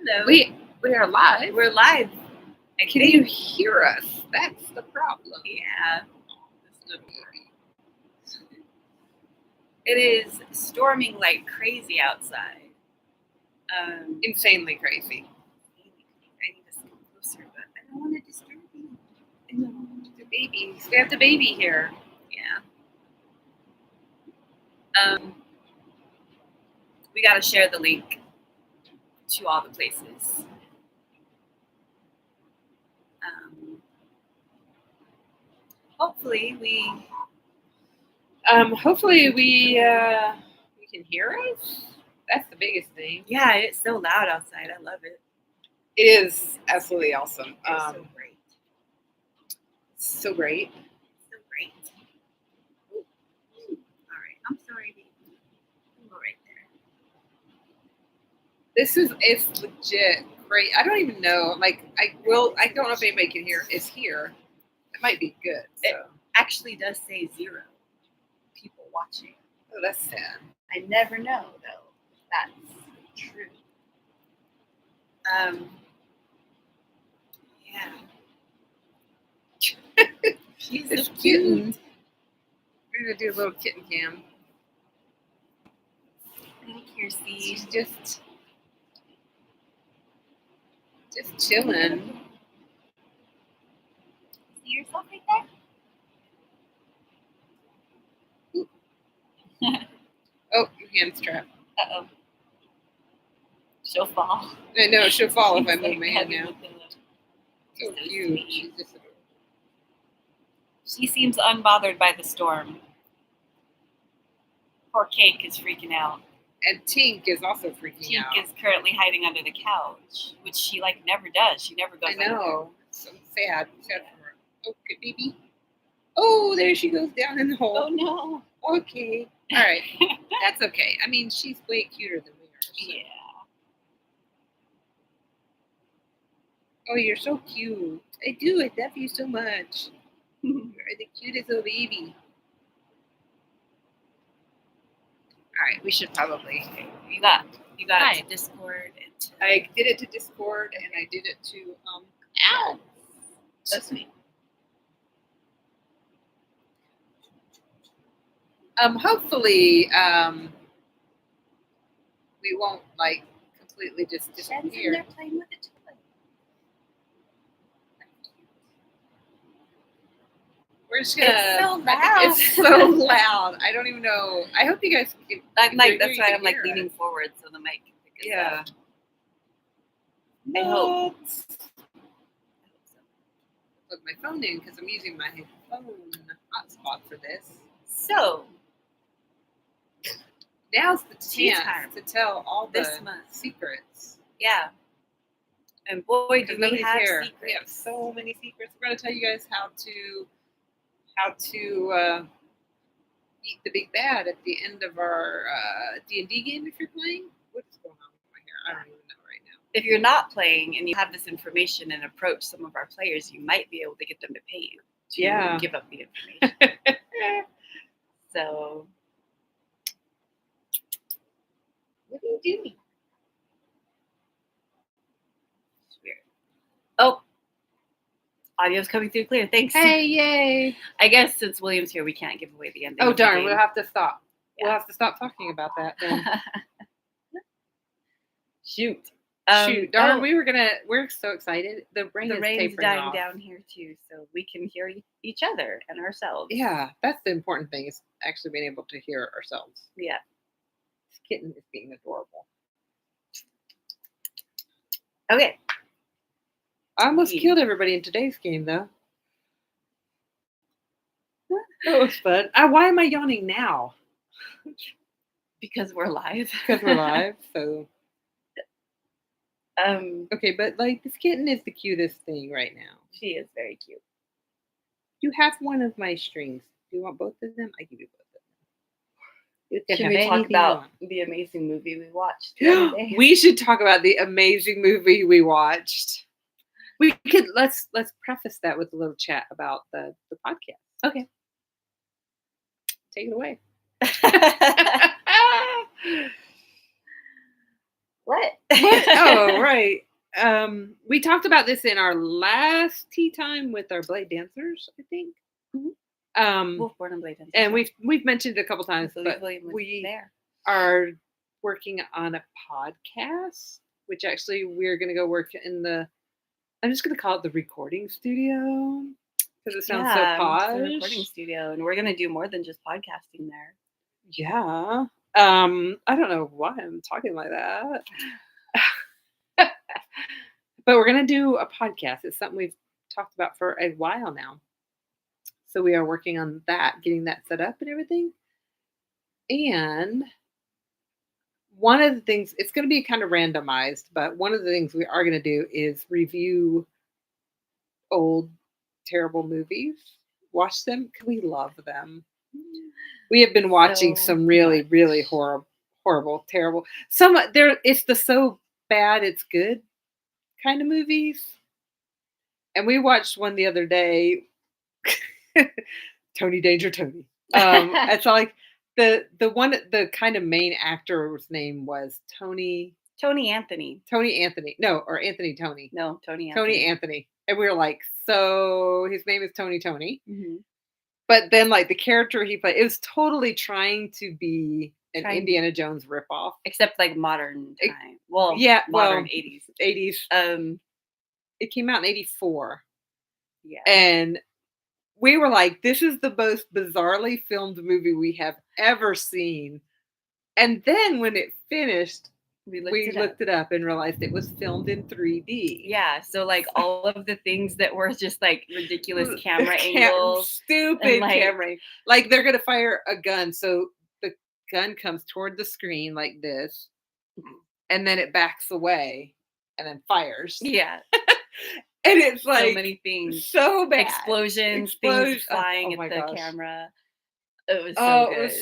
Hello. We are live. We're live. Can you hear us? That's the problem. Yeah. This little baby. It is storming like crazy outside. Insanely crazy. I need to come closer, but I don't want to disturb you. No, the babies. We have the baby here. Yeah. We gotta share the link to all the places. Hopefully we can hear us. That's the biggest thing. Yeah, it's so loud outside. I love it. It is absolutely awesome. It's so great. So great. So great. All right. I'm sorry, baby. I'll go right there. It's legit great. I don't even know. Like I don't know if anybody can hear. It's here. It might be good. So. It actually does say 0 people watching. Oh, that's sad. I never know though. That's true. Yeah. She's It's so cute. We're gonna do a little kitten cam. Little Kiersey. She's just chilling. See yourself right there? Oh, your hand's trapped. Uh-oh. She'll fall. I know, she'll fall if I She's move my hand heavy now. with the- So so cute. sweet. She's just adorable. She seems unbothered by the storm. Poor Cake is freaking out. And Tink is also freaking out. Tink is currently hiding under the couch, which she never does. She never goes. I know. So sad. Sad for her. Okay, baby. Oh, there she goes down in the hole. Oh no. Okay. All right. That's okay. I mean, she's way cuter than we are. So. Yeah. Oh, you're so cute. I do. I love you so much. You're the cutest little baby. All right, we should probably. You got Hi. it to Discord. I did it to Discord and I did it to Ow. That's me. Hopefully, we won't completely just Jen's in disappear. there playing with a toy. We're just gonna. It's so loud. It's so loud. I don't even know. I hope you guys can. I'm like, that's you why can I'm like hear leaning us. forward so the mic can pick us Yeah. up. I hope. Plug my phone in because I'm using my phone hotspot for this. So Now's the Tea chance time. to tell all the This month. secrets. yeah. And boy, do Because we nobody's have here. secrets. We have so many secrets. We're going to tell you guys how to beat the big bad at the end of our D&D game if you're playing. What's going on with my hair? I don't even know right now. If you're not playing and you have this information and approach some of our players, you might be able to get them to pay you to give up the information. So, what are you doing? It's weird. Oh, audio's coming through clear. Thanks. Hey, yay! I guess since William's here, we can't give away the ending. Oh, of the darn. game. We'll have to stop. Yeah. We'll have to stop talking about that then. Shoot. Shoot, darn, we're so excited. The rain The is rain's tapering dying off. down here too, so we can hear each other and ourselves. Yeah, that's the important thing is actually being able to hear ourselves. Yeah. This kitten is being adorable. Okay. I almost killed everybody in today's game, though. That was fun. Why am I yawning now? Because we're live. Because we're live, so... Okay, but this kitten is the cutest thing right now. She is very cute. You have one of my strings. Do you want both of them? I give you both of them. You can Should have we talk anything you about want. the amazing movie we watched the other day? We should talk about the amazing movie we watched. We could let's preface that with a little chat about the podcast. Okay. Take it away. What? What? Oh, right. We talked about this in our last tea time with our Blade dancers, I think. Wolfborn and Blade dancers. And we've mentioned it a couple times, but we are working on a podcast, which actually we're going to go work in the. I'm just going to call it the recording studio because it sounds so posh. The recording studio, and we're going to do more than just podcasting there. Yeah. I don't know why I'm talking like that. But we're going to do a podcast. It's something we've talked about for a while now. So we are working on that, getting that set up and everything. And one of the things, it's going to be kind of randomized, but one of the things we are going to do is review old, terrible movies. Watch them because we love them. We have been watching some really, really horrible, terrible. It's the so bad it's good kind of movies. And we watched one the other day. Tony Danger Tony. It's like the kind of main actor's name was Tony Anthony. Tony Anthony. No, or Anthony Tony. No, Tony Anthony. Tony Anthony. And we were like, so his name is Tony Tony. Mm-hmm. But then like the character he played, it was totally trying to be an Indiana Jones ripoff. Except like modern time. Modern 80s. 80s. It came out in 84. Yeah. And we were like, this is the most bizarrely filmed movie we have ever seen. And then when it finished, we looked it up and realized it was filmed in 3D. Yeah, so like all of the things that were just like ridiculous camera angles. Stupid camera. Like they're going to fire a gun. So the gun comes toward the screen like this. And then it backs away and then fires. Yeah. And it's like so many things. So bad. Explosions, things flying at the camera. It was so good. It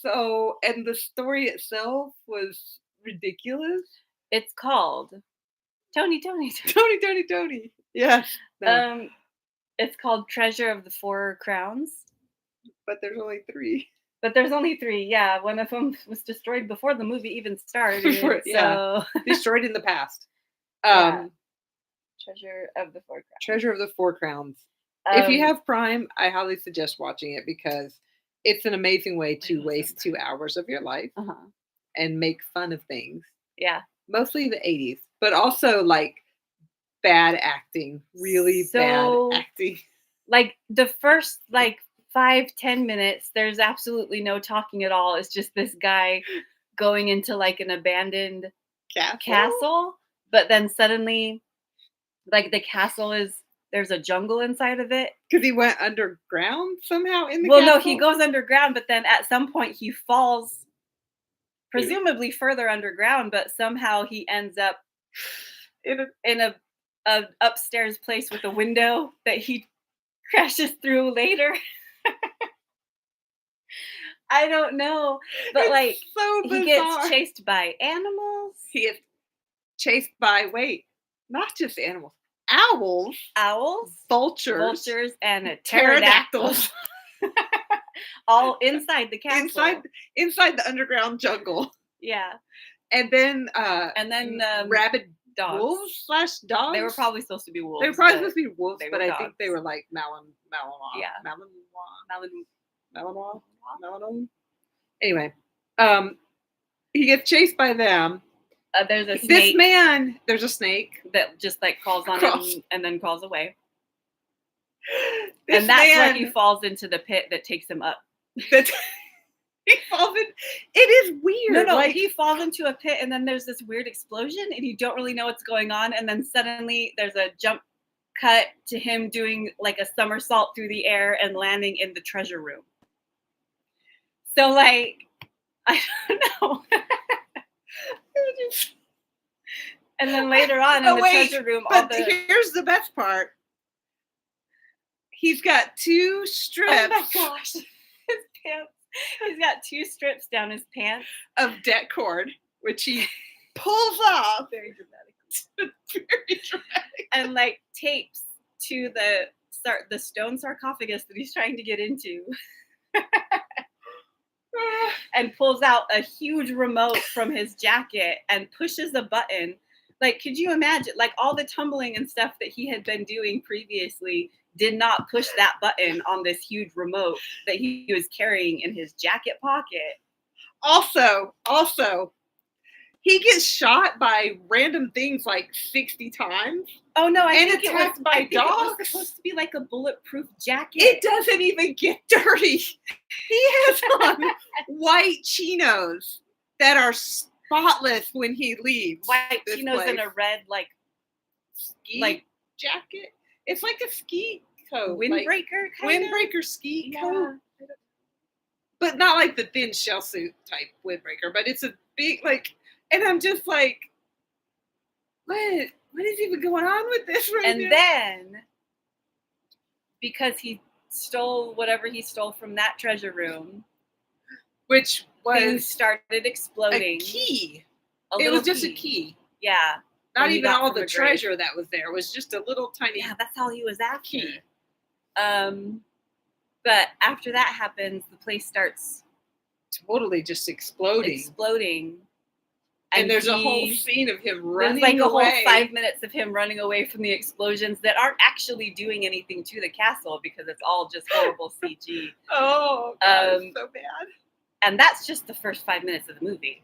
was and the story itself was ridiculous. It's called Tony. Yes. No. It's called Treasure of the Four Crowns. But there's only 3. Yeah. One of them was destroyed before the movie even started. Destroyed in the past. Treasure of the Four Crowns. Treasure of the Four Crowns. If you have Prime, I highly suggest watching it because it's an amazing way to waste 2 hours of your life and make fun of things. Yeah. Mostly the 80s, but also like bad acting. Really bad acting. Like the first 5-10 minutes, there's absolutely no talking at all. It's just this guy going into like an abandoned castle. But then suddenly like the castle there's a jungle inside of it. Because he went underground somehow in the castle? Well, no, he goes underground, but then at some point he falls presumably further underground, but somehow he ends up in a upstairs place with a window that he crashes through later. I don't know. But it's so bizarre. He gets chased by animals. He is chased by not just animals. Owls, vultures, and pterodactyls. All inside the castle. Inside the underground jungle. Yeah. And then rabid dogs. Wolves / dogs. They were probably supposed to be wolves. They were probably supposed to be wolves, but I think they were like Malinois. Yeah. Malinois. Anyway, he gets chased by them. There's a snake. There's a snake that just like crawls on him and then crawls away. And that's where he falls into the pit that takes him up. He falls in. It is weird. No, he falls into a pit and then there's this weird explosion and you don't really know what's going on. And then suddenly there's a jump cut to him doing like a somersault through the air and landing in the treasure room. So like, I don't know. And then later on in the treasure room, here's the best part. He's got 2 strips. Oh my gosh. His pants. He's got 2 strips down his pants of debt cord, which he pulls off. Very dramatic. And like tapes to the stone sarcophagus that he's trying to get into. and pulls out a huge remote from his jacket and pushes a button. Like, could you imagine? Like, all the tumbling and stuff that he had been doing previously did not push that button on this huge remote that he was carrying in his jacket pocket. Also, he gets shot by random things like 60 times. Oh no, I think attacked by it dogs. was supposed to be like a bulletproof jacket. It doesn't even get dirty. He has on white chinos that are spotless when he leaves. White chinos and a red ski jacket. It's like a ski coat, windbreaker, windbreaker ski coat, but not like the thin shell suit type windbreaker. But it's a big and I'm just like, what is even going on with this right now? And then, because he stole whatever he stole from that treasure room, which was started exploding. A key. It was just a key. Yeah. Not even all the treasure that was there. It was just a little tiny. Yeah, that's all he was after. Key. But after that happens, the place starts totally just exploding. And there's a whole scene of him running away. There's a whole 5 minutes of him running away from the explosions that aren't actually doing anything to the castle because it's all just horrible CG. Oh, God, it's so bad. And that's just the first 5 minutes of the movie.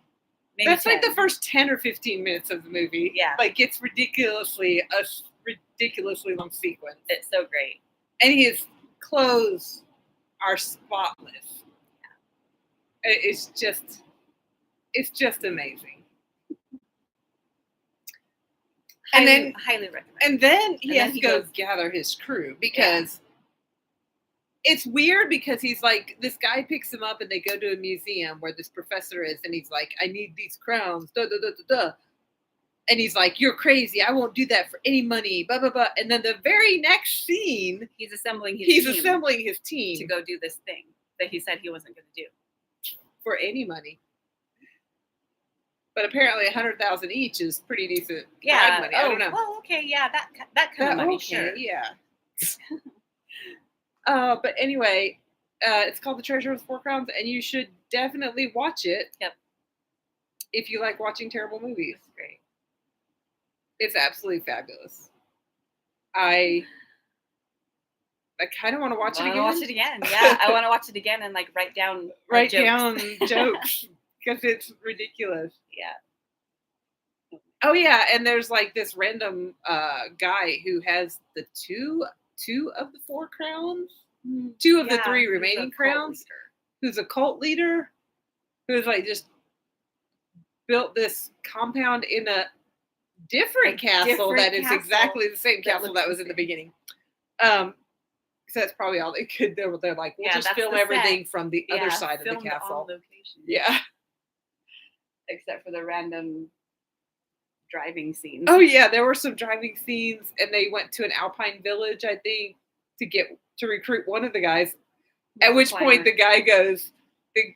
Maybe that's 10. like the first 10 or 15 minutes of the movie. Yeah. It's ridiculously long sequence. It's so great. And his clothes are spotless. Yeah. It's just amazing. Highly recommend. And then he has to go gather his crew because it's weird because he's like, this guy picks him up and they go to a museum where this professor is and he's like, I need these crowns, And he's like, you're crazy. I won't do that for any money, blah, blah, blah. And then the very next scene, he's assembling his team to go do this thing that he said he wasn't going to do. For any money. But apparently 100,000 each is pretty decent. Yeah. Money. I don't know. Well, okay. Yeah. That kind of money. Okay, sure. Yeah. But anyway, it's called The Treasure of the Four Crowns, and you should definitely watch it. Yep. If you like watching terrible movies. It's great. It's absolutely fabulous. I kind of want to watch it again. I want to watch it again. Yeah, I want to watch it again and write down jokes because it's ridiculous. Yeah. Oh yeah, and there's this random guy who has the two of the four crowns, two of the three remaining crowns. Who's a cult leader? Who's just built this compound in a different castle that is exactly the same castle that was in the beginning. So that's probably all they could do. They're like, we'll just film everything from the other side of the castle. Yeah. Except for the random driving scenes. Oh yeah, there were some driving scenes, and they went to an alpine village, I think, to recruit one of the guys. At which point the guy goes, the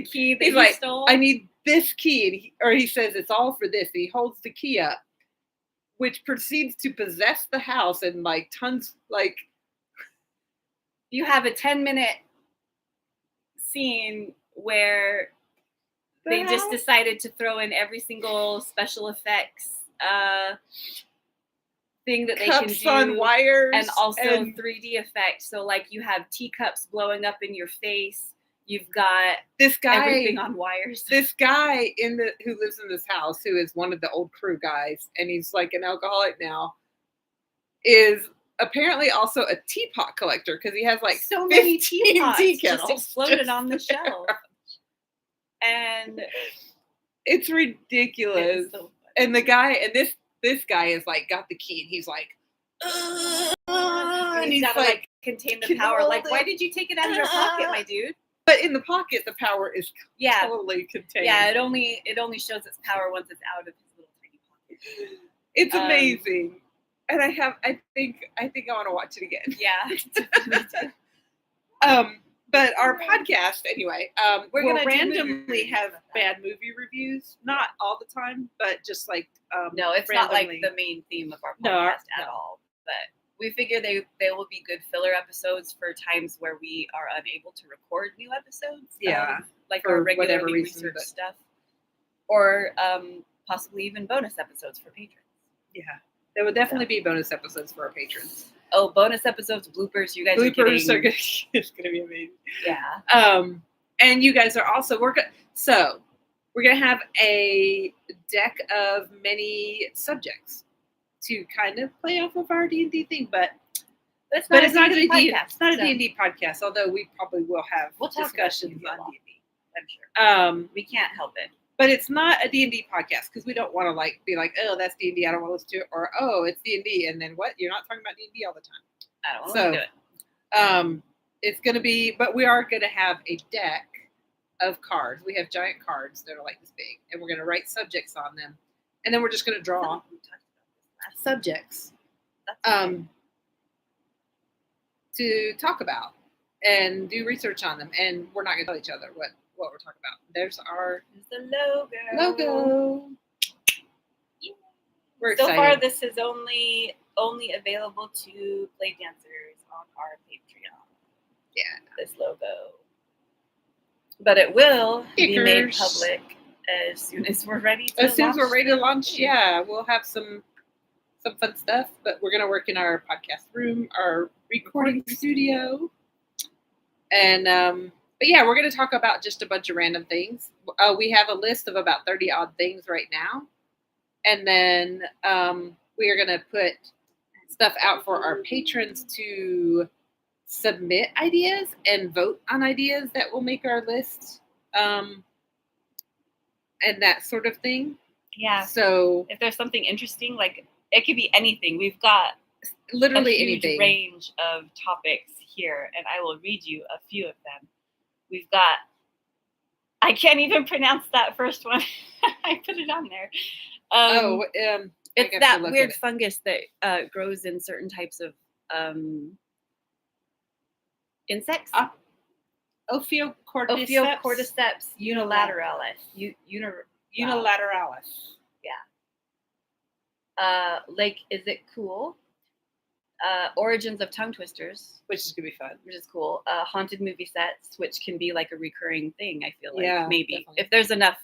key that he's he stole? I need this key, and he says it's all for this. And he holds the key up, which proceeds to possess the house and tons You have a 10-minute scene where they just decided to throw in every single special effects thing that they can do on wires and also 3D effects. So you have teacups blowing up in your face. You've got this guy everything on wires. This guy who lives in this house, who is one of the old crew guys, and he's an alcoholic now, is apparently also a teapot collector because he has so many teapots tea kettles just exploded on the shelf. And it's ridiculous. So and the guy, and this guy is got the key, and he's and he's got to contain the power. Why did you take it out of your pocket, my dude? But in the pocket, the power is totally contained. Yeah, it only shows its power once it's out of his little tiny pocket. It's amazing, and I think I want to watch it again. Yeah. But our podcast, anyway, we're going to randomly have bad movie reviews. Not all the time, but just no, it's randomly. Not the main theme of our podcast at all. But we figure they will be good filler episodes for times where we are unable to record new episodes. Yeah, like for our regular whatever reason, research but- stuff, or possibly even bonus episodes for patrons. Yeah, there would definitely be bonus episodes for our patrons. Oh, bonus episodes, bloopers! You guys are getting. It's gonna be amazing. Yeah. And you guys are also we're gonna have a deck of many subjects to kind of play off of our D&D thing, but it's not a D&D podcast. Although we probably will have discussions on D&D. I'm sure. We can't help it. But it's not a D&D podcast because we don't want to be like, oh, that's D&D, I don't want to listen to it, or oh, it's D&D, and then what? You're not talking about D&D all the time. I don't want to do it. It's going to be, but we are going to have a deck of cards. We have giant cards that are like this big, and we're going to write subjects on them, and then we're just going to draw subjects to talk about and do research on them, and we're not going to tell each other what we're talking about. There's the logo. Yeah. We're excited. So far, this is only available to play dancers on our Patreon. Yeah, this logo, but it will be made Stickers. Public as soon as we're ready. As soon as we're ready to launch, yeah, we'll have some fun stuff. But we're gonna work in our podcast room, our recording studio, and but yeah, we're going to talk about just a bunch of random things. We have a list of about 30 odd things right now. And then we are going to put stuff out for our patrons to submit ideas and vote on ideas that will make our list and that sort of thing. Yeah. So if there's something interesting, like it could be anything. We've got literally a huge anything. Range of topics here, and I will read you a few of them. We've got, I can't even pronounce that first one. I put it on there. It's that weird fungus that grows in certain types of insects. Ophiocordyceps unilateralis. Unilateralis. Yeah. Lake, is it cool? Origins of tongue twisters, which is gonna be fun, which is cool. Haunted movie sets, which can be like a recurring thing. I feel like maybe definitely. If there's enough.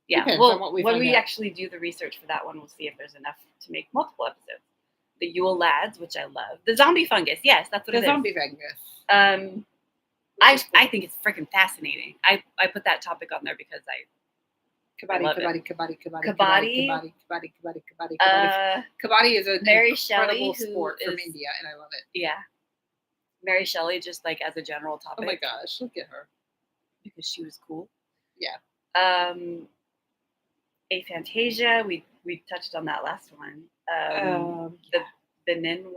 Yeah, when we actually do the research for that one, we'll see if there's enough to make multiple episodes. The Yule lads, which I love. The zombie fungus, yes, that's what it is. The zombie fungus. I think it's freaking fascinating. I put that topic on there because Kabaddi is an Mary incredible Shelley, sport from India, and I love it. Yeah. Mary Shelley, just like as a general topic. Oh my gosh, look at her. Because she was cool. Yeah. Aphantasia, we touched on that last one. The Benin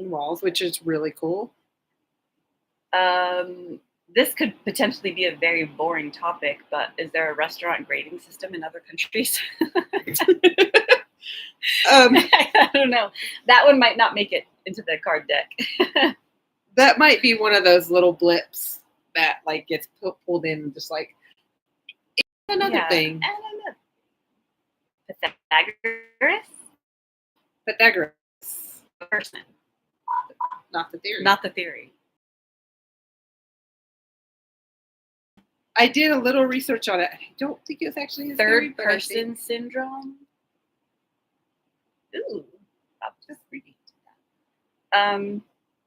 walls, which is really cool. This could potentially be a very boring topic, but is there a restaurant grading system in other countries? I don't know. That one might not make it into the card deck. That might be one of those little blips that like gets pulled in, just like another thing. I don't know. Pythagoras. The person. Not the theory. Not the theory. I did a little research on it. I don't think it was actually his third person syndrome. Ooh, I'll just read that.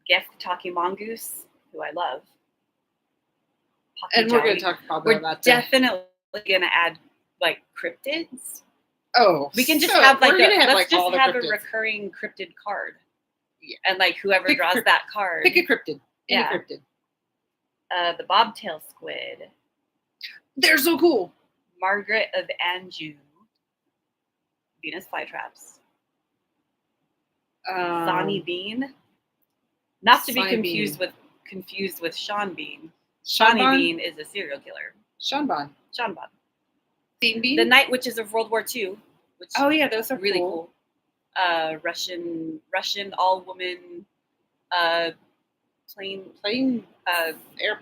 Geth Talking Mongoose, who I love. And we're going to talk about that. We're definitely going to add like cryptids. Oh, we can just have like a recurring cryptid card. Yeah. And like whoever draws that card. Pick a cryptid. Any cryptid. The bobtail squid. They're so cool. Margaret of Anjou. Venus flytraps. Sonny Bean. Not to be confused with Sean Bean. Shawnee Bean is a serial killer. Sean Bon. Bean Bean? The Night Witches of World War II. Which those are really cool. Russian all-woman plane air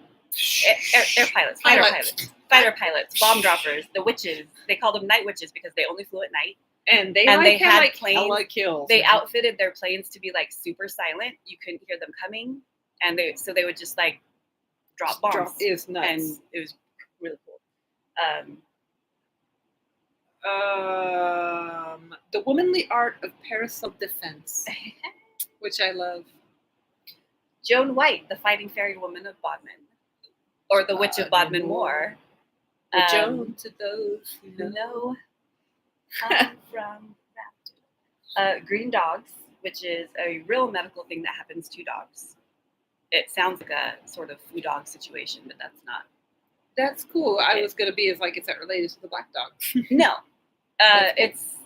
pilots, fighter pilots, bomb droppers, the witches. They called them night witches because they only flew at night. And they had planes. Hella kills. They outfitted their planes to be like super silent. You couldn't hear them coming, and they would just like drop bombs. It was nuts, and it was really cool. The Womanly Art of Parasol Defense, which I love. Joan White, the Fighting Fairy Woman of Bodmin, or the Witch of Bodmin Moor. Joan to those who know. From Green Dogs, which is a real medical thing that happens to dogs. It sounds like a sort of flu dog situation, but that's not. That's cool. I was going to be is that related to the black dog? No, it's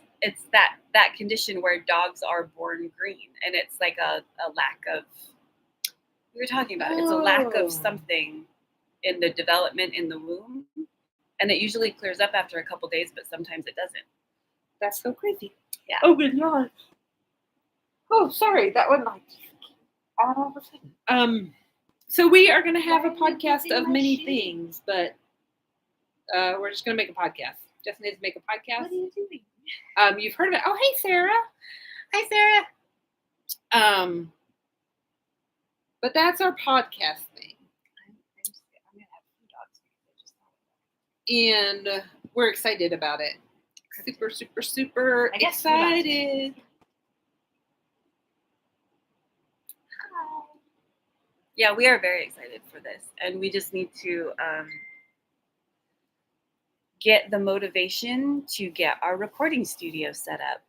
that condition where dogs are born green, and it's like a lack of. We were talking about it. It's a lack of something in the development in the womb, and it usually clears up after a couple days, but sometimes it doesn't. That's so crazy. Yeah. Oh, good Lord. Oh, sorry. That one like all of a sudden. So we are going to have a podcast of many things, but we're just going to make a podcast. Just needs to make a podcast. What are you doing? You've heard of it. Oh, hey, Sarah. Hi, Sarah. But that's our podcast thing. I'm going to have two dogs because I just thought of it. And we're excited about it. Super, super, super excited. Hi. Yeah, we are very excited for this. And we just need to get the motivation to get our recording studio set up.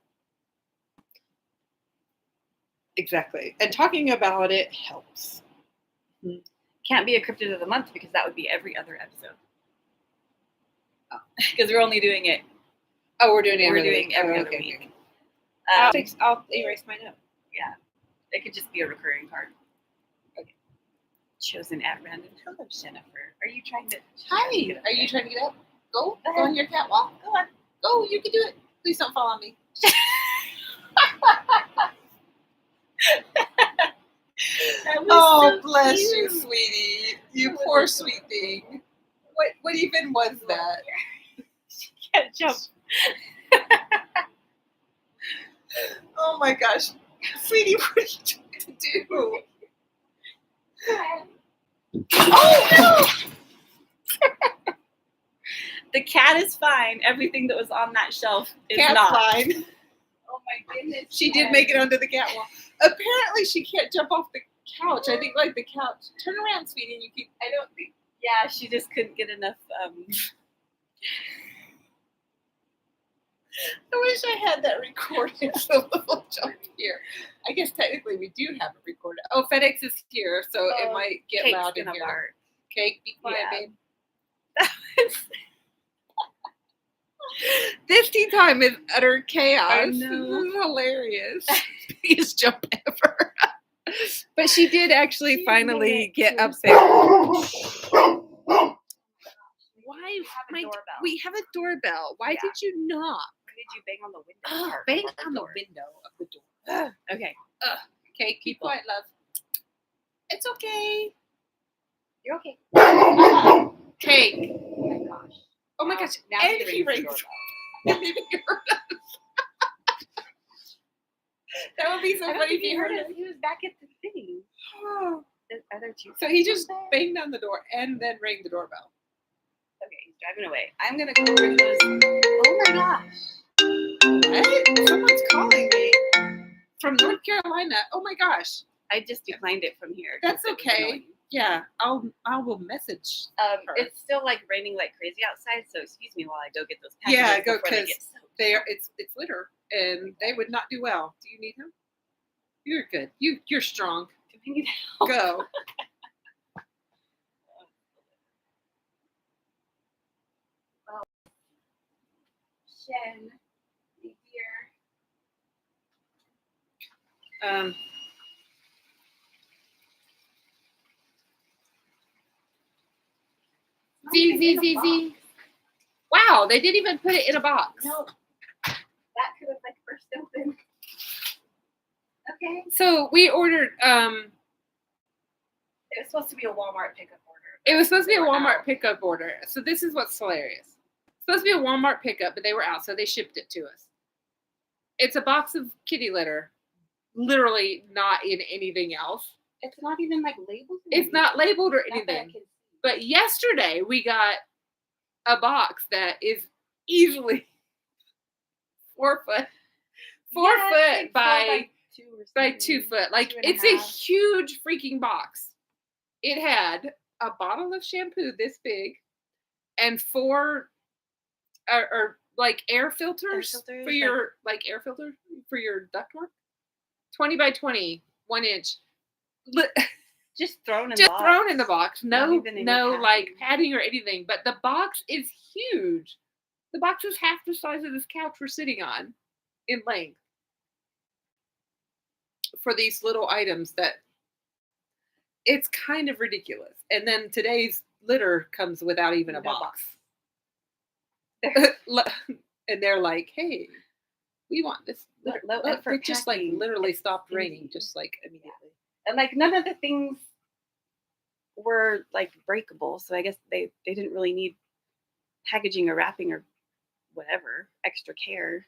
Exactly. And talking about it helps. Can't be a cryptid of the month because that would be every other episode. Because we're only doing it. Oh, we're doing it every other week. I'll erase my note. Yeah. It could just be a recurring card. Okay. Chosen at random. Hello, Jennifer. Are you trying to... Hi. Are you trying to get up? Go on your catwalk. Go on. Go. You can do it. Please don't fall on me. Oh, so bless you, sweetie. You poor sweet thing. What even was that? She can't jump. Oh my gosh. Sweetie, what are you trying to do? Oh no! The cat is fine. Everything that was on that shelf is Cat's not. Fine. Oh my goodness. She did make it onto the catwalk. Apparently she can't jump off the couch. I think like the couch. Turn around, sweetie, and you keep. I don't think. Yeah, she just couldn't get enough. I wish I had that recorded. So we'll jump here. I guess technically we do have it recorded. Oh, FedEx is here, so it might get loud in here. Cake, be quiet, babe. This tea time is utter chaos. I know. This is hilarious. Biggest jump ever. But she did actually finally get up there. Why? We have a doorbell. Why did you knock? Why did you bang on the window? Bang on the window of the door. Okay. Okay, keep quiet, love. It's okay. You're okay. Cake. Oh my gosh. Oh my gosh. Now and he rings. And maybe he heard us. That would be so funny if he heard us. He was back at the thing. Oh. Are there two? So he just banged on the door and then rang the doorbell. Okay, he's driving away. I'm going to go over to those. Oh my gosh. What? Someone's calling me from North Carolina. Oh my gosh. I just declined it from here. That's okay. Yeah, I will message her. It's still like raining like crazy outside, so excuse me while I go get those packages. Yeah, go because they are. It's litter, and they would not do well. Do you need him? You're good. You're strong. Do we need help? Go. Well, Shen, dear. Z. Wow, they didn't even put it in a box. No, that could have like burst open. Okay. So we ordered. It was supposed to be a Walmart pickup order. It was supposed to be a Walmart pickup order. So this is what's hilarious. It's supposed to be a Walmart pickup, but they were out, so they shipped it to us. It's a box of kitty litter. Literally not in anything else. It's not even like labeled. It's not labeled or anything. But yesterday we got a box that is easily 4 foot. 4 foot by 2 foot. Like, it's a huge freaking box. It had a bottle of shampoo this big and 4 or like air filters for your air filter for your ductwork. 20 by 20, 1 inch. Just thrown in the box. No like padding or anything. But the box is huge. The box is half the size of this couch we're sitting on in length. For these little items that it's kind of ridiculous. And then today's litter comes without even a box. And they're like, hey, we want this litter. It just like literally stopped raining just like immediately. Yeah. And like none of the things were like breakable. So I guess they didn't really need packaging or wrapping or whatever, extra care.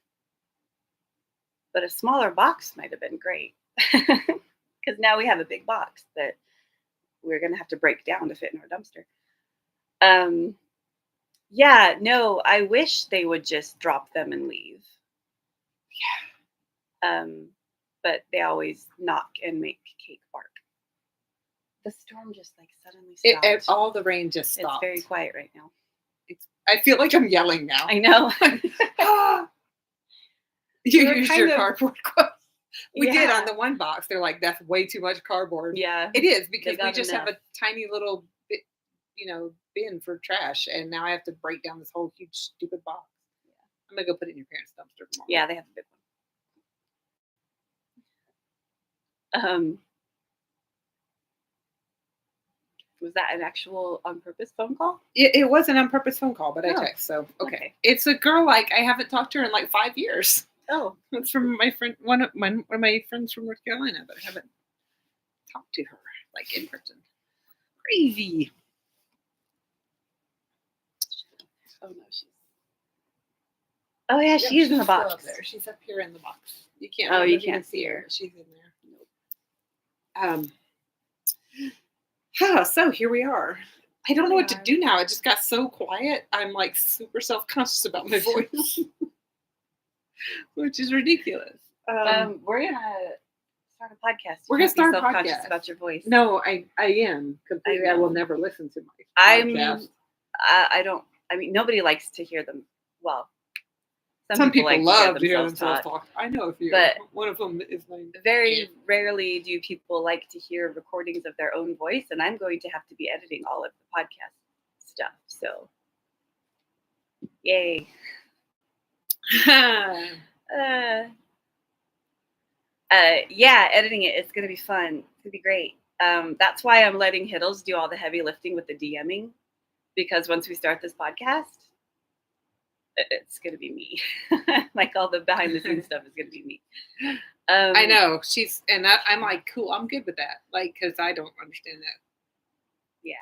But a smaller box might have been great. Because now we have a big box that we're going to have to break down to fit in our dumpster. Yeah, no, I wish they would just drop them and leave. Yeah. But they always knock and make cake bark. The storm just like suddenly stopped. All the rain just stopped. It's very quiet right now. I feel like I'm yelling now. I know. You used your cardboard quote. We did on the one box. They're like, that's way too much cardboard. Yeah. It is because we just have a tiny little bit, bin for trash. And now I have to break down this whole huge stupid box. Yeah. I'm going to go put it in your parents' dumpster tomorrow. Yeah, they have a big one. Was that an actual on-purpose phone call? It was an on-purpose phone call, but I text. So, okay. It's a girl like I haven't talked to her in like 5 years. Oh, it's from my friend, one of my friends from North Carolina, but I haven't talked to her like in person. Crazy. Oh no, Oh yeah, she's in the box. Up there. She's up here in the box. You can't. Oh, you can't see her. She's in there. Nope. So here we are. I don't know what to do now. It just got so quiet. I'm like super self-conscious about my voice. Which is ridiculous. We're gonna start a podcast. We're gonna start a podcast about your voice. No, I am completely. I will never listen to my podcast. I don't. I mean, nobody likes to hear them. Well, some people love to hear themselves talk. I know a few, but one of them is my. Very rarely do people like to hear recordings of their own voice, and I'm going to have to be editing all of the podcast stuff. So, yay. Yeah, editing it's gonna be fun. It's gonna be great. That's why I'm letting Hiddles do all the heavy lifting with the DMing, because once we start this podcast, it's gonna be me. Like all the behind the scenes stuff is gonna be me. I know I'm like, cool. I'm good with that. Like, because I don't understand that. Yeah.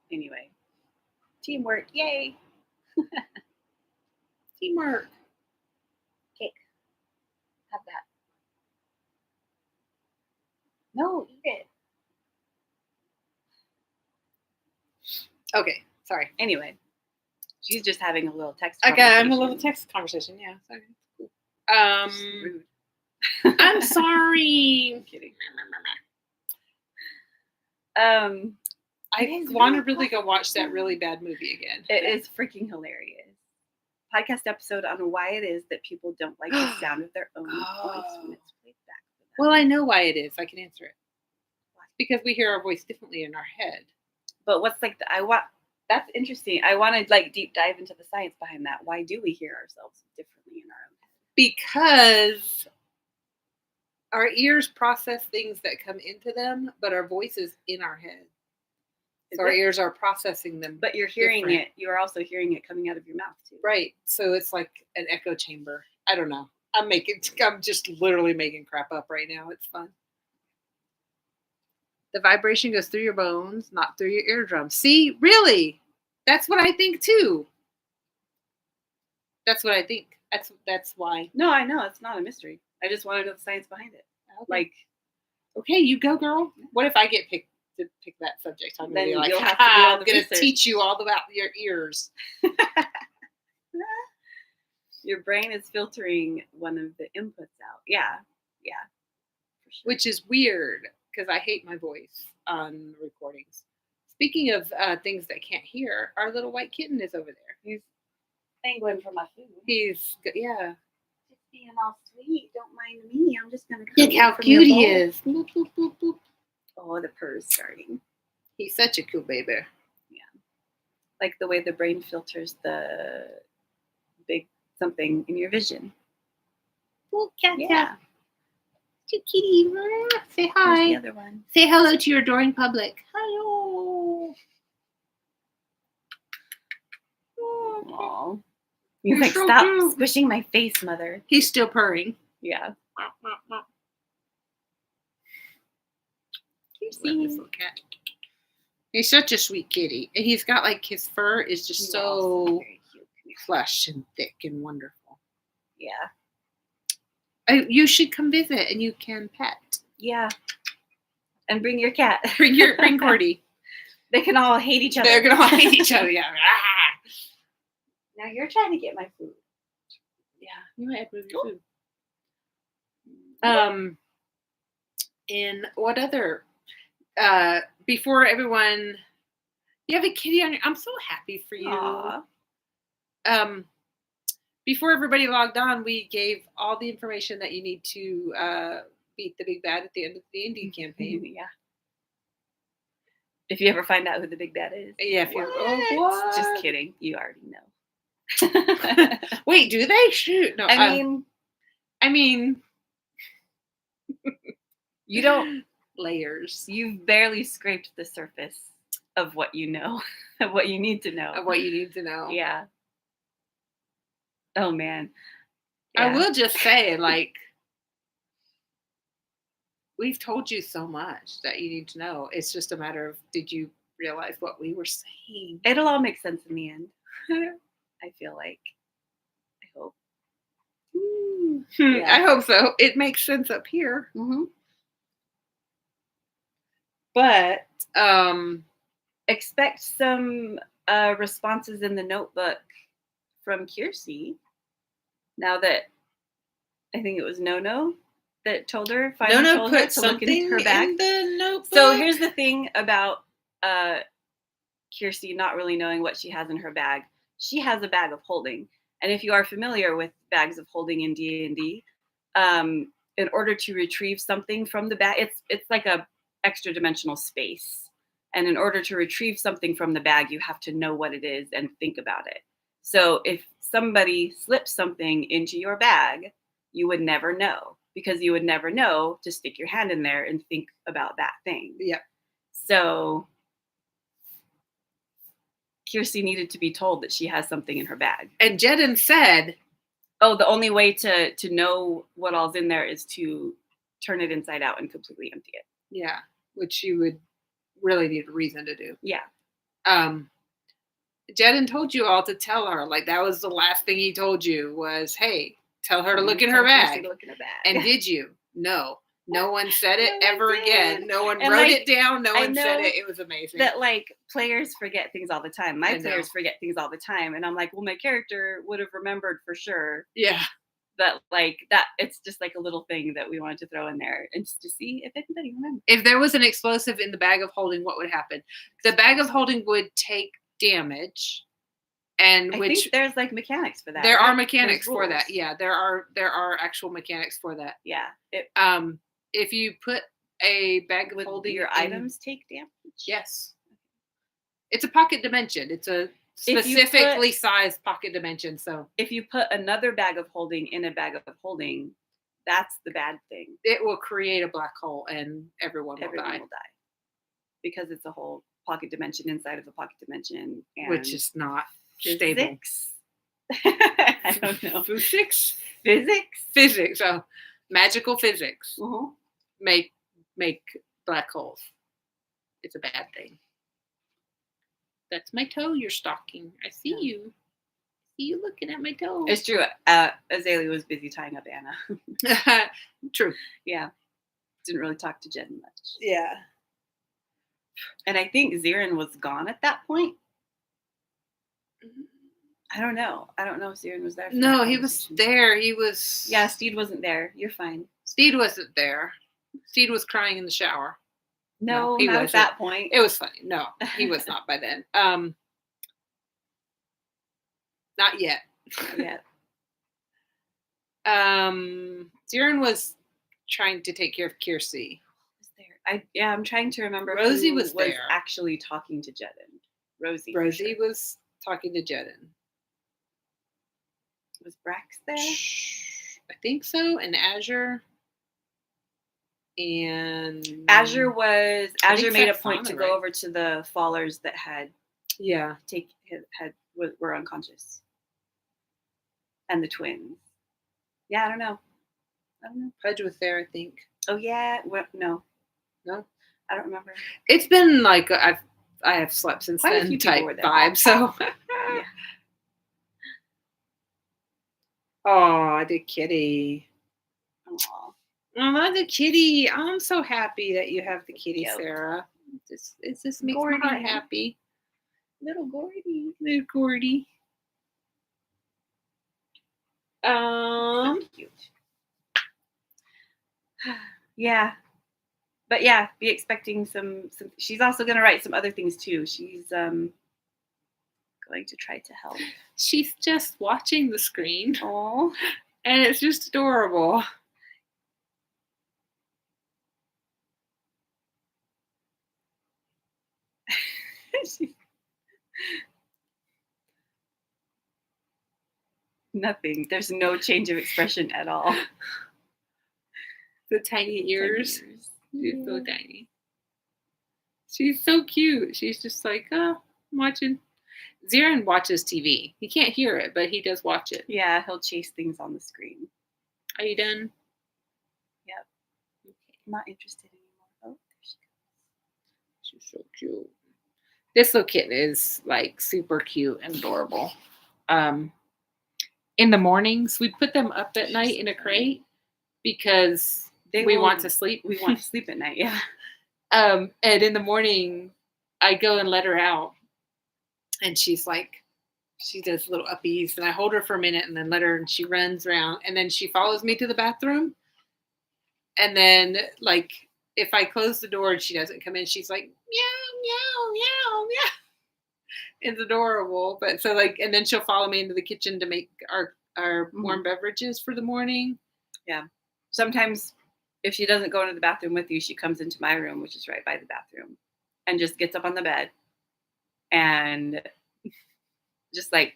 Anyway, teamwork, yay! Teamwork. Cake. Have that. No, eat it. Okay, sorry. Anyway, she's just having a little text conversation. Okay, I'm a little text conversation, yeah. Sorry. Rude. I'm sorry. I'm kidding. I want to really go watch that really bad movie again. It is freaking hilarious. Podcast episode on why it is that people don't like the sound of their own voice when it's played back. Well, I know why it is. I can answer it. Because we hear our voice differently in our head. But what's like that's interesting. I want to like deep dive into the science behind that. Why do we hear ourselves differently in our own head? Because our ears process things that come into them, but our voice is in our head. So our ears are processing them. But you're hearing it. You're also hearing it coming out of your mouth too. Right. So it's like an echo chamber. I don't know. I'm just literally making crap up right now. It's fun. The vibration goes through your bones, not through your eardrums. See, really, that's what I think too. That's what I think. That's why. No, I know it's not a mystery. I just want to know the science behind it. Okay. Like, okay, you go, girl. What if I get picked to pick that subject? I'm then gonna be like, you'll have to do all I'm the gonna research. teach you all about your ears. Your brain is filtering one of the inputs out. Yeah, for sure. Which is weird because I hate my voice on recordings. Speaking of things that can't hear, our little white kitten is over there. He's angling for my food. He's yeah. Just being all sweet. Don't mind me. I'm just gonna look how cute he is. Boop, boop, boop, boop. Oh, the purr's starting. He's such a cool baby. Yeah, like the way the brain filters the big something in your vision. Oh, cat, Yeah. Cute kitty. Say hi. There's the other one. Say hello to your adoring public. Hello. Oh, he's like, so stop cute. squishing my face, mother. He's still purring. Yeah. Love this little cat. He's such a sweet kitty. And he's got like his fur is just so plush and thick and wonderful. Yeah. You should come visit and you can pet. Yeah. And bring your cat. Bring Cordy. They can all hate each other. They're gonna all hate each other. Yeah. Now you're trying to get my food. Yeah. You might have moved your food. And what other before everyone, you have a kitty on your. I'm so happy for you. Aww. Before everybody logged on, we gave all the information that you need to beat the big bad at the end of the Indian campaign. Yeah. If you ever find out who the big bad is. Yeah. If you're, what? Just kidding. You already know. Wait, do they? Shoot. No. I mean, you don't. Layers. You've barely scraped the surface of what you know, of what you need to know. Of what you need to know. Yeah. Oh, man. Yeah. I will just say, like, we've told you so much that you need to know. It's just a matter of, did you realize what we were saying? It'll all make sense in the end. I feel like. I hope. Yeah. I hope so. It makes sense up here. Mm-hmm. But expect some responses in the notebook from Kiersey. Now that I think it was Nono that told her, finally told her to look into her bag. In the notebook. So here's the thing about Kiersey not really knowing what she has in her bag. She has a bag of holding, and if you are familiar with bags of holding in D&D, in order to retrieve something from the bag, it's like a extra dimensional space, and in order to retrieve something from the bag, you have to know what it is and think about it. So if somebody slips something into your bag, you would never know, because you would never know to stick your hand in there and think about that thing. Yeah. So Kiersey needed to be told that she has something in her bag. And Jedin said, oh, the only way to know what all's in there is to turn it inside out and completely empty it. Yeah, which you would really need a reason to do. Yeah. Jedin told you all to tell her, like, that was the last thing he told you was, hey, tell her to look in her bag. To look in her bag. And did you? No. No one said it ever again. No one and wrote it down. No one said it. It was amazing. That, like, players forget things all the time. My players forget things all the time. And I'm like, well, my character would have remembered for sure. Yeah. But, like, that, it's just like a little thing that we wanted to throw in there and just to see if anybody remembers. If there was an explosive in the bag of holding, what would happen? The bag of holding would take damage. And I think there's like mechanics for that. There are mechanics for that. Yeah, there are actual mechanics for that. Yeah. If you put a bag of holding, your items take damage? Yes. It's a pocket dimension. It's a specifically sized pocket dimension. So if you put another bag of holding in a bag of holding, that's the bad thing. It will create a black hole and everyone will die. Because it's a whole pocket dimension inside of a pocket dimension. And which is not physics. I don't know. Physics. So magical physics make black holes. it's a bad thing. That's my toe you're stalking. I see you. I see you looking at my toe. It's true. Azalea was busy tying up Anna. True. Yeah. Didn't really talk to Jen much. Yeah. And I think Zirin was gone at that point. I don't know. I don't know if Zirin was there. No, he was there. He was... Yeah, Steed wasn't there. You're fine. Steed wasn't there. Steed was crying in the shower. No, he not wasn't. At that point. It was funny. No, he was not by then. Not yet. Not yet. Zirin was trying to take care of Kiersey. I'm trying to remember. Rosie who was there. Actually talking to Jedden. Rosie was talking to Jedden. Was Brax there? I think so. And Azure. And Azure made a point to go over to the fallers that were unconscious. And the twins. Yeah, I don't know. Pudge was there, I think. Oh yeah. No. I don't remember. It's been like I have slept since Quite then type vibe. So yeah. Oh, I did kitty. Aww. Oh, the kitty. I'm so happy that you have the kitty, yep. Sarah. It just makes my heart happy. Little Gordy. Little Gordy. So cute. Yeah. But yeah, be expecting some she's also going to write some other things too. She's going to try to help. She's just watching the screen. Oh, and it's just adorable. Nothing. There's no change of expression at all. The tiny ears. She's so tiny. She's so cute. She's just like, oh, I'm watching. Zirin watches TV. He can't hear it, but he does watch it. Yeah, he'll chase things on the screen. Are you done? Yep. Okay. I'm not interested anymore. Oh, there she goes. She's so cute. This little kitten is like super cute and adorable. In the mornings, we put them up at night in a crate because we want to sleep. We want to sleep at night, yeah. And in the morning, I go and let her out. And she's like, she does little uppies. And I hold her for a minute and then let her, and she runs around. And then she follows me to the bathroom. And then, like, if I close the door and she doesn't come in, she's like, meow, meow, meow, meow. It's adorable. But so, like, and then she'll follow me into the kitchen to make our warm beverages for the morning. Yeah. Sometimes if she doesn't go into the bathroom with you, she comes into my room, which is right by the bathroom, and just gets up on the bed and just like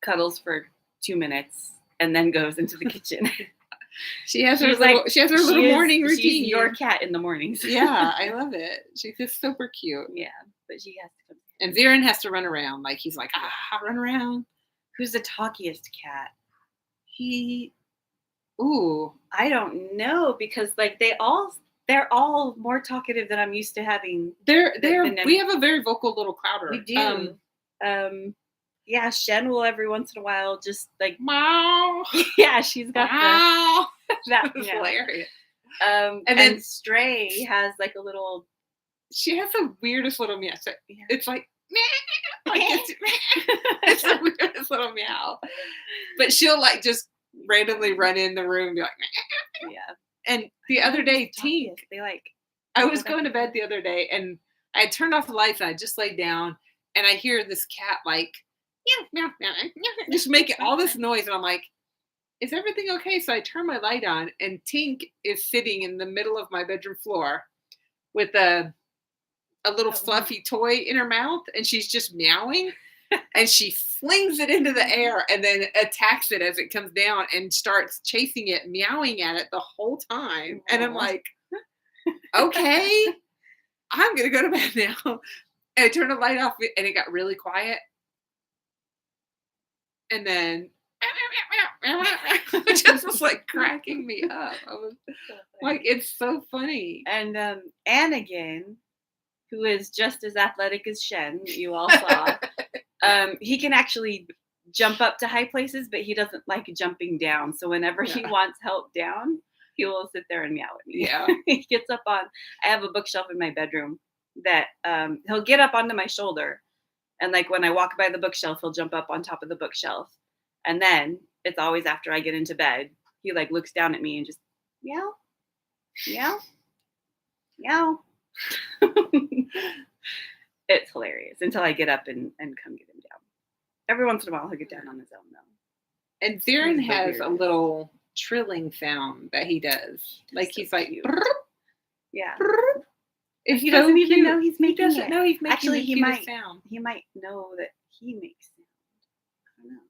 cuddles for 2 minutes and then goes into the kitchen. She has her little morning routine. She's your cat in the mornings. Yeah, I love it. She's just super cute. Yeah, but she has to come. And Zirin has to run around. Like, he's like, run around. Who's the talkiest cat? I don't know, because like they're all more talkative than I'm used to having. We have a very vocal little clouder. We do. Yeah, Shen will every once in a while just like meow. Yeah, she's got meow. That's hilarious. And then Stray has like a little. She has the weirdest little meow. It's like meow. Like it's the weirdest little meow. But she'll like just randomly run in the room and be like, meow. Yeah. And the other day, Tink, I was going to bed the other day and I had turned off the lights and I just laid down and I hear this cat like meow, meow, meow, meow, just making all this noise. And I'm like, is everything okay? So I turn my light on and Tink is sitting in the middle of my bedroom floor with a little fluffy toy in her mouth and she's just meowing. And she flings it into the air and then attacks it as it comes down and starts chasing it, meowing at it the whole time. And I'm like, okay, I'm going to go to bed now. And I turned the light off and it got really quiet. And then it just was like cracking me up. I was like, it's so funny. And Annigan, who is just as athletic as Shen, you all saw. He can actually jump up to high places, but he doesn't like jumping down. So whenever he wants help down, he will sit there and meow at me. Yeah. He gets up on, I have a bookshelf in my bedroom that he'll get up onto my shoulder. And like when I walk by the bookshelf, he'll jump up on top of the bookshelf. And then it's always after I get into bed, he like looks down at me and just meow, meow, meow. It's hilarious until I get up and come get him down. Every once in a while, he'll get down on his own, though. And Zirin has a little trilling sound that he does. Like he's like, brrr, yeah. Brrr. If he doesn't even know he's making it. No, he's making actually he might sound. He might know that he makes sound. I don't know.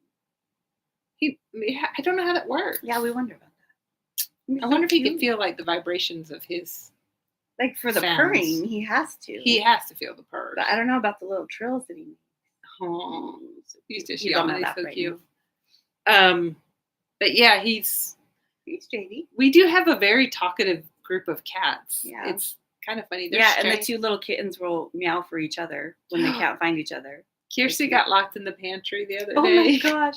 I don't know how that works. Yeah, we wonder about that. I wonder if he can feel like the vibrations of his. Like for the purring, he has to. He has to feel the purr. But I don't know about the little trills that he makes. Oh, he's just on yawning. That so right cute. Now. But yeah, he's JD. We do have a very talkative group of cats. Yeah, it's kind of funny. And the two little kittens will meow for each other when they can't find each other. Kirsty got locked in the pantry the other day. Oh my gosh!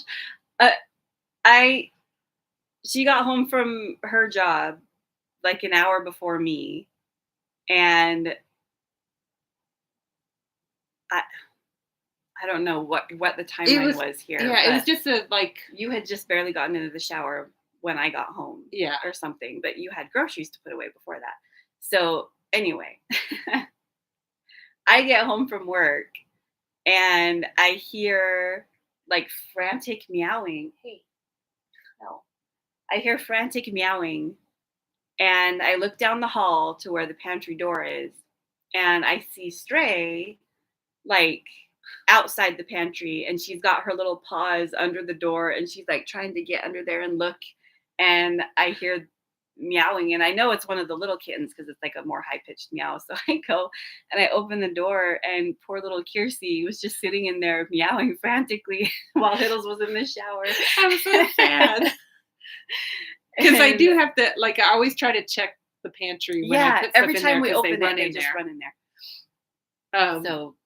She got home from her job like an hour before me, and I don't know what the timeline was here. Yeah, it was just you had just barely gotten into the shower when I got home. Yeah, or something, but you had groceries to put away before that. So anyway, I get home from work and I hear like frantic meowing. Hey, no. I hear frantic meowing and I look down the hall to where the pantry door is and I see Stray like outside the pantry and she's got her little paws under the door and she's like trying to get under there and look, and I hear meowing and I know it's one of the little kittens because it's like a more high-pitched meow. So I go and I open the door and poor little Kirsty was just sitting in there meowing frantically while Hiddles was in the shower. I'm so sad. Because I do have to, like, I always try to check the pantry when I put stuff every in time there we open they just run in there.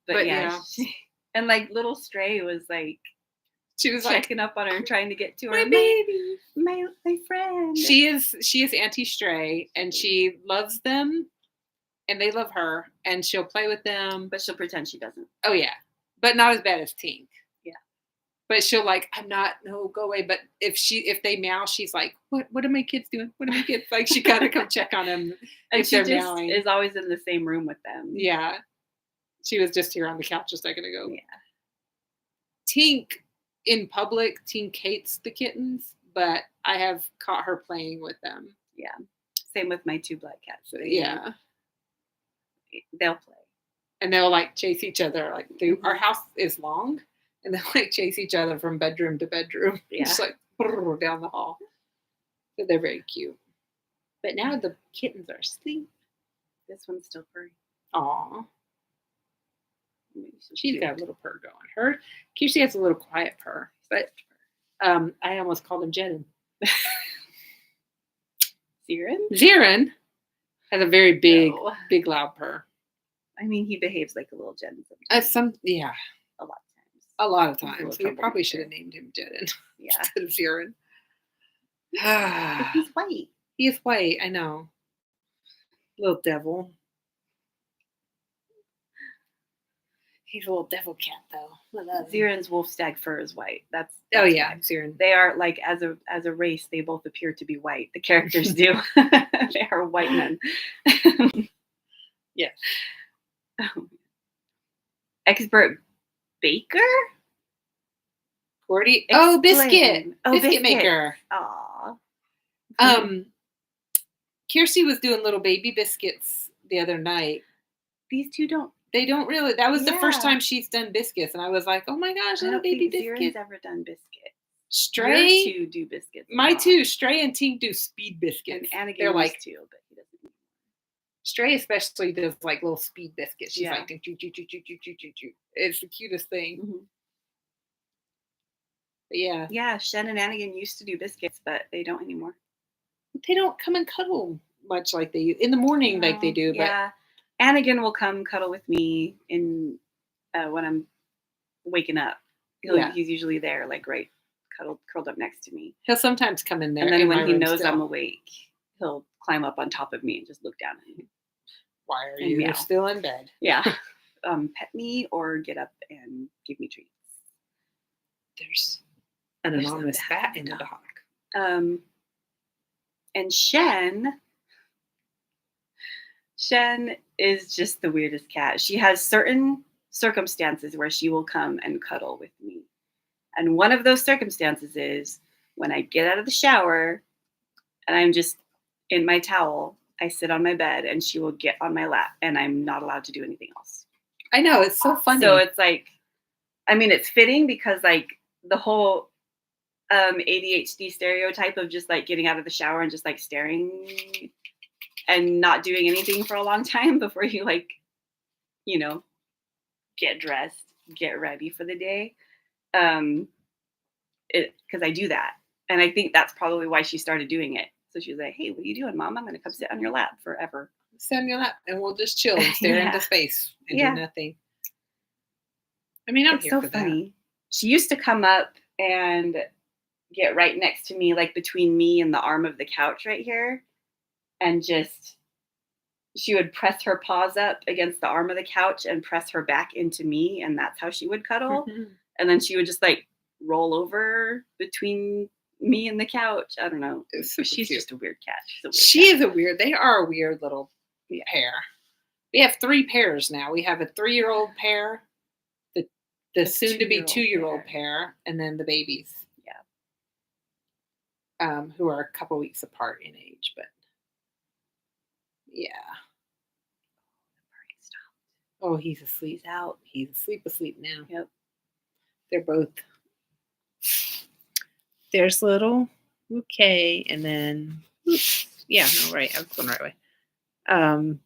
But yeah. And like little Stray was like, she was checking up on her and trying to get to her. My baby, my friend. She is Auntie Stray, and she loves them, and they love her, and she'll play with them, but she'll pretend she doesn't. Oh yeah, but not as bad as Tink. Yeah, but she'll like, I'm not. No, go away. But if they meow, she's like, what are my kids doing? What are my kids like? She gotta come check on them. And she just meowing. Is always in the same room with them. Yeah, she was just here on the couch a second ago. Yeah, Tink. In public, Tink hates the kittens, but I have caught her playing with them. Yeah. Same with my two black cats. Yeah. They'll play. And they'll like chase each other. Like our house is long and they'll like chase each other from bedroom to bedroom. Yeah. Just like down the hall. So they're very cute. But now the kittens are asleep. This one's still purring. Aw. She's got a little purr going. Kirsty has a little quiet purr, but I almost called him Jedin. Zirin has a very big loud purr. I mean, he behaves like a little Jedin sometimes. A lot of times. We probably should have named him Jedin. Yeah. Instead of Zirin. He's white. He is white, I know. Little devil. He's a little devil cat, though. Zirin's wolf stag fur is white. That's Zirin. They are like as a race. They both appear to be white. The characters do. They are white men. Yes. Expert baker. Gordy. Oh, Biscuit. Biscuit maker. Aw. Kirsty was doing little baby biscuits the other night. These two don't. They don't really. That was the first time she's done biscuits, and I was like, "Oh my gosh, little baby biscuits!" Zirin's ever done biscuits. Stray, your two do biscuits. My two, Stray and Tink, do speed biscuits. And they're like two, but he doesn't. Stray especially does like little speed biscuits. She's like, it's the cutest thing. Mm-hmm. But yeah. Yeah, Shen and Anakin used to do biscuits, but they don't anymore. They don't come and cuddle much like they in the morning like they do. Yeah. Anakin will come cuddle with me in when I'm waking up. He's usually there, like right curled up next to me. He'll sometimes come in there. And then when he knows I'm awake, he'll climb up on top of me and just look down at me. Why are you still in bed? Yeah. Pet me or get up and give me treats. There's an anonymous bat in the dock. And Shen is just the weirdest cat. She has certain circumstances where she will come and cuddle with me. And one of those circumstances is when I get out of the shower and I'm just in my towel, I sit on my bed and she will get on my lap and I'm not allowed to do anything else. I know, it's so funny. So it's like, I mean, it's fitting because like the whole ADHD stereotype of just like getting out of the shower and just like staring and not doing anything for a long time before you like, you know, get dressed, get ready for the day. Because I do that. And I think that's probably why she started doing it. So she was like, hey, what are you doing, Mom? I'm going to come sit on your lap forever. Sit on your lap and we'll just chill and stare into space and do nothing. I mean, I'm here for funny. That. She used to come up and get right next to me, like between me and the arm of the couch right here. And just, she would press her paws up against the arm of the couch and press her back into me. And that's how she would cuddle. And then she would just like roll over between me and the couch. I don't know. She's just a weird cat. They are a weird little pair. We have 3 pairs now. We have a 3-year-old pair, the soon-to-be 2-year-old pair, and then the babies. Yeah. Who are a couple weeks apart in age, but yeah. Oh, he's asleep. He's out. He's asleep now. Yep. They're both. There's little okay, and then right. I was going the right way.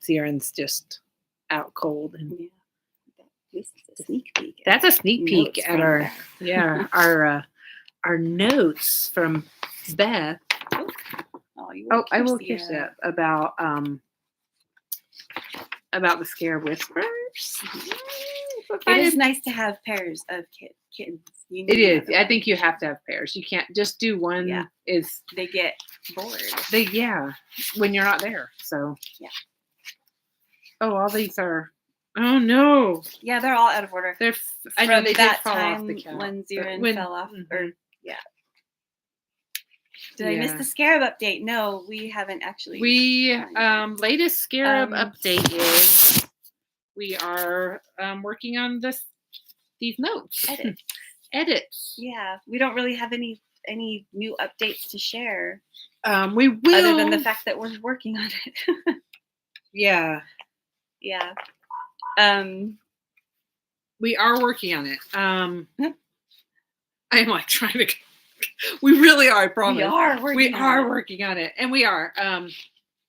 Zieren's just out cold, and this is a sneak peek. That's a sneak peek at our our notes from Beth. I will kiss it about the Scarab Whispers. It is nice to have pairs of kittens. It is. I think you have to have pairs. You can't just do one. Yeah. They get bored. When you're not there. So yeah. Oh, all these are. Oh no. Yeah, they're all out of order. I know they that did fall time off the couch when Zieren fell off. Mm-hmm. Did I miss the Scarab update? No, we haven't actually. Latest Scarab update is we are working on these notes. Edits. Yeah, we don't really have any new updates to share. We will, other than the fact that we're working on it. Yeah. We are working on it. I'm like trying to. We really are. I promise. We are working on it, and we are.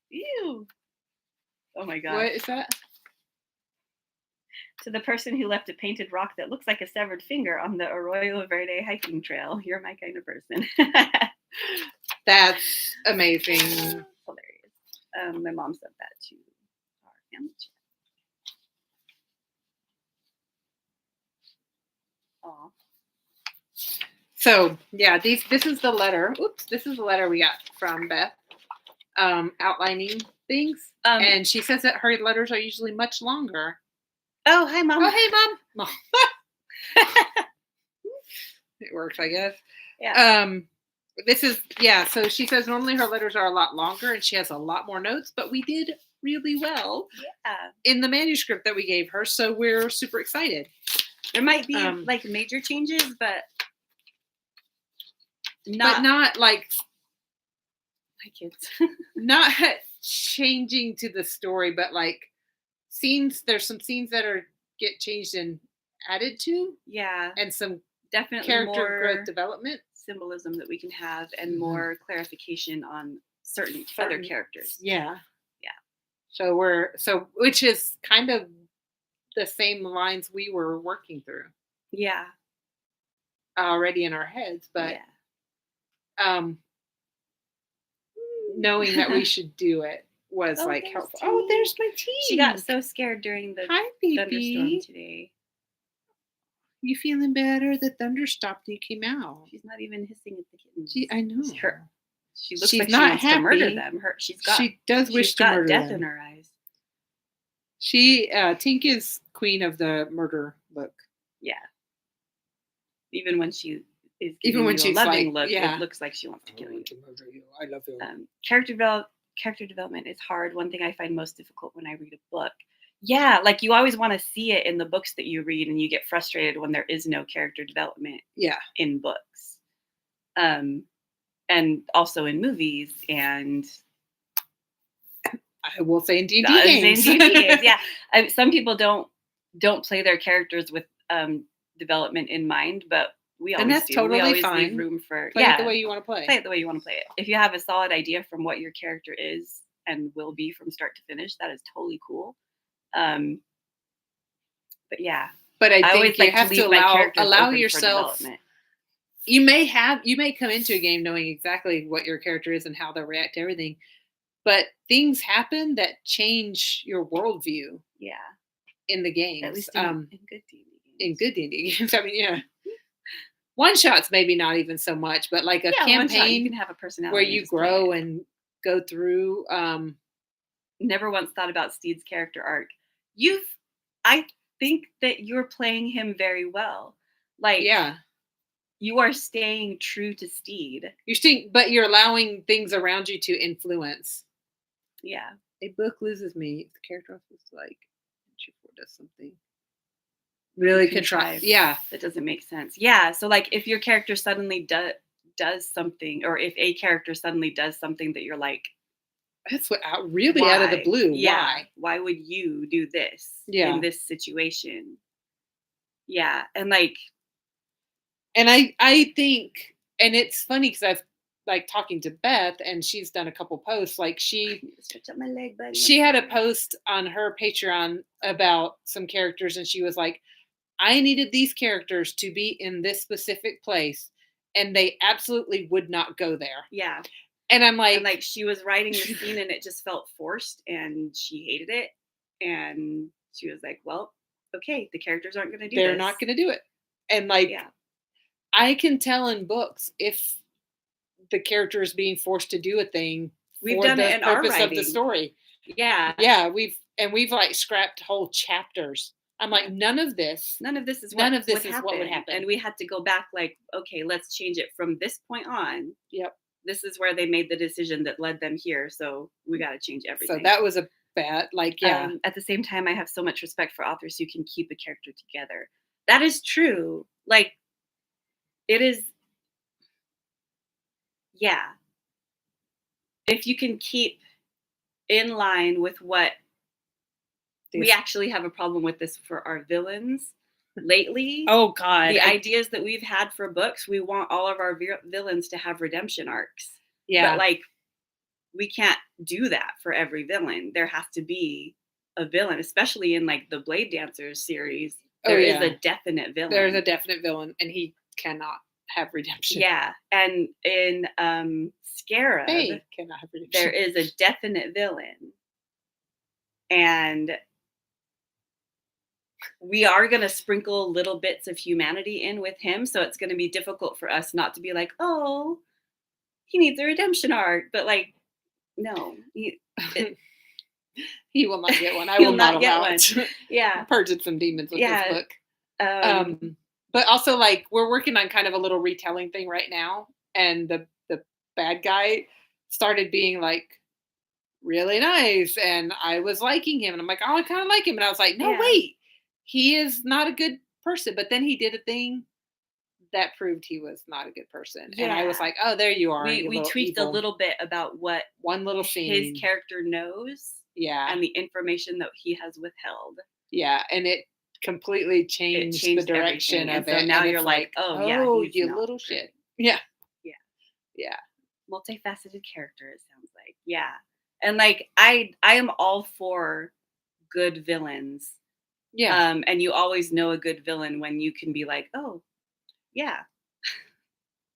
Ew. Oh my god. What is that? To the person who left a painted rock that looks like a severed finger on the Arroyo Verde hiking trail, you're my kind of person. That's amazing. Hilarious. My mom said that to our family chat. Aw. So yeah, this is the letter. Oops, this is the letter we got from Beth, outlining things, and she says that her letters are usually much longer. Oh, hi, Mom. Oh, hey, Mom. It works, I guess. Yeah. So she says normally her letters are a lot longer and she has a lot more notes, but we did really well in the manuscript that we gave her, so we're super excited. There might be like major changes, but not like my kids. Not changing to the story, but like scenes. There's some scenes that get changed and added to. Yeah. And some definitely character growth development. Symbolism that we can have and more clarification on certain other characters. Yeah. So which is kind of the same lines we were working through. Yeah. Already in our heads, but knowing that we should do it was like helpful. Oh, there's my tea. She got so scared during the thunderstorm today. You feeling better? The thunder stopped and you came out. She's not even hissing at the kittens. I know. She looks like she wants to murder them. She does wish to murder them. Death in her eyes. Tink is queen of the murder look. Yeah. Even when she is giving you a loving look, it looks like she wants to kill you. To murder you. I love you. Character development is hard. One thing I find most difficult when I read a book. Yeah, like you always want to see it in the books that you read, and you get frustrated when there is no character development. In books, and also in movies, and I will say in D&D games. Yeah, some people don't play their characters with development in mind, but we always do. That's totally we always fine. Leave room for play it the way you want to play. Play it the way you want to play it. If you have a solid idea from what your character is and will be from start to finish, that is totally cool. But yeah. But I think you have to allow yourself. You may come into a game knowing exactly what your character is and how they'll react to everything, but things happen that change your worldview. Yeah. In the games, at least in good D&D games. In good D&D games, I mean, yeah. One shots maybe not even so much, but like a campaign you can have a personality where you grow and go through. Never once thought about Steed's character arc. I think that you're playing him very well. Like, you are staying true to Steed. But you're allowing things around you to influence. Yeah. A book loses me. The character was like, does something really contrived. Yeah. That doesn't make sense. Yeah. So like if your character suddenly does something, or if a character suddenly does something that you're like, that's what really out of the blue. Yeah. Why would you do this in this situation? Yeah. And like, and I think, and it's funny because I've like talking to Beth and she's done a couple posts. Like she had a post on her Patreon about some characters and she was like, I needed these characters to be in this specific place and they absolutely would not go there. Yeah. And I'm like, she was writing the scene and it just felt forced and she hated it. And she was like, well, okay, the characters aren't going to do They're not going to do it. And like, I can tell in books if the character is being forced to do a thing. We've done it in our purpose writing. Of the story. Yeah. Yeah. We've like scrapped whole chapters. I'm like, none of this is what would happen. And we had to go back like, okay, let's change it from this point on. Yep. This is where they made the decision that led them here. So we got to change everything. So that was a bad, like, yeah. At the same time, I have so much respect for authors who can keep a character together. That is true. Like, it is. Yeah. If you can keep in line with what we actually have a problem with this for our villains lately. Oh God. The ideas that we've had for books, we want all of our villains to have redemption arcs. Yeah. But like, we can't do that for every villain. There has to be a villain, especially in like the Blade Dancers series. There is a definite villain. There's a definite villain and he cannot have redemption. Yeah. And in Scarab, cannot have redemption. there is a definite villain. And we are going to sprinkle little bits of humanity in with him. So it's going to be difficult for us not to be like, oh, he needs a redemption arc. But like, no. He will not get one. I will not get one. Yeah. Purged some demons with this book. But also like we're working on kind of a little retelling thing right now. And the bad guy started being like really nice. And I was liking him. And I'm like, oh, I kind of like him. And I was like, no, wait. He is not a good person. But then he did a thing that proved he was not a good person. Yeah. And I was like, oh, there you are. We tweaked a little bit about what one little scene his character knows. Yeah. And the information that he has withheld. Yeah. And it completely changed the direction of it. So now you're like, oh, you little shit. Yeah. Yeah. Yeah. Multifaceted character, it sounds like. Yeah. And like, I am all for good villains. Yeah. And you always know a good villain when you can be like, oh, yeah.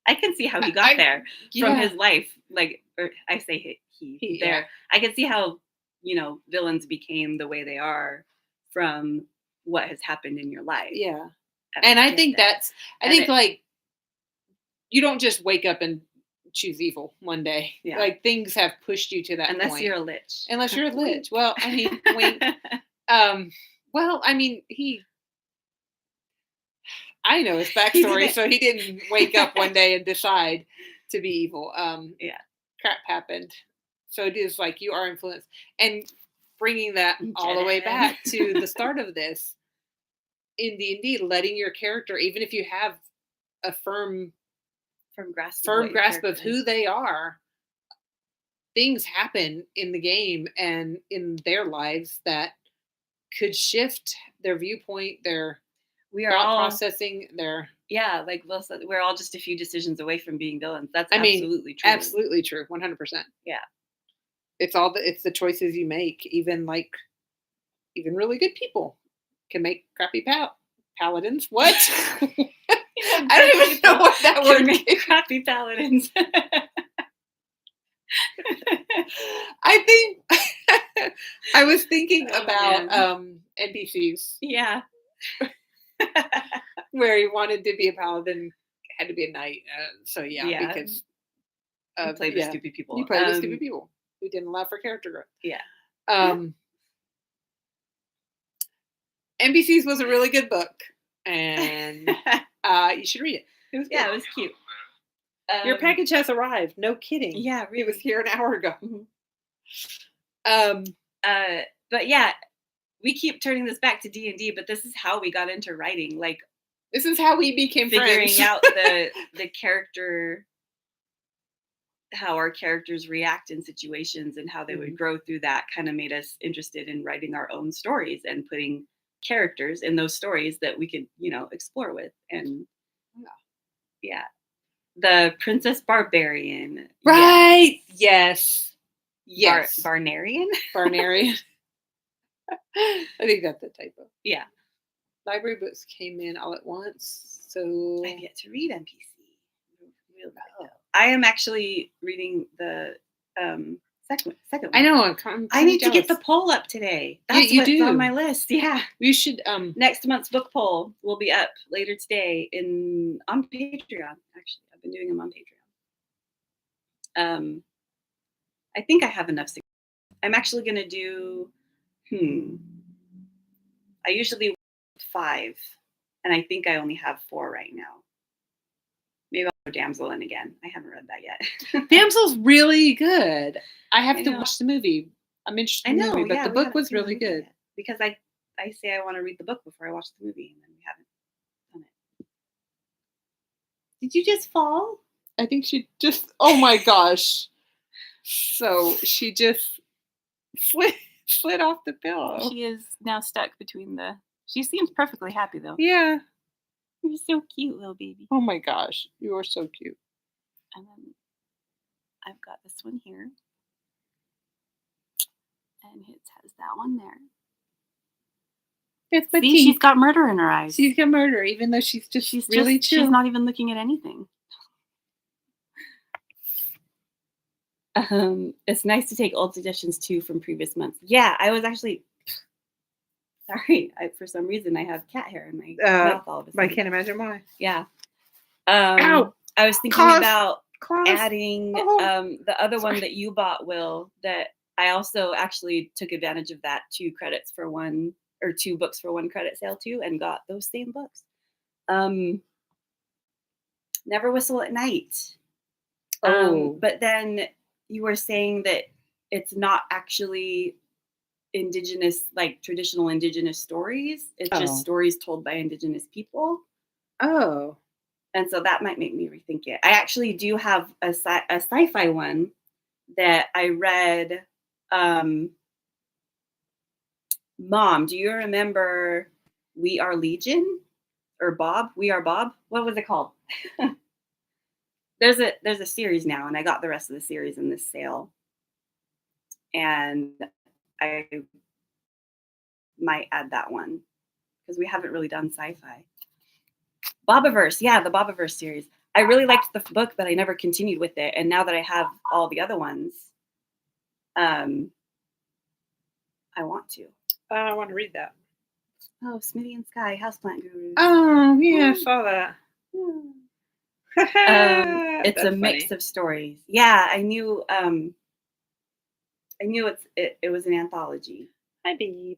I can see how he got there from his life. Like, or I say he there. I can see how villains became the way they are from what has happened in your life. Yeah. And I think like you don't just wake up and choose evil one day. Yeah. Like things have pushed you to that unless point. You're a lich. Unless you're a lich. Well, I mean, wink. Well, I mean, I know his backstory, so he didn't wake up one day and decide to be evil. Yeah. Crap happened. So it is like you are influenced. And bringing that all the way back to the start of this, in D&D, letting your character, even if you have a firm grasp of who they are, things happen in the game and in their lives that could shift their viewpoint, their thought processing, like we're all just a few decisions away from being villains. That's absolutely true. Absolutely true. 100%. Yeah. It's the choices you make. Even really good people can make crappy paladins. What? I don't even know what that word means. Crappy paladins. I think I was thinking about NPCs. Yeah. Where he wanted to be a paladin, had to be a knight. Because you played with stupid people. You played with stupid people who didn't allow for character growth. Yeah. NPCs was a really good book, and you should read it. It was good. Yeah, it was cute. Your package has arrived. No kidding. Yeah, really. It was here an hour ago. Mm-hmm. But yeah, we keep turning this back to D&D, but this is how we got into writing. Like, this is how we became figuring friends. out the character, how our characters react in situations and how they would grow through that kind of made us interested in writing our own stories and putting characters in those stories that we could, explore with. And yeah. The Princess Barbarian. Right. Yes. Barnarian? Barnarian. I think that's the typo. Yeah. Library books came in all at once, so I've yet to read NPC. I am actually reading the second one. I know. I need to get the poll up today. That's what's on my list. Yeah. You should. Next month's book poll will be up later today on Patreon. Actually, I've been doing them on Patreon. I think I have enough. I'm actually going to do. I usually 5, and I think I only have 4 right now. Maybe I'll go Damsel in again. I haven't read that yet. Damsel's really good. I have to watch the movie. I'm interested in the movie, but the book was really good. Because I say I want to read the book before I watch the movie, and then we haven't done it. Did you just fall? I think she just, oh my gosh. So she just slid off the pillow. She is now stuck between she seems perfectly happy though. Yeah. You're so cute, little baby. Oh my gosh. You are so cute. And then I've got this one here. And it has that one there. Yes, but see, she's got murder in her eyes. She's got murder, even though she's really chill. She's not even looking at anything. It's nice to take old suggestions too from previous months. Yeah, I was actually sorry. For some reason, I have cat hair in my mouth all of a sudden. I can't imagine why. Yeah. Ow! I was thinking about adding the other one that you bought, Will. That I also actually took advantage of that 2 credits for 1 or 2 books for 1 credit sale too, and got those same books. Never Whistle at Night. But then you were saying that it's not actually indigenous, like traditional indigenous stories. It's just stories told by indigenous people. Oh. And so that might make me rethink it. I actually do have a sci-fi one that I read. Mom, do you remember We Are Legion? Or Bob? We Are Bob? What was it called? There's a series now, and I got the rest of the series in this sale. And I might add that one because we haven't really done sci-fi. Bobiverse, yeah, the Bobiverse series. I really liked the book, but I never continued with it. And now that I have all the other ones, I want to. I want to read that. Oh, Smitty and Sky, Houseplant Gurus. Oh, yeah, I saw that. It's a mix of stories. Yeah, I knew it was an anthology. Hi, babe.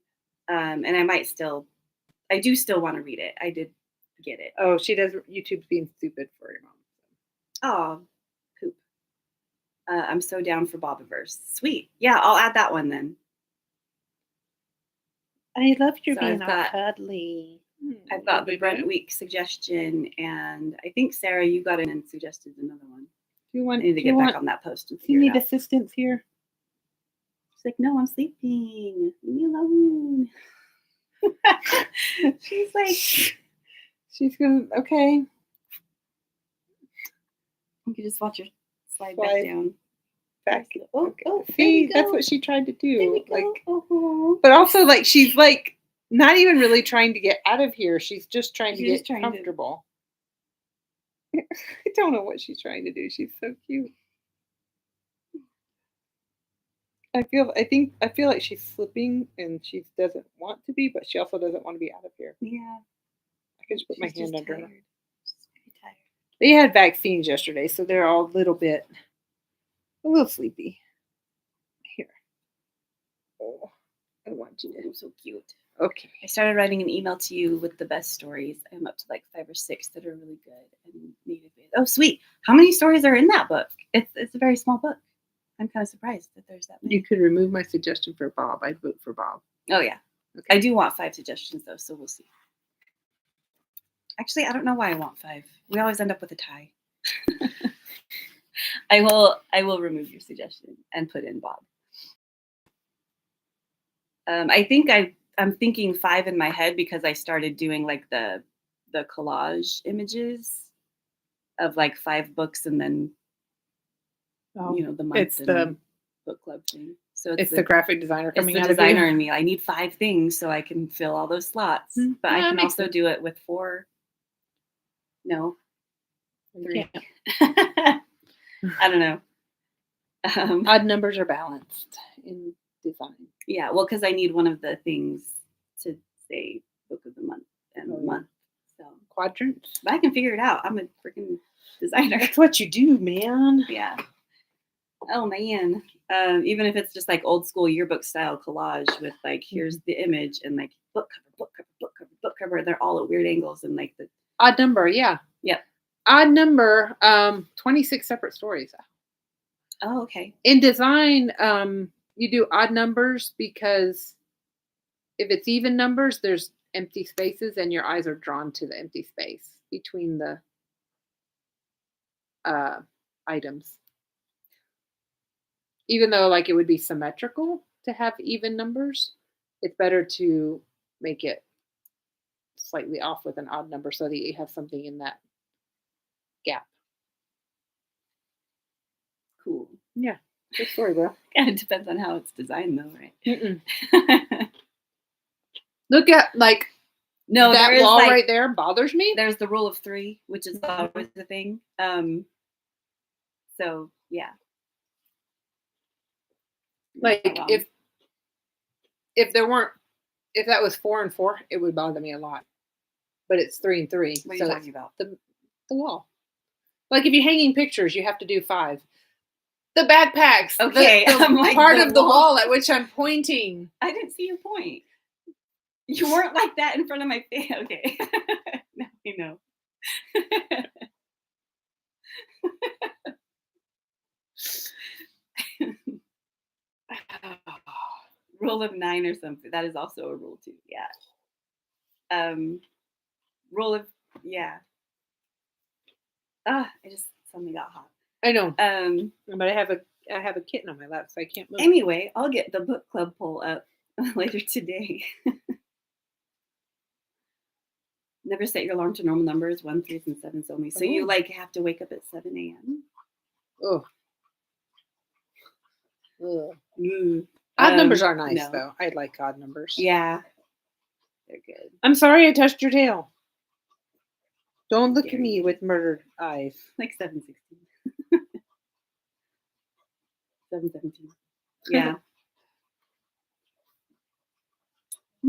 And I do still want to read it. I did get it. Oh, she does. YouTube's being stupid for your mom. Oh, poop. I'm so down for Bobiverse. Sweet. Yeah, I'll add that one then. I love your being all cuddly. I've got the Brent Week suggestion, and I think Sarah, you got in and suggested another one. I need to get back on that post. Do you need assistance here? She's like, no, I'm sleeping. Leave me alone. She's like, she's gonna okay. You can just watch her slide back down. See, that's what she tried to do. Like, but also like she's like not even really trying to get out of here. She's just trying to get comfortable. I don't know what she's trying to do. She's so cute. I feel like she's slipping and she doesn't want to be, but she also doesn't want to be out of here. Yeah. I can just put my hand under her. She's very tired. They had vaccines yesterday, so they're all a little sleepy. Here. Oh, I want you to. I'm so cute. Okay. I started writing an email to you with the best stories. I'm up to like 5 or 6 that are really good and native based. Oh, sweet. How many stories are in that book? It's a very small book. I'm kind of surprised that there's that many. You could remove my suggestion for Bob. I'd vote for Bob. Oh, yeah. Okay. I do want 5 suggestions, though, so we'll see. Actually, I don't know why I want 5. We always end up with a tie. I will remove your suggestion and put in Bob. I think I'm thinking 5 in my head because I started doing like the collage images of like 5 books and then the month it's the book club thing. So it's the graphic designer coming out of you. It's the designer in me. I need 5 things so I can fill all those slots. But I can also do it with 4. No, 3. I don't know. Odd numbers are balanced in design. Yeah, well, because I need one of the things to say book of the month and month. So quadrants. But I can figure it out. I'm a freaking designer. That's what you do, man. Yeah. Oh man. Even if it's just like old school yearbook style collage with like here's the image and like book cover. They're all at weird angles and like the odd number. Yeah. Yep. Odd number. 26 separate stories. Oh, okay. In design, you do odd numbers because if it's even numbers, there's empty spaces and your eyes are drawn to the empty space between the items. Even though like it would be symmetrical to have even numbers, it's better to make it slightly off with an odd number so that you have something in that gap. Cool. Yeah. Good story, bro. It depends on how it's designed, though, right? Look at that wall like, right there bothers me. There's the rule of 3, which is always the thing. So yeah. Like if that was 4 and 4, it would bother me a lot. But it's 3 and 3. What are you talking about? The wall. Like if you're hanging pictures, you have to do 5. The backpacks. Okay. The like part of the wall at which I'm pointing. I didn't see your point. You weren't like that in front of my face. Okay. Now I know. Rule of 9 or something. That is also a rule too. Yeah. Rule of I just suddenly got hot. I know. But I have a kitten on my lap, so I can't move. Anyway, I'll get the book club poll up later today. Never set your alarm to normal numbers, 1, 3s, and 7s only. So you like have to wake up at 7 a.m. Oh. Odd numbers are nice though. I like odd numbers. Yeah. They're good. I'm sorry I touched your tail. Don't look at me with murdered eyes. Like 716. 717. Yeah.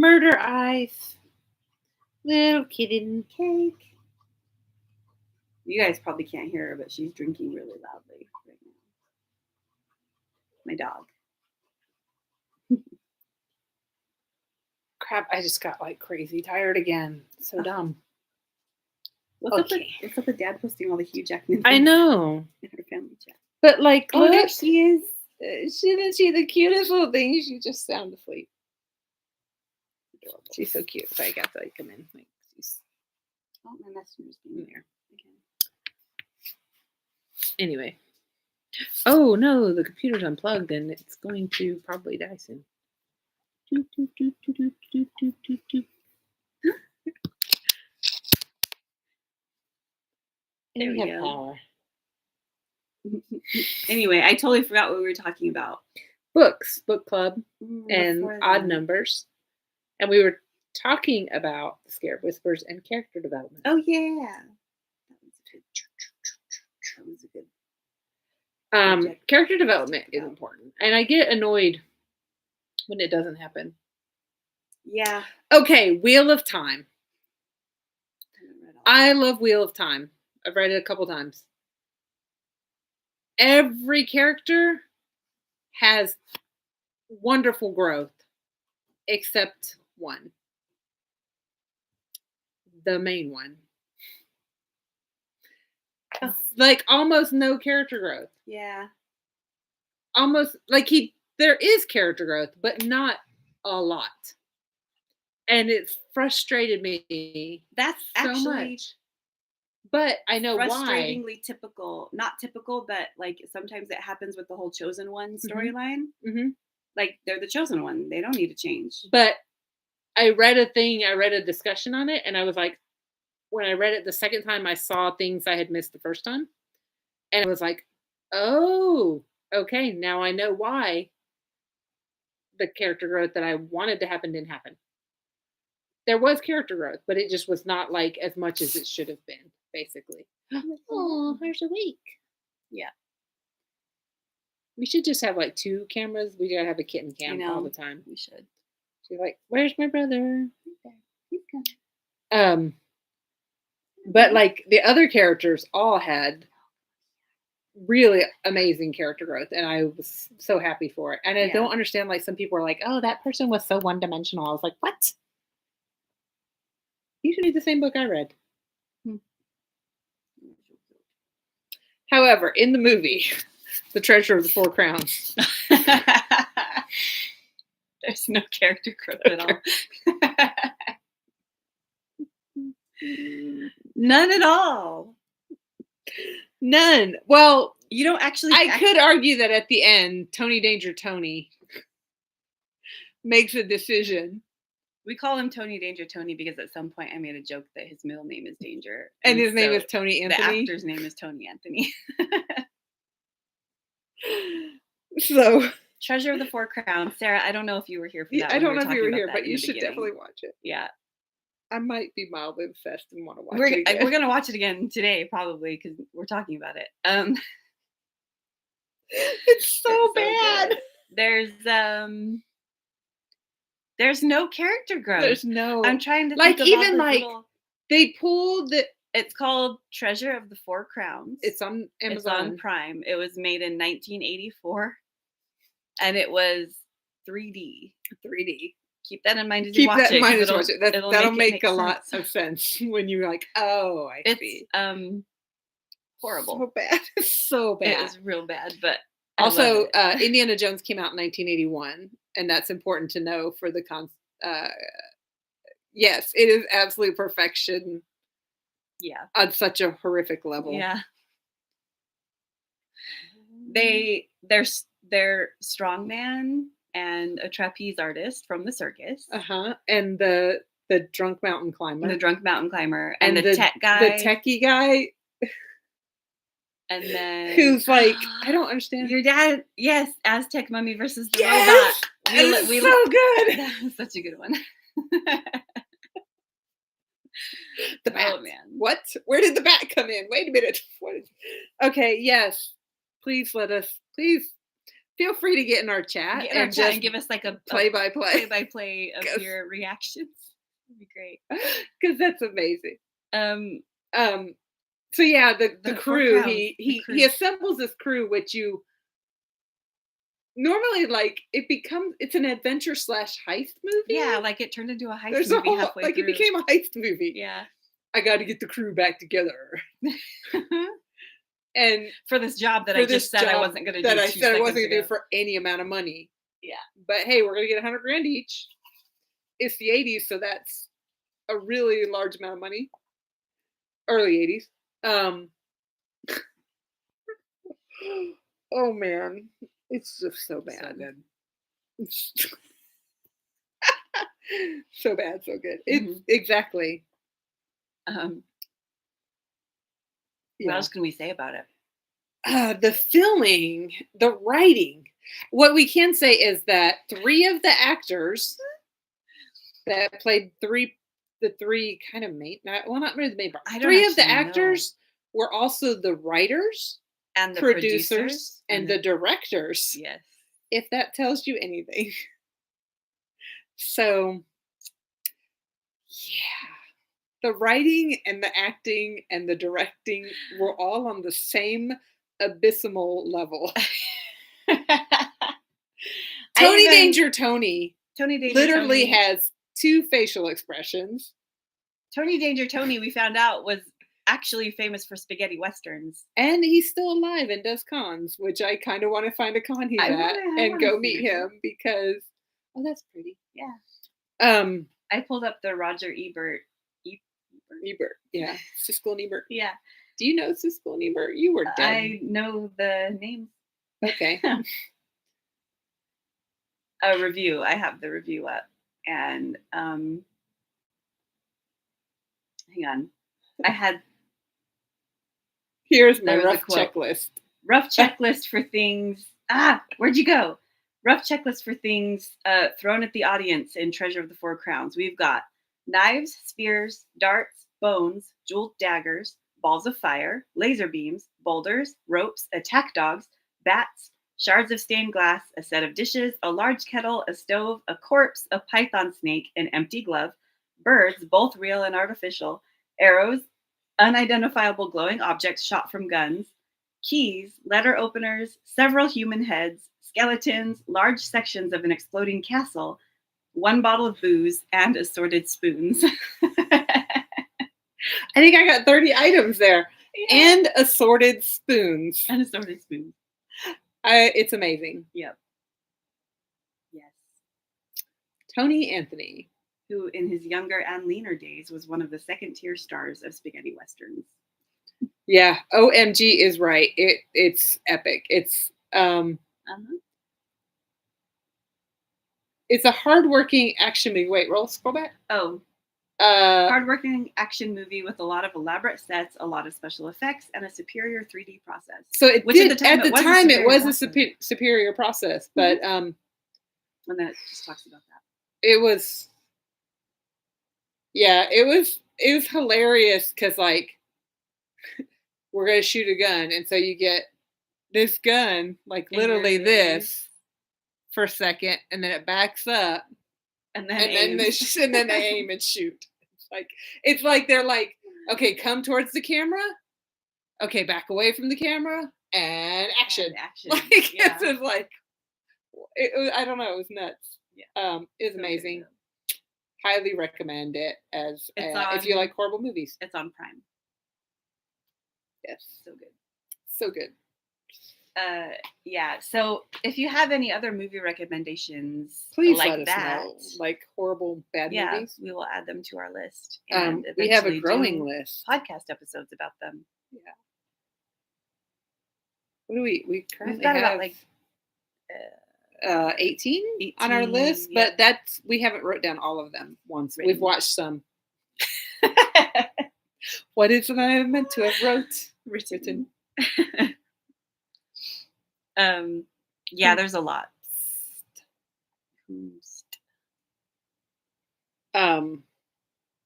Murder ice. Little kitten cake. You guys probably can't hear her, but she's drinking really loudly right now. My dog. Crap, I just got like crazy tired again. So dumb. What's up with Dad posting all the Hugh Jackman? I know. In her family chat. But like, look, there she is. Isn't she the cutest little thing? She just sound asleep. Adorable. She's so cute. So I got to like come in. Like, she's... Oh, my messenger's being there again. Anyway. Oh no, the computer's unplugged and it's going to probably die soon. There we go. Power. Anyway, I totally forgot what we were talking about. Books, book club, and odd numbers. And we were talking about the Scared Whispers and character development. Oh yeah. That was a good character development is important. And I get annoyed when it doesn't happen. Yeah. Okay, Wheel of Time. I love Wheel of Time. I've read it a couple times. Every character has wonderful growth, except one. The main one. Oh. Like almost no character growth. Yeah. Almost like there is character growth, but not a lot. And it frustrated me. That's so actually much. But I know frustratingly why. typical. Not typical, but like sometimes it happens with the whole Chosen One storyline. Mm-hmm. Like they're the Chosen One. They don't need to change. But I read a discussion on it, and I was like, when I read it the second time, I saw things I had missed the first time. And I was like, oh, okay, now I know why the character growth that I wanted to happen didn't happen. There was character growth, but it just was not like as much as it should have been, basically. Oh, her's awake. Yeah. We should just have like 2 cameras. We gotta have a kitten cam all the time. We should. She's like, where's my brother? He's coming. But like the other characters all had really amazing character growth, and I was so happy for it. And I don't understand, like some people are like, oh, that person was so one-dimensional. I was like, what? You should read the same book I read. However, in the movie, The Treasure of the Four Crowns, there's no character growth at all. None at all. None. Well, you don't actually. I could argue that at the end, Tony Danger Tony makes a decision. We call him Tony Danger Tony because at some point I made a joke that his middle name is Danger. And his name is Tony Anthony? The actor's name is Tony Anthony. So... Treasure of the Four Crowns. Sarah, I don't know if you were here for that. I don't know if you were here, but you should definitely watch it. Yeah. I might be mildly obsessed and want to watch it again. We're going to watch it again today, probably, because we're talking about it. It's so bad. So there's no character growth. There's no. I'm trying to like think even like they pulled the. It's called Treasure of the Four Crowns. It's on Amazon. It's on Prime. It was made in 1984, and it was 3D. 3D. Keep that in mind as you watch it. Keep that in mind as you watch it. That'll make a lot of sense when you're like, oh, I see. It's horrible. So bad. So bad. It was real bad, but also, Indiana Jones came out in 1981, and that's important to know for the yes, it is absolute perfection. Yeah. On such a horrific level. Yeah. They're strongman and a trapeze artist from the circus. And the drunk mountain climber. And the drunk mountain climber. And the tech guy. The techie guy. And then who's like, I don't understand. Your dad, yes, Aztec Mummy versus the yes! Robot. We so good. That was such a good one. The bat. Oh, man. What? Where did the bat come in? Wait a minute. Okay, yes. Please let us. Please feel free to get in our chat and give us like a play-by-play of your reactions. That'd be great. Because that's amazing. So yeah, the crew, he assembles this crew, which you normally like it's an adventure / heist movie. Yeah, like it turned into a heist movie halfway through. It became a heist movie. Yeah. I got to get the crew back together. And for this job that I just said I wasn't going to do. That I said I wasn't going to do for any amount of money. Yeah. But hey, we're going to get $100,000 each. It's the 80s, so that's a really large amount of money. Early 80s. Oh man, it's just so bad. So bad, so good. It's exactly. What else can we say about it? The filming, the writing. What we can say is that 3 of the actors that played the three kind of main, not really the main part. 3 of the actors were also the writers and the producers and the directors. Yes. If that tells you anything. So, yeah. The writing and the acting and the directing were all on the same abysmal level. Tony Danger Tony literally has 2 facial expressions. Tony Danger Tony, we found out, was actually famous for spaghetti westerns. And he's still alive and does cons, which I kind of want to find a con he's at and go meet him because, oh, that's pretty. Yeah. I pulled up the Roger Ebert. Yeah. Siskel and Ebert. Yeah. Do you know Siskel and Ebert? You were dead. I know the names. Okay. A review. I have the review up. And hang on. I had. Here's my rough checklist. Rough checklist for things. Where'd you go? Rough checklist for things thrown at the audience in Treasure of the Four Crowns. We've got knives, spears, darts, bones, jeweled daggers, balls of fire, laser beams, boulders, ropes, attack dogs, bats, shards of stained glass, a set of dishes, a large kettle, a stove, a corpse, a python snake, an empty glove, birds, both real and artificial, arrows, unidentifiable glowing objects shot from guns, keys, letter openers, several human heads, skeletons, large sections of an exploding castle, 1 bottle of booze, and assorted spoons. I think I got 30 items there. Yeah. And assorted spoons. It's amazing. Yep. Yes. Tony Anthony, who in his younger and leaner days was one of the second-tier stars of spaghetti westerns. Yeah, OMG is right. It's epic. It's It's a hardworking action movie. Wait, scroll back. Hardworking action movie with a lot of elaborate sets, a lot of special effects, and a superior 3D process. So it was a superior process, but and then it just talks about that. It was hilarious because like we're gonna shoot a gun, and so you get this gun, like literally this for a second, and then it backs up, and then they aim and shoot. It's like they're like, okay, come towards the camera, okay, back away from the camera, and action. It's just like I don't know, it was nuts. Yeah. It was amazing. Highly recommend it if you like horrible movies. It's on Prime. Yes, so good. Yeah. So if you have any other movie recommendations, please let us know. Like horrible bad movies, we will add them to our list. And we have a growing list. Podcast episodes about them. Yeah. What do we currently We've got have? About like 18 on our list, but we haven't wrote down all of them once. Written. We've watched some. What is it I meant to have written? There's a lot. It's gonna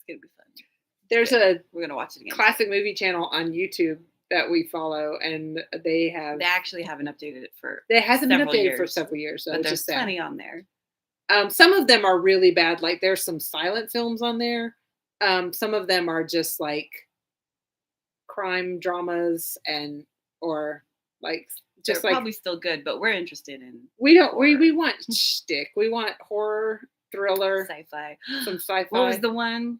be fun. We're gonna watch it again. Classic movie channel on YouTube that we follow, and they actually haven't updated it for It hasn't been updated years, for several years, so but it's there's just sad. plenty on there. Some of them are really bad. Like there's some silent films on there. Some of them are just like crime dramas or like just They're like probably still good, but we're interested in. We want shtick. We want horror, thriller, sci-fi. Some sci-fi. What was the one?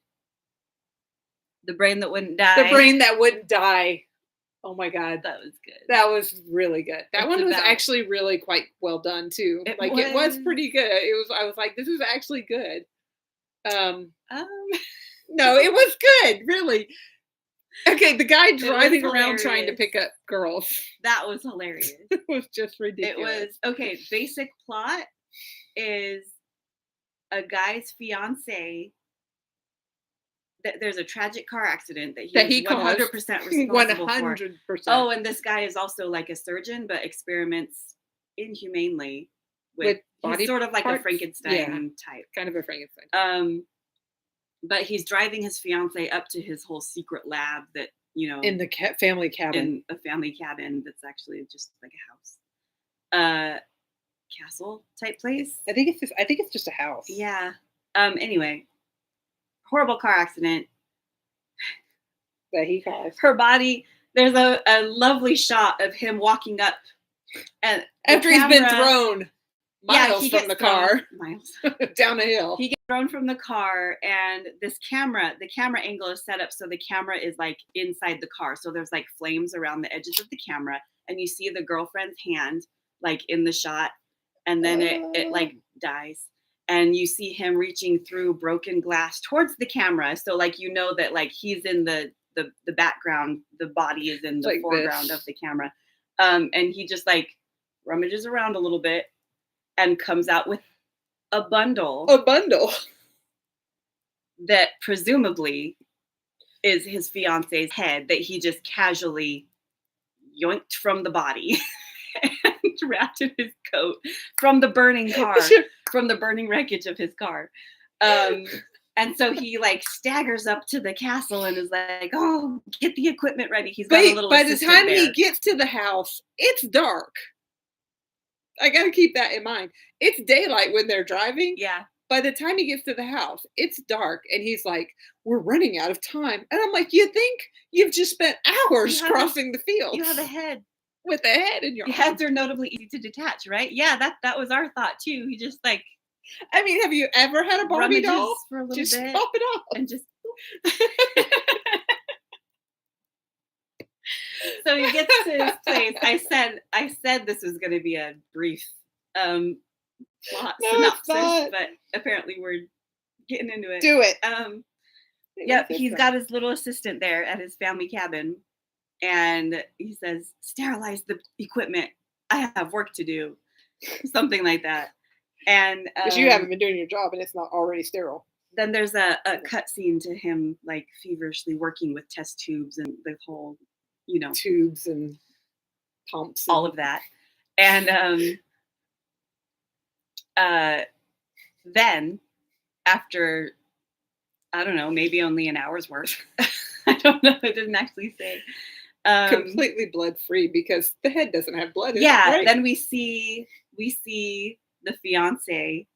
The Brain That Wouldn't Die. The Brain That Wouldn't Die. Oh my God. That was good. That was really good. That one was actually really quite well done too. It was pretty good. I was like, this is actually good. No, it was good, really. Okay, the guy driving around trying to pick up girls. That was hilarious. It was just ridiculous. It was, okay, basic plot is a guy's fiance. There's a tragic car accident that he 100% responsible 100%. For. Oh, and this guy is also like a surgeon, but experiments inhumanely with body he's sort of like parts? A Frankenstein type. Kind of a Frankenstein. But he's driving his fiance up to his whole secret lab that, in the family cabin. In a family cabin that's actually just like a house. Castle type place. I think it's just a house. Yeah. Anyway, horrible car accident that he caused. Her body. There's a lovely shot of him walking up, and after he's been thrown miles from the car, down a hill. He gets thrown from the car, and the camera angle is set up so the camera is like inside the car. So there's like flames around the edges of the camera, and you see the girlfriend's hand like in the shot, and then it like dies. And you see him reaching through broken glass towards the camera. So like, that like he's in the background, the body is in the like foreground of the camera. And he just like rummages around a little bit and comes out with a bundle that presumably is his fiance's head that he just casually yoinked from the body and wrapped in his coat from the burning car, from the burning wreckage of his car. And so he like staggers up to the castle and is like, "Oh, get the equipment ready." He's got a little by the time there. He gets to the house, it's dark. I got to keep that in mind. It's daylight when they're driving. Yeah. By the time he gets to the house, it's dark. And he's like, "We're running out of time." And I'm like, you think you've just spent hours crossing the field? You have a head. With a head in your arm. Heads are notably easy to detach, right? Yeah, that was our thought too. He just like, I mean, have you ever had a Barbie doll? For a little just bit pop it off and just. So he gets to his place. I said this was going to be a brief plot synopsis, but apparently we're getting into it. Do it. Yep, he's got his little assistant there at his family cabin. And he says, "Sterilize the equipment. I have work to do." Something like that. And because you haven't been doing your job and it's not already sterile. Then there's a cut scene to him like feverishly working with test tubes and the whole, tubes and pumps, all of that. And then after, I don't know, maybe only an hour's worth. I don't know. It didn't actually say. Completely blood free because the head doesn't have blood. Yeah. Right? Then we see the fiance.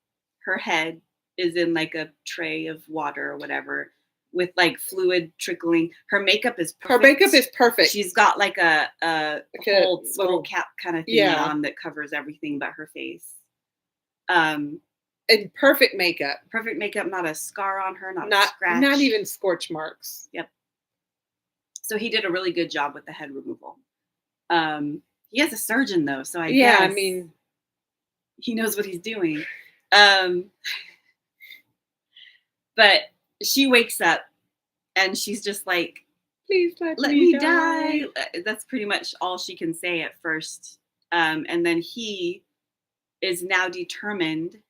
Her head is in like a tray of water or whatever, with like fluid trickling. Her makeup is perfect. Her makeup is perfect. She's got like a whole skull cap kind of thing on that covers everything but her face. And perfect makeup. Perfect makeup. Not a scar on her. Not a scratch. Not even scorch marks. Yep. So he did a really good job with the head removal. He is a surgeon though, so I guess. I mean, he knows what he's doing. But she wakes up and she's just like, "Please let me die." That's pretty much all she can say at first. And then he is now determined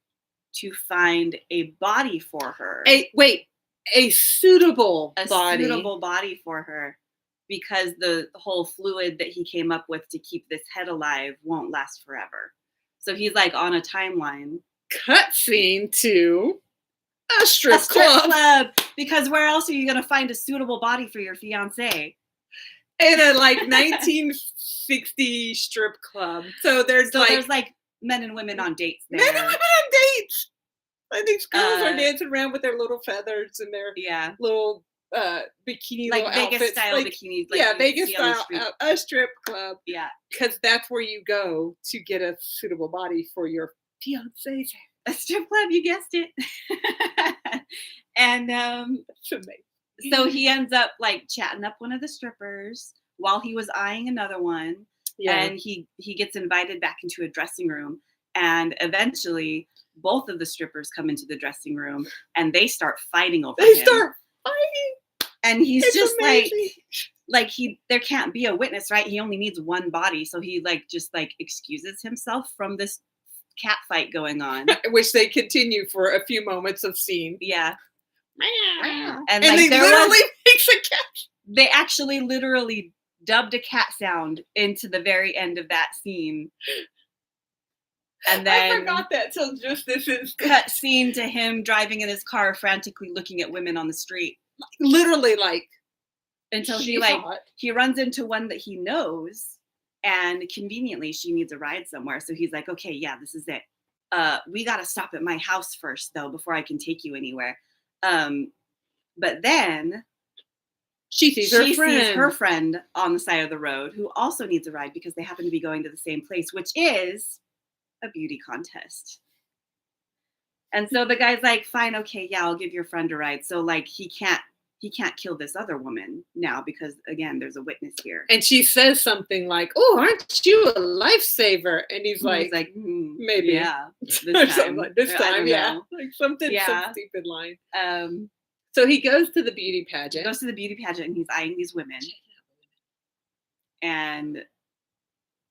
to find a body for her. A suitable body for her, because the whole fluid that he came up with to keep this head alive won't last forever. So he's like on a timeline. Cutscene to a strip club. Because where else are you going to find a suitable body for your fiance? in a like 1960 strip club. So there's like men and women on dates there. Men and women on dates. And these girls are dancing around with their little feathers and their little bikini like little Vegas outfits. style like, bikinis. Like Vegas style, a strip club. Yeah. Because that's where you go to get a suitable body for your fiancé. A strip club, you guessed it. And so he ends up like chatting up one of the strippers while he was eyeing another one. Yeah. And he gets invited back into a dressing room. And eventually both of the strippers come into the dressing room and they start fighting over him. They start fighting. And he's just amazing. like there can't be a witness, right? He only needs one body. So he just excuses himself from this cat fight going on. Which they continue for a few moments of scene. Yeah. And they literally makes a cat. They actually literally dubbed a cat sound into the very end of that scene. And then I forgot that till just this is cut scene to him driving in his car, frantically looking at women on the street. Literally, until he runs into one that he knows, and conveniently she needs a ride somewhere. So he's like, okay, yeah, this is it. We got to stop at my house first, though, before I can take you anywhere. But then she sees her friend on the side of the road who also needs a ride because they happen to be going to the same place, which is a beauty contest. And so the guy's like, fine, okay, yeah, I'll give your friend a ride. So he can't kill this other woman now because again, there's a witness here. And she says something like, "Oh, aren't you a lifesaver?" And he's like, maybe, yeah, this time, yeah, some stupid line. So he goes to the beauty pageant. And he's eyeing these women. And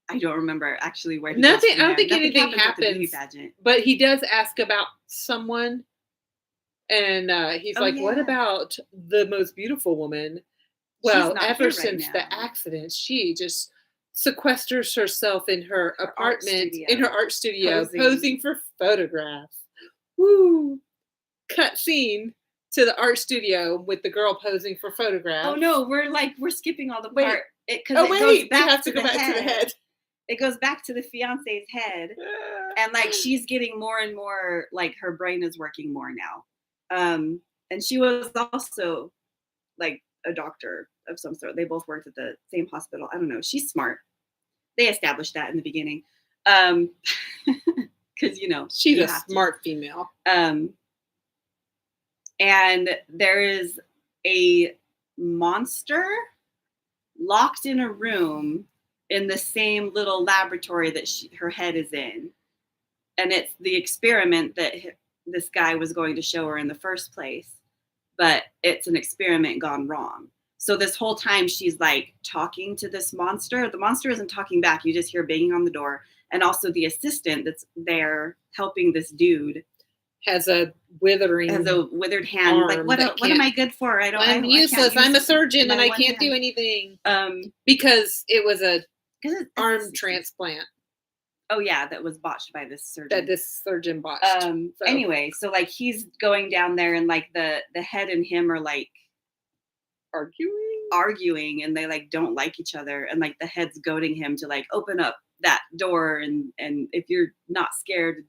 I don't remember actually where he goes from there. I don't think anything happens. But he does ask about someone. And he's what about the most beautiful woman? Well, ever since the accident, she just sequesters herself in her apartment, in her art studio, posing for photographs. Woo! Cut scene to the art studio with the girl posing for photographs. Oh no, we're skipping all the part. It goes back to the head. It goes back to the fiance's head, and she's getting more and more her brain is working more now. And she was also a doctor of some sort. They both worked at the same hospital. I don't know. She's smart. They established that in the beginning. Because she's a smart female. And there is a monster locked in a room in the same little laboratory that her head is in. And it's the experiment that this guy was going to show her in the first place, but it's an experiment gone wrong. So this whole time she's talking to this monster. The monster isn't talking back. You just hear banging on the door. And also the assistant that's there helping this dude has a withered hand. Arm what am I good for? I'm useless. I'm a surgeon and I can't do anything. Because it was a arm transplant. Oh yeah, that was botched by this surgeon. Botched. Anyway, so he's going down there, and the head and him are arguing, and they don't like each other, and the head's goading him to open up that door, and if you're not scared,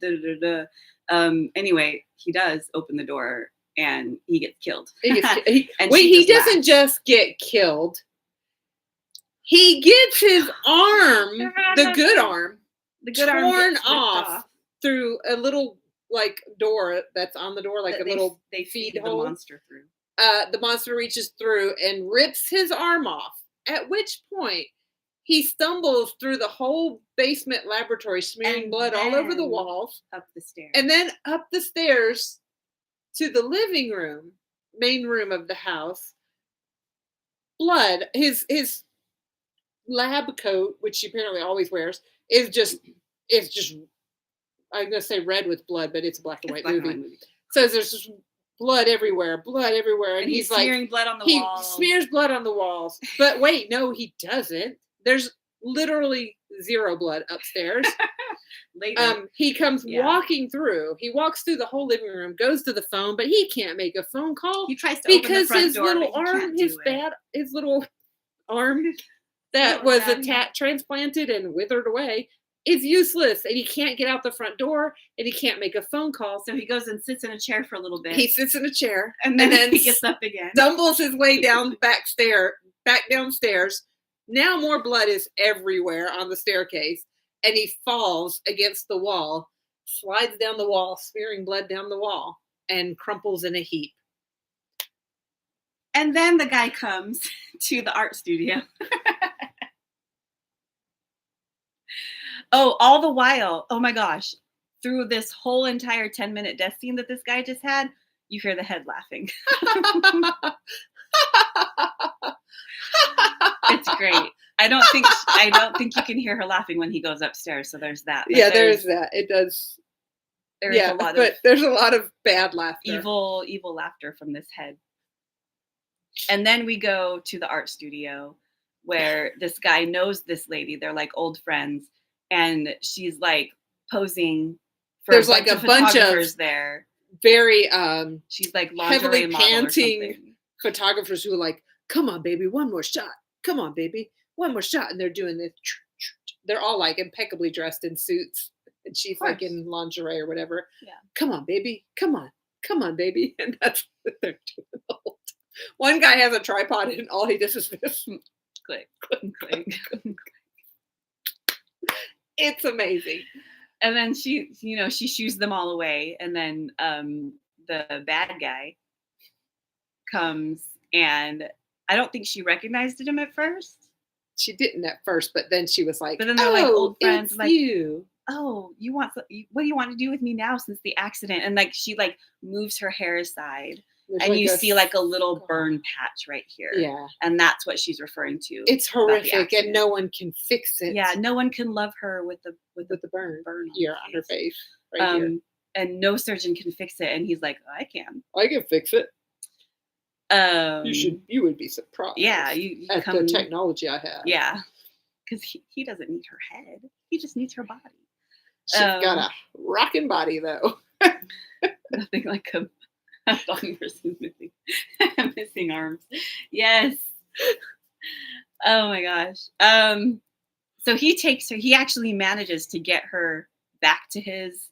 anyway, he does open the door, and he gets killed. He doesn't just get killed. He gets his arm, the good arm. The good torn off through a little door that's on the door, they feed the monster through. The monster reaches through and rips his arm off. At which point he stumbles through the whole basement laboratory, smearing blood all over the walls. Up the stairs. And then up the stairs to the living room, main room of the house. Blood. His lab coat, which he apparently always wears, is just I'm gonna say red with blood, but it's a black and white movie. So there's just blood everywhere, and he's smearing blood on the walls. He smears blood on the walls. But wait, no, he doesn't. There's literally zero blood upstairs. Later. He comes walking through. He walks through the whole living room, goes to the phone, but he can't make a phone call. He tries to open the front door, because his little arm, his little arm that was transplanted and withered away is useless, and he can't get out the front door, and he can't make a phone call. So he goes and sits in a chair for a little bit. He sits in a chair, and then he gets up again. Stumbles his way back downstairs. Now more blood is everywhere on the staircase, and he falls against the wall, slides down the wall, smearing blood down the wall, and crumples in a heap. And then the guy comes to the art studio. Oh, all the while, oh my gosh, through this whole entire 10-minute death scene that this guy just had, you hear the head laughing. It's great. I don't think you can hear her laughing when he goes upstairs, so there's that. But yeah, there's that. It does. There's a lot of bad laughter. Evil laughter from this head. And then we go to the art studio where this guy knows this lady. They're like old friends. And she's like posing for a bunch of photographers there. Very she's like lingerie model panting photographers who are like, come on, baby, one more shot. Come on, baby, one more shot. And they're doing this. They're all like impeccably dressed in suits. And she's like in lingerie or whatever. Yeah. Come on, baby. Come on, baby. And that's what they're doing. One guy has a tripod and all he does is this. Click, click, click. It's amazing. And then she shoos them all away. And then the bad guy comes, and I don't think she recognized him at first. She didn't at first, but then she was like, but then they're like old friends. It's like, you. Oh, what do you want to do with me now since the accident? And like she like moves her hair aside. There's and like you see like a little burn patch right here. Yeah. And that's what she's referring to. It's horrific and no one can fix it. Yeah, no one can love her with the burn here on her face. Right here. And no surgeon can fix it. And he's like, I can fix it. You would be surprised. Yeah, at the technology I have. Yeah. Because he doesn't need her head. He just needs her body. She's got a rocking body though. Nothing like a dog person missing arms. Yes. Oh my gosh. So he actually manages to get her back to his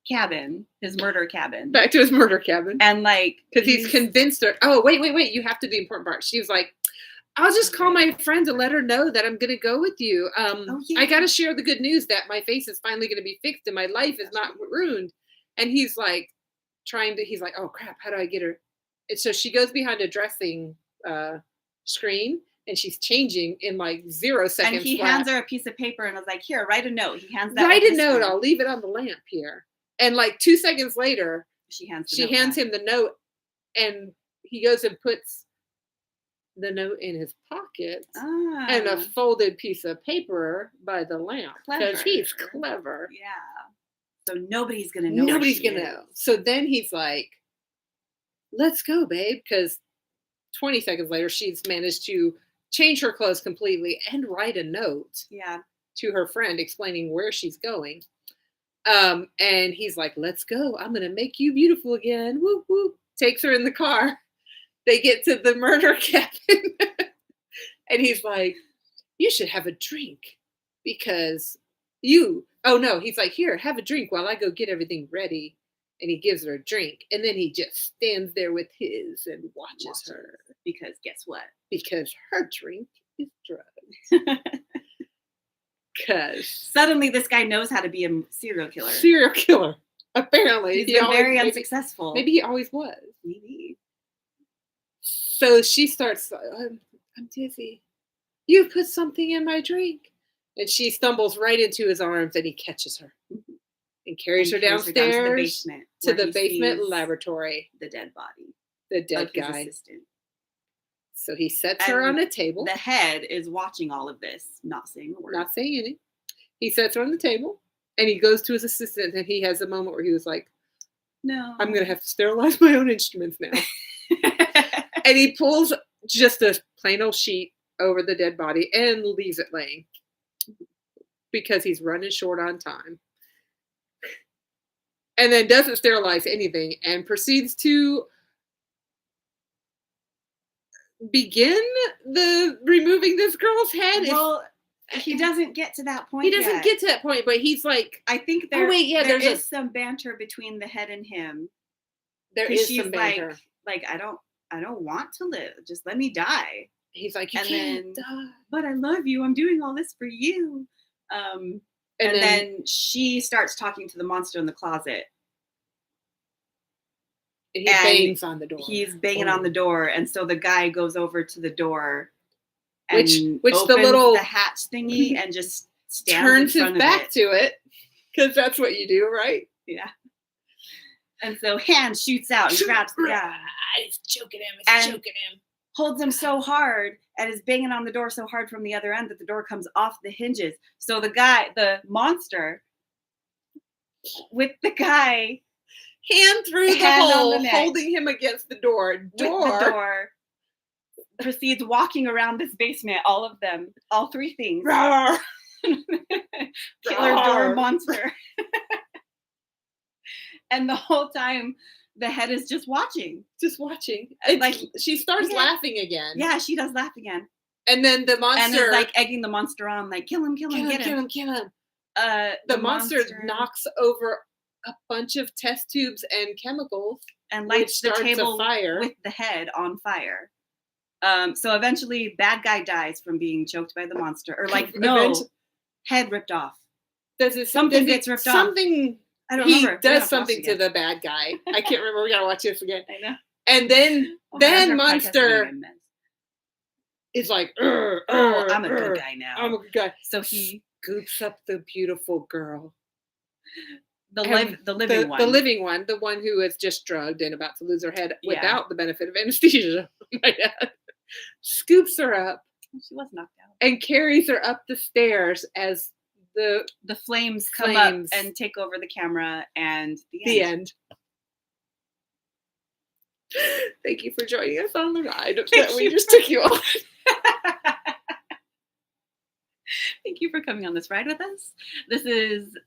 cabin, his murder cabin. Back to his murder cabin. And like, because he's convinced her. Oh, wait. You have to do the important part. She was like, I'll just call my friend to let her know that I'm going to go with you. I got to share the good news that my face is finally going to be fixed and my life is not ruined. And he's like, he's like, oh crap, how do I get her? And so she goes behind a dressing screen and she's changing in like 0 seconds. And he hands her a piece of paper and was like, here, write a note. He hands that. Write a note. I'll leave it on the lamp here. And like 2 seconds later, she hands him the note, and he goes and puts the note in his pocket and a folded piece of paper by the lamp because he's clever. Yeah. So nobody's going to know. Nobody's going to know. So then he's like, let's go, babe. Because 20 seconds later, she's managed to change her clothes completely and write a note to her friend explaining where she's going. And he's like, let's go. I'm going to make you beautiful again. Whoop, whoop. Takes her in the car. They get to the murder cabin. And he's like, you should have a drink because he's like, here, have a drink while I go get everything ready. And he gives her a drink. And then he just stands there with his and watches her. Because guess what? Because her drink is drugs. Because suddenly this guy knows how to be a serial killer. Apparently. He's been very unsuccessful. Maybe he always was. Maybe. So she starts, I'm dizzy. You put something in my drink. And she stumbles right into his arms and he catches her. Mm-hmm. And carries her downstairs to the basement laboratory. The dead body. The dead guy. Assistant. So he sets her on a table. The head is watching all of this, not saying a word. Not saying anything. He sets her on the table and he goes to his assistant and he has a moment where he was like, no, I'm going to have to sterilize my own instruments now. And he pulls just a plain old sheet over the dead body and leaves it laying because he's running short on time. And then doesn't sterilize anything and proceeds to begin the removing this girl's head. Well, he doesn't get to that point. He doesn't get to that point, but he's like, I think there is some banter between the head and him. There is some banter. Like I don't want to live. Just let me die. He's like, you can't die. But I love you. I'm doing all this for you. And then she starts talking to the monster in the closet. And he bangs on the door. He's banging on the door, and so the guy goes over to the door, and which opens the little hatch thingy and just turns his back to it, because that's what you do, right? Yeah. And so hand shoots out and grabs the guy. He's choking him. Holds him so hard and is banging on the door so hard from the other end that the door comes off the hinges. So the monster, with the guy hand through the hole, holding him against the door, proceeds walking around this basement, all three things. Killer door monster. And the whole time, the head is just watching. Like she starts laughing again. Yeah, she does laugh again. And then the monster, and is like egging the monster on, like kill him. The monster knocks over a bunch of test tubes and chemicals, and lights the table with the head on fire. So eventually, bad guy dies from being choked by the monster, or head ripped off. Something gets ripped off. Something. I don't remember. He does something to the bad guy. I can't remember. We gotta watch this again. I know. And then monster is like, I'm a good guy now. I'm a good guy. So he scoops up the beautiful girl. The living one. The living one. The one who is just drugged and about to lose her head without the benefit of anesthesia. My dad scoops her up. She was knocked out. And carries her up the stairs as the flames come up and take over the camera, and the end. Thank you for joining us on the ride that we just took you on. Thank you for coming on this ride with us. This is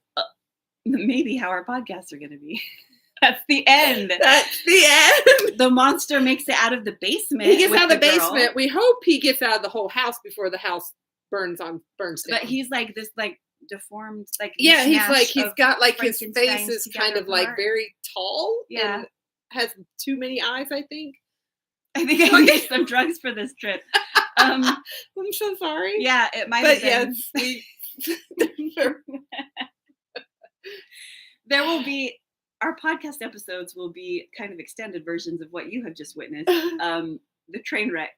maybe how our podcasts are going to be. That's the end. The monster makes it out of the basement. He gets out of the basement. We hope he gets out of the whole house before the house burns down. But he's like this, like deformed, like he's got like his face is kind of like very tall. Yeah. And has too many eyes, I think. I need some drugs for this trip. I'm so sorry. Yeah, it might have been. Yes, there will be, our podcast episodes will be kind of extended versions of what you have just witnessed. The train wreck.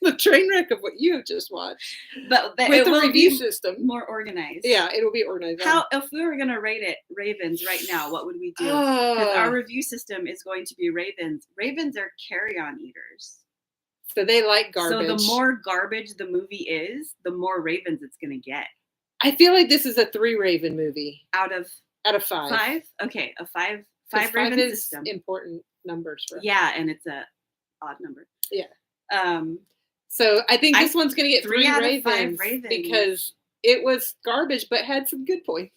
The train wreck of what you have just watched. But with the review system. More organized. Yeah, it'll be organized. If we were going to rate it Ravens right now, what would we do? Because our review system is going to be Ravens. Ravens are carry-on eaters. So they like garbage. So the more garbage the movie is, the more Ravens it's going to get. I feel like this is a 3 Raven movie. Out of 5. 5? Okay, a 5 Raven is system. Important numbers for us. Yeah, and it's a odd number. Yeah. So I think this one's going to get 3 out of 5 Ravens because it was garbage, but had some good points.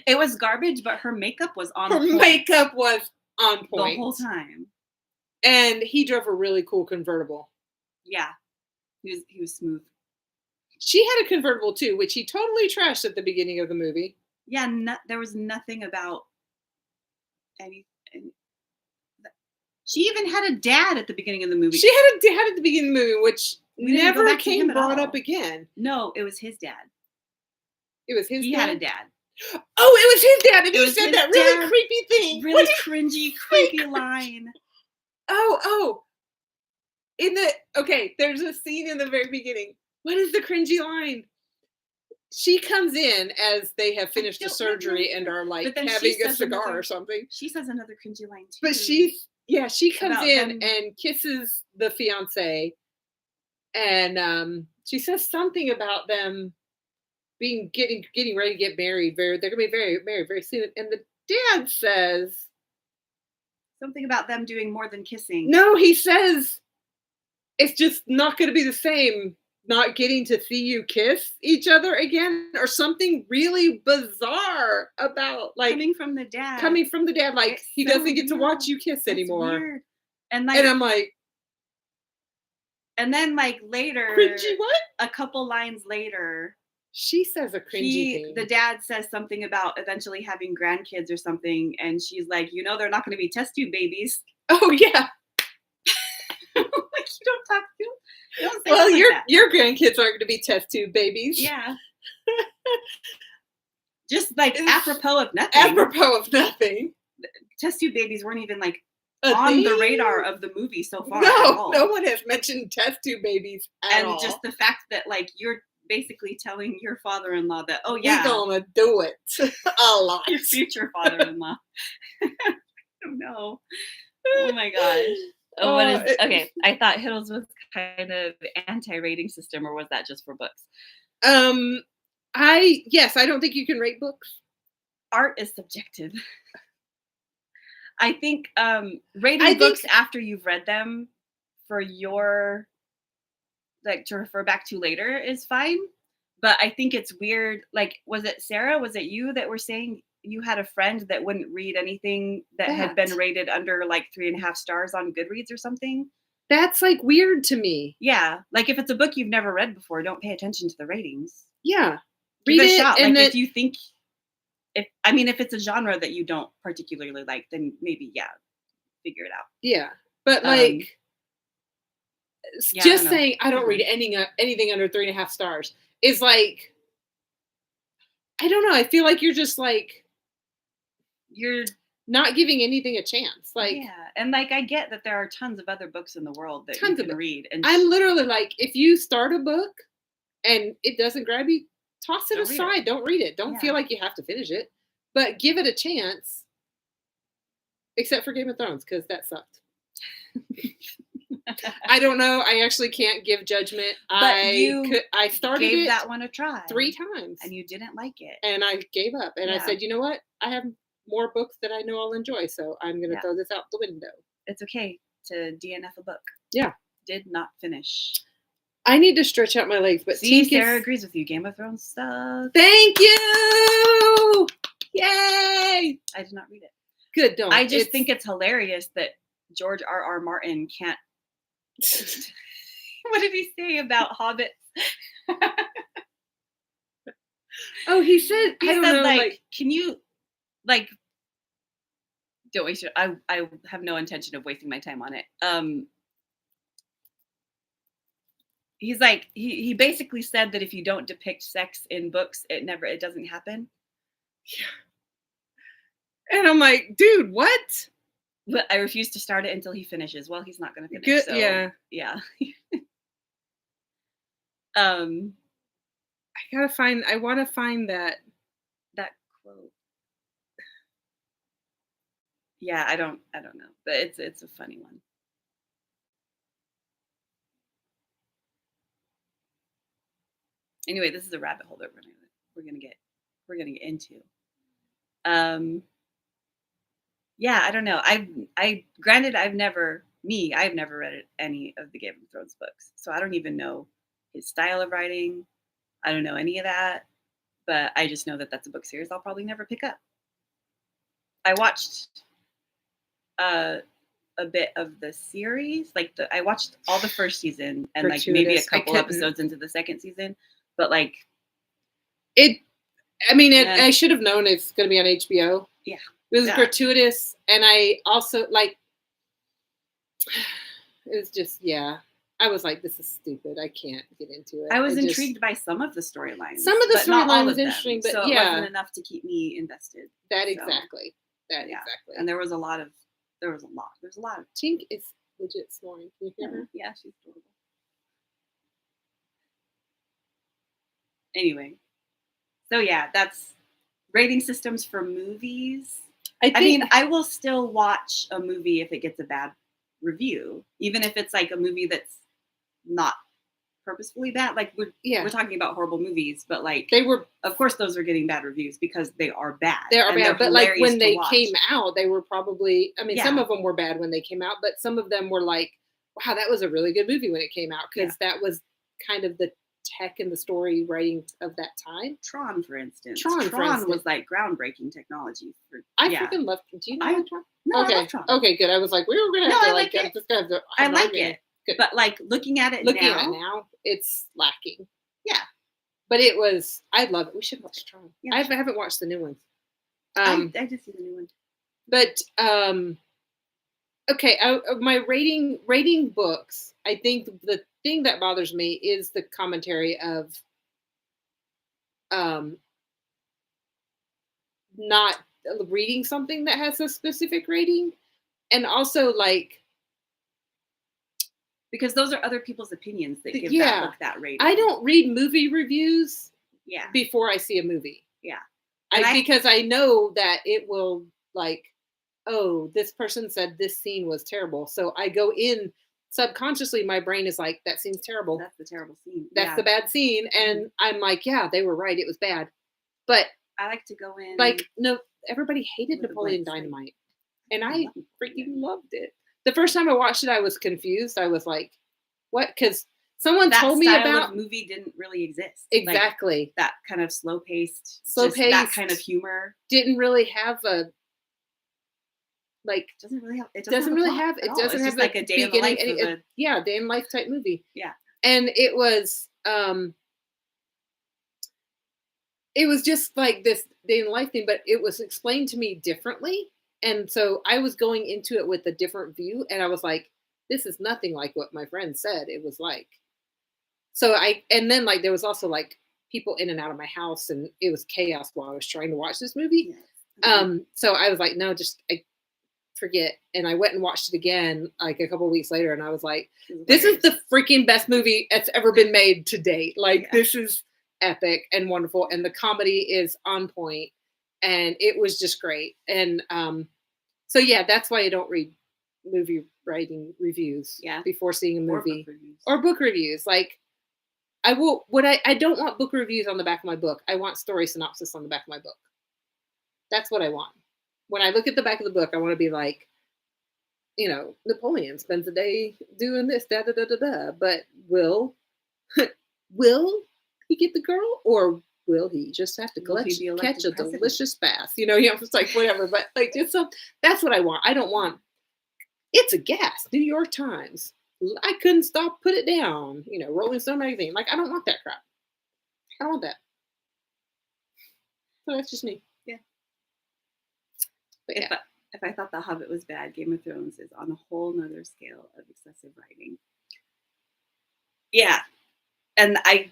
It was garbage, but her makeup was on point. Her makeup was on point the whole time. And he drove a really cool convertible. Yeah, he was smooth. She had a convertible too, which he totally trashed at the beginning of the movie. Yeah, there was nothing about anything. She even had a dad at the beginning of the movie. She had a dad at the beginning of the movie, which never came brought up again. No, it was his dad. It was his dad? He had a dad. Oh, it was his dad. And he said that really creepy thing. Really cringy, creepy line. Oh. There's a scene in the very beginning. What is the cringy line? She comes in as they have finished the surgery and are like having a cigar or something. She says another cringy line too. But she comes in and kisses the fiance, and she says something about them getting ready to get married. They're gonna be married very soon. And the dad says something about them doing more than kissing. No, he says it's just not gonna be the same. Not getting to see you kiss each other again, or something really bizarre about coming from the dad. Like, he doesn't get to watch you kiss anymore. Weird. And I'm like, And then like later, Cringy what? a couple lines later, she says a cringy thing. The dad says something about eventually having grandkids or something, and she's like, they're not going to be test tube babies. Oh yeah. Like you don't talk to. You don't say well, like that. your grandkids aren't going to be test tube babies. Yeah. Just like apropos of nothing. Apropos of nothing. Test tube babies weren't even like on the radar of the movie so far. No one has mentioned test tube babies at all. And just the fact that like you're basically telling your father-in-law that, oh yeah, we're gonna do it a lot. Your future father-in-law. I don't know. Oh my gosh. Okay, I thought Hiddles was kind of anti-rating system, or was that just for books? I don't think you can rate books. Art is subjective. I think rating books after you've read them for your like to refer back to later is fine. But I think it's weird. Like, was it Sarah? Was it you that were saying you had a friend that wouldn't read anything that had been rated under like 3.5 stars on Goodreads or something? That's like weird to me. Yeah. Like if it's a book you've never read before, don't pay attention to the ratings. Yeah. Read it a shot. Like if you think if it's a genre that you don't particularly like, then maybe figure it out. Yeah. But like just saying I don't read anything under 3.5 stars is like, I don't know. I feel like you're just like, you're not giving anything a chance. Like, yeah. And like, I get that there are tons of other books in the world that you can read. And I'm literally like, if you start a book and it doesn't grab you, toss it aside. Don't read it. Don't feel like you have to finish it, but give it a chance. Except for Game of Thrones, because that sucked. I don't know. I actually can't give judgment. But I started that one a try 3 times, and you didn't like it, and I gave up. And I said, you know what? I have more books that I know I'll enjoy, so I'm going to throw this out the window. It's okay to DNF a book. Yeah, did not finish. I need to stretch out my legs, but Sarah agrees with you. Game of Thrones stuff. Thank you! Yay! I did not read it. Good, don't. I just think it's hilarious that George R.R. Martin can't. What did he say about hobbits? He said, I don't know, like, can you, like, don't waste your, I have no intention of wasting my time on it. He's like, he basically said that if you don't depict sex in books, it doesn't happen. Yeah. And I'm like, dude, what? But I refuse to start it until he finishes. Well, he's not going to finish. Good, so, yeah. I want to find that quote. Yeah, I don't know, but it's a funny one. Anyway, this is a rabbit hole that we're gonna get into. Yeah, I don't know. I've never read any of the Game of Thrones books, so I don't even know his style of writing. I don't know any of that, but I just know that that's a book series I'll probably never pick up. I watched a bit of the series, I watched all the first season and like maybe a couple episodes into the second season, but like I should have known it's going to be on HBO. Yeah. It was gratuitous, and I also like. It was just I was like, this is stupid. I can't get into it. I was intrigued by some of the storylines. Some of the storylines was interesting, but so it wasn't enough to keep me invested. Exactly. And there was a lot of. Tink is legit snoring. Can you hear her? Yeah, she's adorable. Anyway, so that's rating systems for movies. I will still watch a movie if it gets a bad review, even if it's like a movie that's not purposefully bad. Like we're talking about horrible movies, but like of course those are getting bad reviews because they are bad. They are bad, but like when they came out, they were probably. Some of them were bad when they came out, but some of them were like, wow, that was a really good movie when it came out because that was kind of the tech and the story writing of that time. Tron, for instance. Tron was like groundbreaking technology. I freaking love. Do you know Tron? No, okay. I love Tron. Okay, good. I was like, we were gonna have to like. I'm just gonna have to. I like it. Good. But like looking at it now, it's lacking. Yeah. But I love it. We should watch Tron. Yeah, I haven't watched the new ones. I just see the new one. But okay, my rating books. I think the thing that bothers me is the commentary of not reading something that has a specific rating, and also like because those are other people's opinions that give that book that rating. I don't read movie reviews before I see a movie. Yeah. Because I know that it will like, oh, this person said this scene was terrible. So I go in subconsciously, my brain is like, that scene's terrible. That's the terrible scene. That's the bad scene. And I'm like, yeah, they were right. It was bad. But I like to go in. Like, no, everybody hated Napoleon Dynamite. And I freaking loved it. The first time I watched it, I was confused. I was like, what? Because someone told me about movie didn't really exist. Exactly. Like, that kind of slow paced, that kind of humor didn't really have a like. It doesn't have like a day in the life. Day in life type movie. Yeah, and it was just like this day in life thing, but it was explained to me differently, and so I was going into it with a different view, and I was like, this is nothing like what my friend said it was like. So and then like there was also like people in and out of my house, and it was chaos while I was trying to watch this movie. Yes. So I was like, no, just forget. And I went and watched it again like a couple of weeks later, and I was like, this is the freaking best movie that's ever been made to date. Like, this is epic and wonderful, and the comedy is on point, and it was just great. And so yeah, that's why I don't read movie writing reviews before seeing a movie or book reviews. Like, I don't want book reviews on the back of my book. I want story synopsis on the back of my book. That's what I want. When I look at the back of the book, I want to be like, Napoleon spends a day doing this, da da da da da. But will he get the girl, or will he just have to catch a delicious bath? It's like whatever. But like, that's what I want. I don't want. It's a gas. New York Times. I couldn't stop, put it down. Rolling Stone magazine. Like, I don't want that crap. I don't want that. So that's just me. Yeah. But if I thought The Hobbit was bad, Game of Thrones is on a whole nother scale of excessive writing. Yeah. And I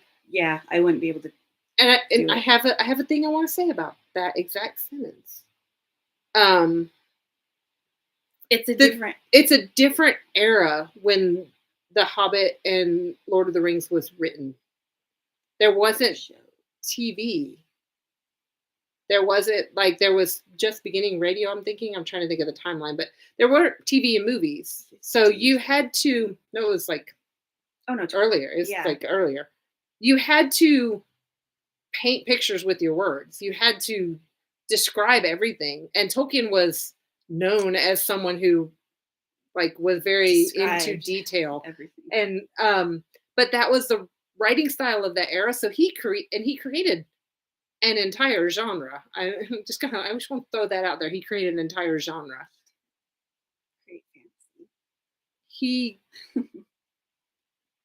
wouldn't be able to. And I have a thing I want to say about that exact sentence. It's a different era when The Hobbit and Lord of the Rings was written. There wasn't TV. There wasn't there was just beginning radio. I'm trying to think of the timeline, but there weren't TV and movies. So you had to, no, it was like, earlier. It's like earlier. You had to paint pictures with your words. You had to describe everything. And Tolkien was known as someone who was very into detail. Everything. And but that was the writing style of that era. So he created an entire genre. I just want to throw that out there. He created an entire genre. Great fantasy. He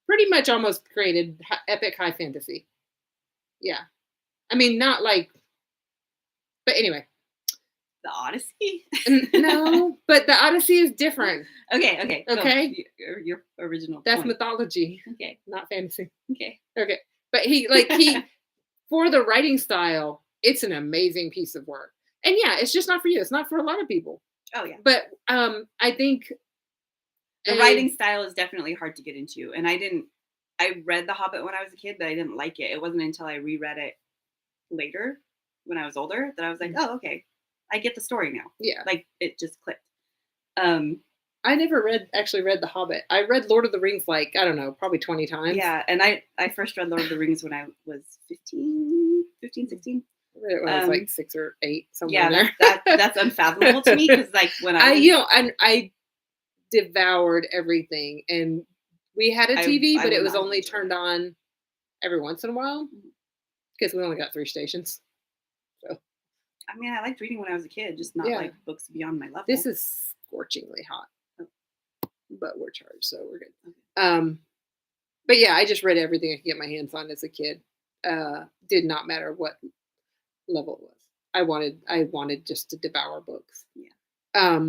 pretty much almost created epic high fantasy. Yeah. I mean, not like, but anyway. The Odyssey? No, but the Odyssey is different. Okay. Okay. Your original That's point. Mythology. Okay. Not fantasy. Okay. But he for the writing style, it's an amazing piece of work. And yeah, it's just not for you. It's not for a lot of people. Oh yeah. But I think the writing style is definitely hard to get into. And I read The Hobbit when I was a kid, but I didn't like it. It wasn't until I reread it later when I was older that I was like, oh, okay. I get the story now. Yeah. Like, it just clicked. I never actually read The Hobbit. I read Lord of the Rings I don't know, probably 20 times. Yeah, and I first read Lord of the Rings when I was 15, 16. I read it when I was 6 or 8, somewhere there. That's unfathomable to me, because when I devoured everything, and we had a TV, but it was only turned on every once in a while, because we only got 3 stations. So, I mean, I liked reading when I was a kid, just not like books beyond my level. This is scorchingly hot, but we're charged, so we're good. But yeah, I just read everything I could get my hands on as a kid. Did not matter what level it was. I wanted just to devour books. Yeah.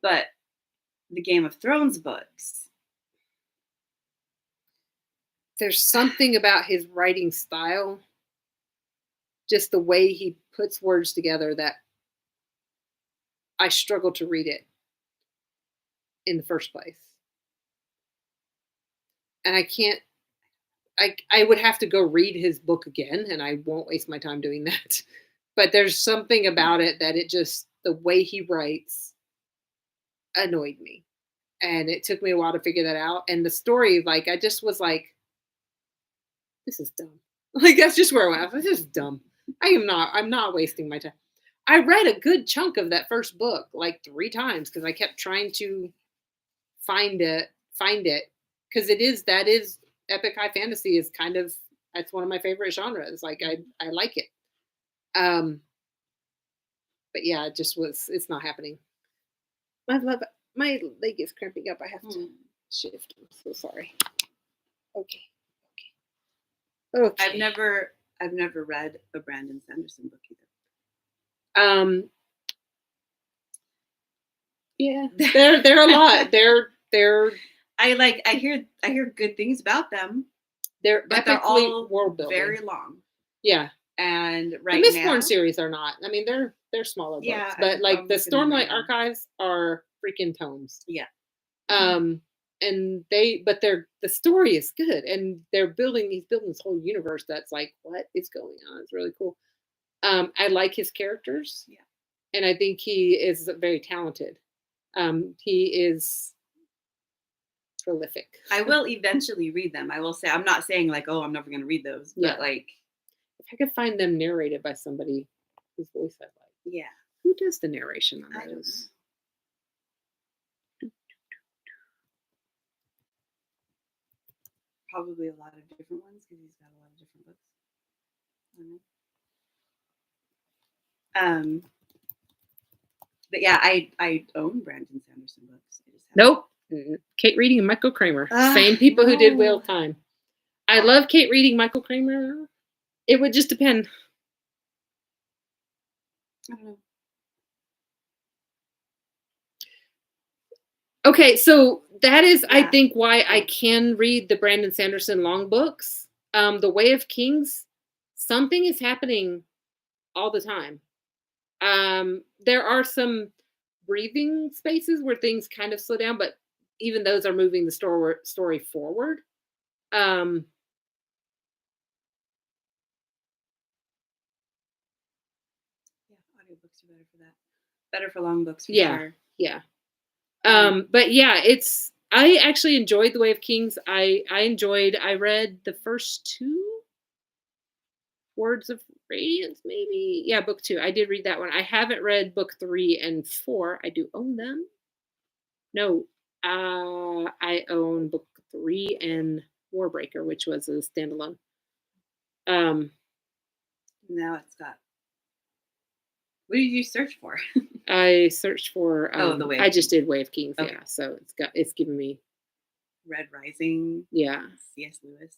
But the Game of Thrones books. There's something about his writing style, just the way he puts words together, that I struggle to read it in the first place. And I would have to go read his book again, and I won't waste my time doing that. But there's something about it that the way he writes annoyed me. And it took me a while to figure that out. And the story, like, I just was like, this is dumb. Like, that's just where I went. I was just dumb. I'm not wasting my time. I read a good chunk of that first book like 3 times because I kept trying to find it. Because that is epic high fantasy is kind of, that's one of my favorite genres. Like, I like it. But yeah, it's not happening. My leg is cramping up. I have to shift. I'm so sorry. Okay. I've never read a Brandon Sanderson book either. Yeah, they're a lot. They're I hear good things about them. They're all world building. Very long. Yeah. And the Mistborn series are not. I mean, they're smaller books, yeah, but like the Stormlight Archives are freaking tomes. Yeah. And the story is good, and he's building this whole universe that's like, what is going on? It's really cool. I like his characters. Yeah. And I think he is very talented. He is prolific. I will eventually read them. I will say, I'm not saying like, oh, I'm never going to read those, but like, if I could find them narrated by somebody whose voice I like. Yeah. Who does the narration on those? Probably a lot of different ones because he's got a lot of different books. But yeah, I own Brandon Sanderson books. Nope. Kate Reading and Michael Kramer. Same people who did Wheel of Time. I love Kate Reading, Michael Kramer. It would just depend. I don't know. Okay, so that is, I think, why I can read the Brandon Sanderson long books. The Way of Kings, something is happening all the time. There are some breathing spaces where things kind of slow down, but even those are moving the story forward. Yeah, audiobooks are better for that. Better for long books, for sure. Yeah. But yeah, I actually enjoyed The Way of Kings. I read the first 2 Words of Radiance, maybe. Yeah, book 2. I did read that one. I haven't read book 3 and 4. I do own them. No, I own book 3 and Warbreaker, which was a standalone. Now it's got. What did you search for? I searched for. The Way. I just did Way of Kings. Okay. Yeah, so it's giving me. Red Rising. Yeah. C.S. Lewis.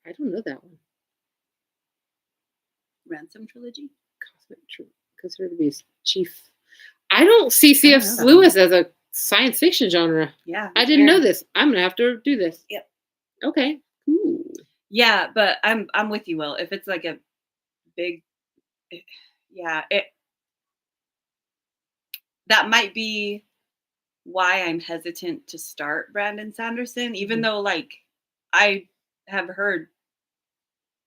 I don't know that one. Ransom Trilogy. Considered to be chief. I don't see C.S. Lewis as a science fiction genre. Yeah. I didn't know this. I'm gonna have to do this. Yep. Okay. Ooh. Yeah, but I'm with you, Will. If it's like a big, that might be why I'm hesitant to start Brandon Sanderson, even though like I have heard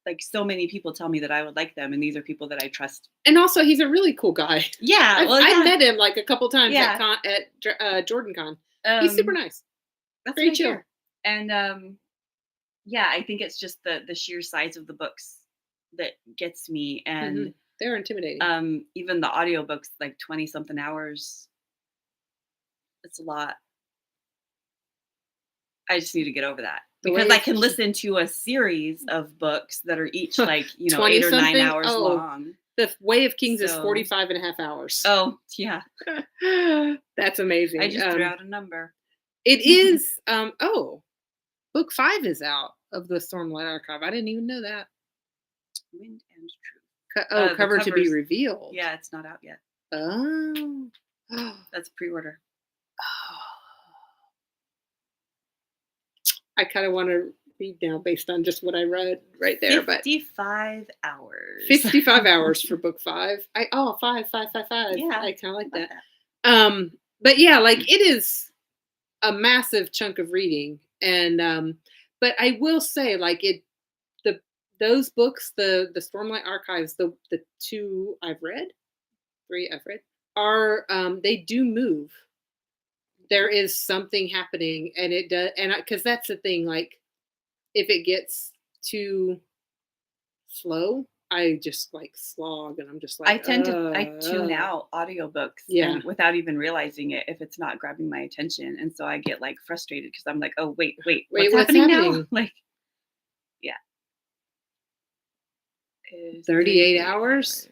like so many people tell me that I would like them, and these are people that I trust. And also, he's a really cool guy. Yeah, I met him like a couple times at Jordan Con. He's super nice. That's very chill. And I think it's just the sheer size of the books that gets me, and they're intimidating. Even the audiobooks, like 20-something hours. It's a lot. I just need to get over that. Because I can listen to a series of books that are each like, 8 or 9 hours long. The Way of Kings is So- 45 and a half hours. Oh, yeah. That's amazing. I just threw out a number. It is, book 5 is out of the Stormlight Archive. I didn't even know that. Wind and Truth. Cover to be covers- revealed. Yeah, it's not out yet. Oh. That's pre-order. I kind of want to read now based on just what I read right there. 55 hours. 55 hours for book 5. Five. Yeah, I kind of like that. But yeah, like it is a massive chunk of reading. And but I will say, like those books, the Stormlight Archives, the 2 I've read, 3 I've read, are they do move. There is something happening, and it does, and because that's the thing, like if it gets too slow, I just like slog, and I'm just like I tune out audiobooks and without even realizing it if it's not grabbing my attention, and so I get like frustrated because I'm like, oh wait, what's happening now? Like, yeah, 38 hours.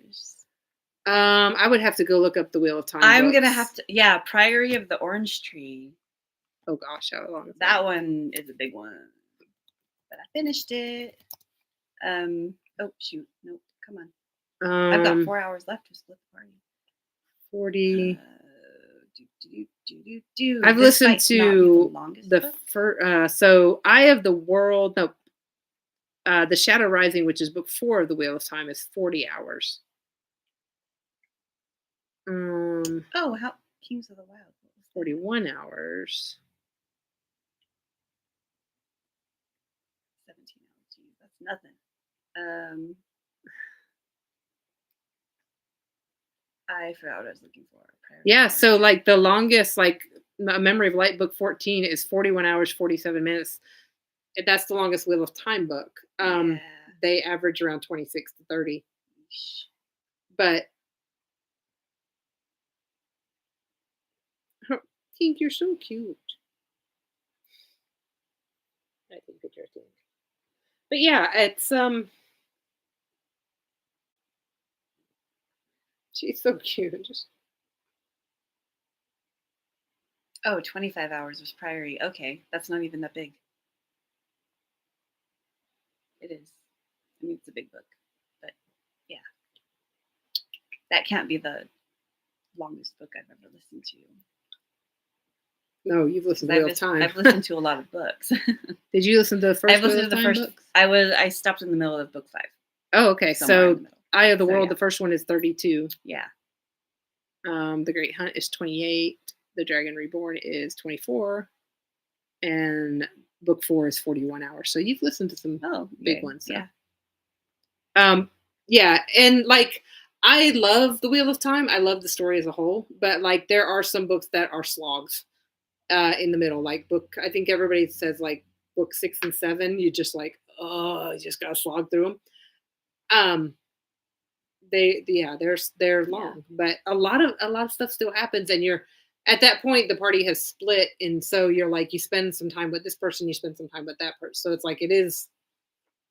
I would have to go look up the Wheel of Time. I'm gonna have to. Yeah, Priory of the Orange Tree. Oh gosh, how long is that one is a big one, but I finished it. Oh shoot, nope, come on. I've got 4 hours left to split the party. 40. I've listened to the first. So Eye of the World. No, The Shadow Rising, which is book 4 of the Wheel of Time, is 40 hours. How Kings of the Wild? 41 hours. 17 hours. Geez, that's nothing. I forgot what I was looking for. Yeah, so like the longest, like A Memory of Light, book 14 is 41 hours, 47 minutes. That's the longest Wheel of Time book. They average around 26 to 30. But Tink, you're so cute. I think that you're Tink. But yeah, it's she's so cute. Just 25 hours was Priory. Okay, that's not even that big. It is. I mean, it's a big book, but yeah, that can't be the longest book I've ever listened to. No, you've listened to Wheel of Time. I've listened to a lot of books. Did you listen to the first? I've listened to the first. Books? I stopped in the middle of book 5. Oh, okay. So Eye of the World, the first one is 32. Yeah. The Great Hunt is 28. The Dragon Reborn is 24. And book 4 is 41 hours. So you've listened to some big ones. So. Yeah. Yeah. And like, I love the Wheel of Time. I love the story as a whole. But like, there are some books that are slogs in the middle. Like I think everybody says like book 6 and 7. You just like, you just got to slog through them. They're long, but a lot of stuff still happens, and you're at that point the party has split, and so you're like you spend some time with this person, you spend some time with that person, so it's like it is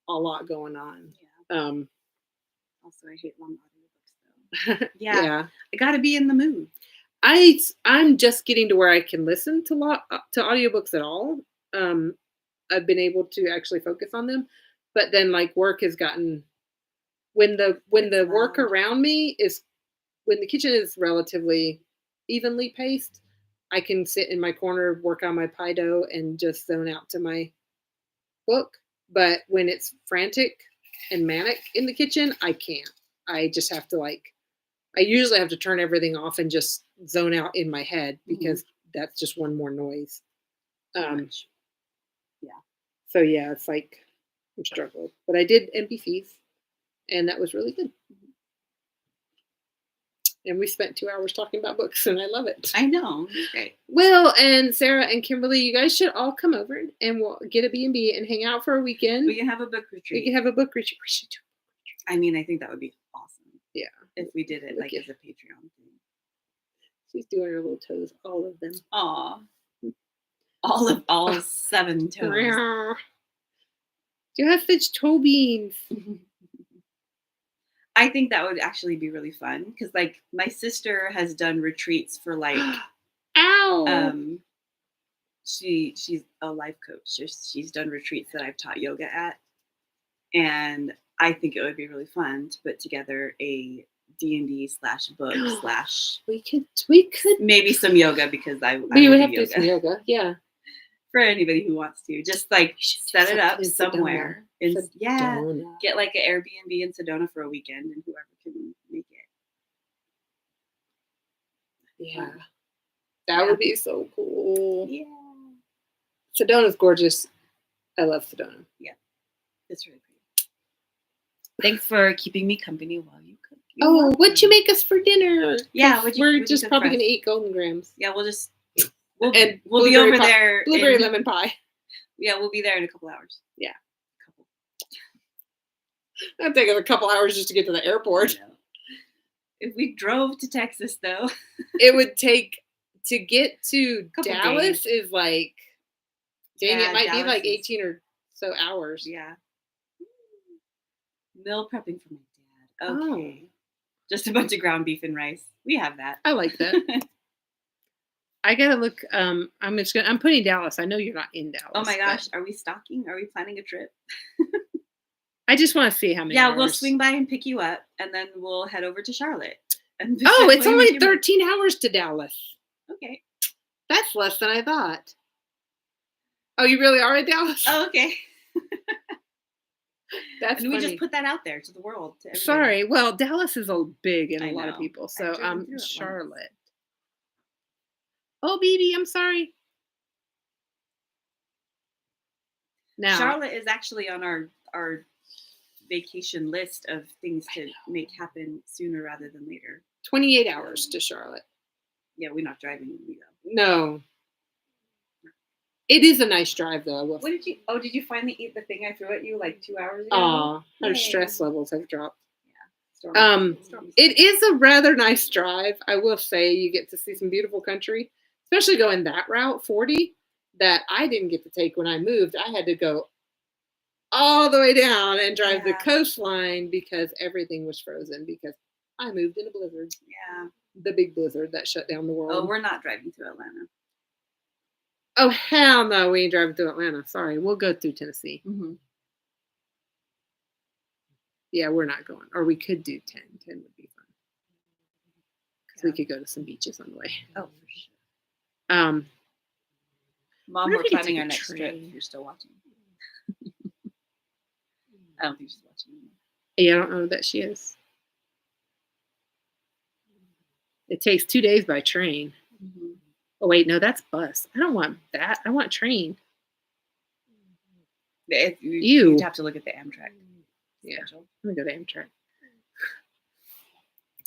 a lot going on. Also, I hate long audiobooks though. Yeah, I got to be in the mood. I'm just getting to where I can listen to audiobooks at all. I've been able to actually focus on them, but then like work has gotten. When the work around me is, when the kitchen is relatively evenly paced, I can sit in my corner, work on my pie dough, and just zone out to my book. But when it's frantic and manic in the kitchen, I can't. I just have to I usually have to turn everything off and just zone out in my head because that's just one more noise. Yeah. So yeah, it's like I'm struggling. But I did NPCs. And that was really good. And we spent 2 hours talking about books, and I love it. I know. It's great. Well, and Sarah and Kimberly, you guys should all come over, and we'll get a B&B and hang out for a weekend. We can have a book retreat. We should do a book retreat. I mean, I think that would be awesome. Yeah. If we did it as a Patreon thing. She's doing her little toes, all of them. Aw. All 7 toes. Do you have such toe beans? I think that would actually be really fun because, like, my sister has done retreats for like, Ow! she's a life coach. She's done retreats that I've taught yoga at, and I think it would be really fun to put together a D&D/book/ we could maybe some yoga because we would have to do some yoga. Yeah. For anybody who wants to, just like set it up somewhere. Yeah, get like an Airbnb in Sedona for a weekend, and whoever can make it. Yeah, that would be so cool. Yeah, Sedona's gorgeous. I love Sedona. Yeah, it's really pretty. Thanks for keeping me company while you cook. What'd you make us for dinner? Yeah, we're just probably gonna eat Golden Grams. Yeah, we'll be over there. Blueberry lemon pie. Yeah, we'll be there in a couple hours. Yeah. It'll take us a couple hours just to get to the airport. If we drove to Texas, though, it would take to get to Dallas days. Is like, dang, it might Dallas be like 18 or so hours. Yeah. Meal prepping for my dad. Okay. Just a bunch of ground beef and rice. We have that. I like that. I gotta look. I'm putting Dallas. I know you're not in Dallas. Oh my gosh, are we stalking? Are we planning a trip? I just want to see how many. Yeah, we'll swing by and pick you up, and then we'll head over to Charlotte. And it's only 13 hours to Dallas. Okay, that's less than I thought. Oh, you really are in Dallas? Oh, okay. That's funny. We just put that out there to the world. To everybody. Sorry. Well, Dallas is big in a lot of people. So Charlotte. Oh, baby, I'm sorry. Now Charlotte is actually on our vacation list of things to make happen sooner rather than later. 28 hours to Charlotte. Yeah, we're not driving. No. It is a nice drive, though. What did you? Oh, did you finally eat the thing I threw at you like 2 hours ago? Oh, her stress levels have dropped. Yeah. It is a rather nice drive. I will say you get to see some beautiful country, especially going that route 40 that I didn't get to take when I moved. I had to go all the way down and drive the coastline because everything was frozen because I moved in a blizzard. Yeah. The big blizzard that shut down the world. Oh, we're not driving through Atlanta. Oh, hell no, we ain't driving through Atlanta. Sorry, we'll go through Tennessee. Mm-hmm. Yeah, we're not going. Or we could do 10. 10 would be fun. Because we could go to some beaches on the way. Oh, for sure. Mom, we're planning our next trip if you're still watching. I don't think she's watching anymore. Yeah, I don't know that she is. It takes 2 days by train. Mm-hmm. Oh, wait, no, that's bus. I don't want that. I want train. You'd have to look at the Amtrak. Yeah, I'm going to go to Amtrak.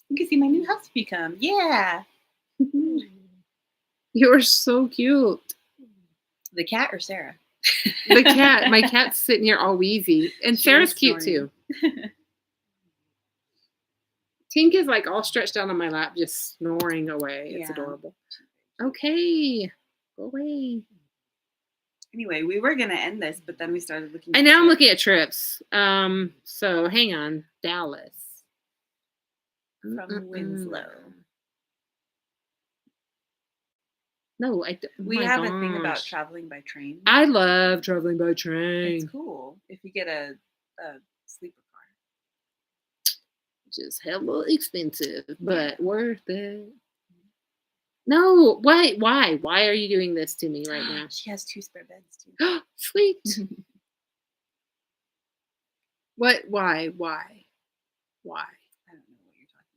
You can see my new house if you come. Yeah. You're so cute. The cat or Sarah? The cat. My cat's sitting here all wheezy. And Sarah's cute, too. Tink is like all stretched out on my lap, just snoring away. It's adorable. Okay. Go away. Anyway, we were going to end this, but then we started looking. And now I'm looking at trips. So hang on. Dallas. From Winslow. No, we have a thing about traveling by train. I love traveling by train. It's cool if you get a sleeper car. Which is hella expensive, but worth it. No, why? Why are you doing this to me right now? She has 2 spare beds too. Sweet. What? Why? I don't know what you're talking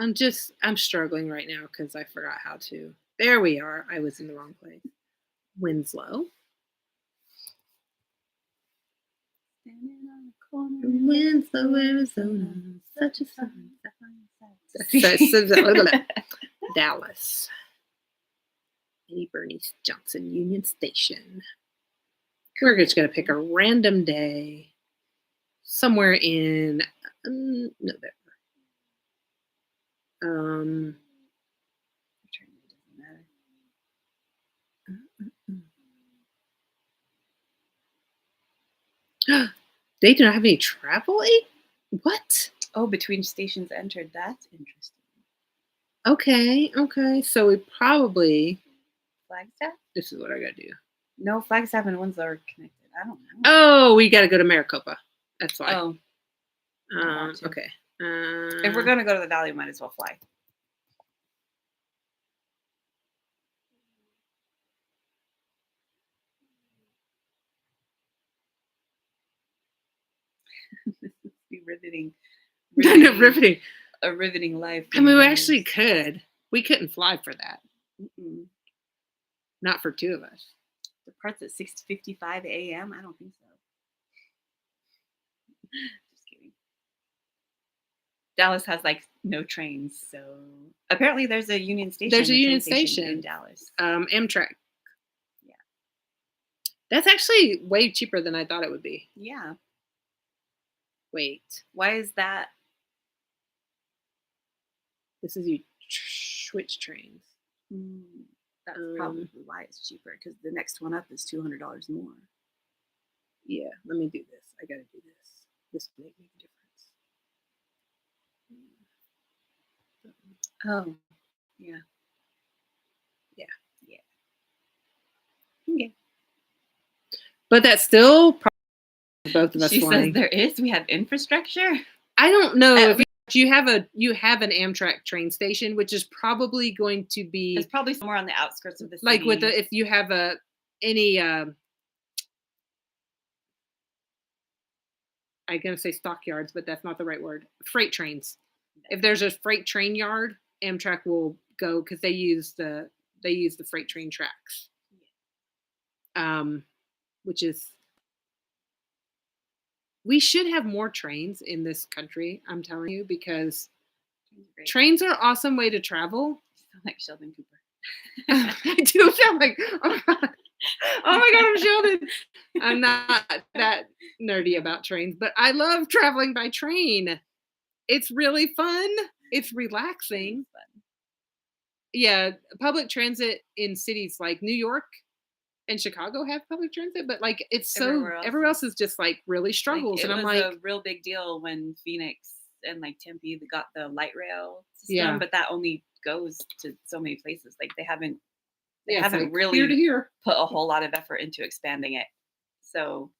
about. I'm struggling right now because I forgot how to. There we are. I was in the wrong place. Winslow. Winslow, Arizona. Such a fun. Dallas. Eddie Bernice Johnson Union Station. We're just going to pick a random day somewhere in November. They do not have any travel aid? What? Oh, between stations entered. That's interesting. Okay. So we probably... Flagstaff? This is what I gotta do. No, Flagstaff and Winslow are connected. I don't know. Oh, we gotta go to Maricopa. That's why. Oh. Okay. If we're gonna go to the Valley, we might as well fly. This would be riveting. Riveting. A riveting life. I mean, we actually could. We couldn't fly for that. Mm-mm. Not for two of us. Departs at 6:55 a.m. I don't think so. Just kidding. Dallas has like no trains, so apparently there's a Union Station. There's a Union Station in Dallas. Amtrak. Yeah. That's actually way cheaper than I thought it would be. Yeah. Wait. Why is that? This is you switch trains. That's probably why it's cheaper, because the next one up is $200 more. Yeah, let me do this. I gotta do this. This will make a difference. Oh, yeah. Okay. But that's still probably both of us She flying. says there is. We have infrastructure. I don't know if you have an Amtrak train station, which is probably going to be. It's probably somewhere on the outskirts of the city. Like if you have any. I'm gonna say stockyards, but that's not the right word. Freight trains. If there's a freight train yard, Amtrak will go because they use the freight train tracks. Which is, we should have more trains in this country. I'm telling you, because trains are an awesome way to travel. You sound like Sheldon Cooper. I do sound like. Oh my god, I'm Sheldon. I'm not that nerdy about trains, but I love traveling by train. It's really fun. It's relaxing. Yeah, public transit in cities like New York and Chicago have public transit, but like it's so everywhere else is just like really struggles. Like, and I'm like, it was a real big deal when Phoenix and like Tempe got the light rail system, but that only goes to so many places. Like they haven't like really here to here put a whole lot of effort into expanding it. So,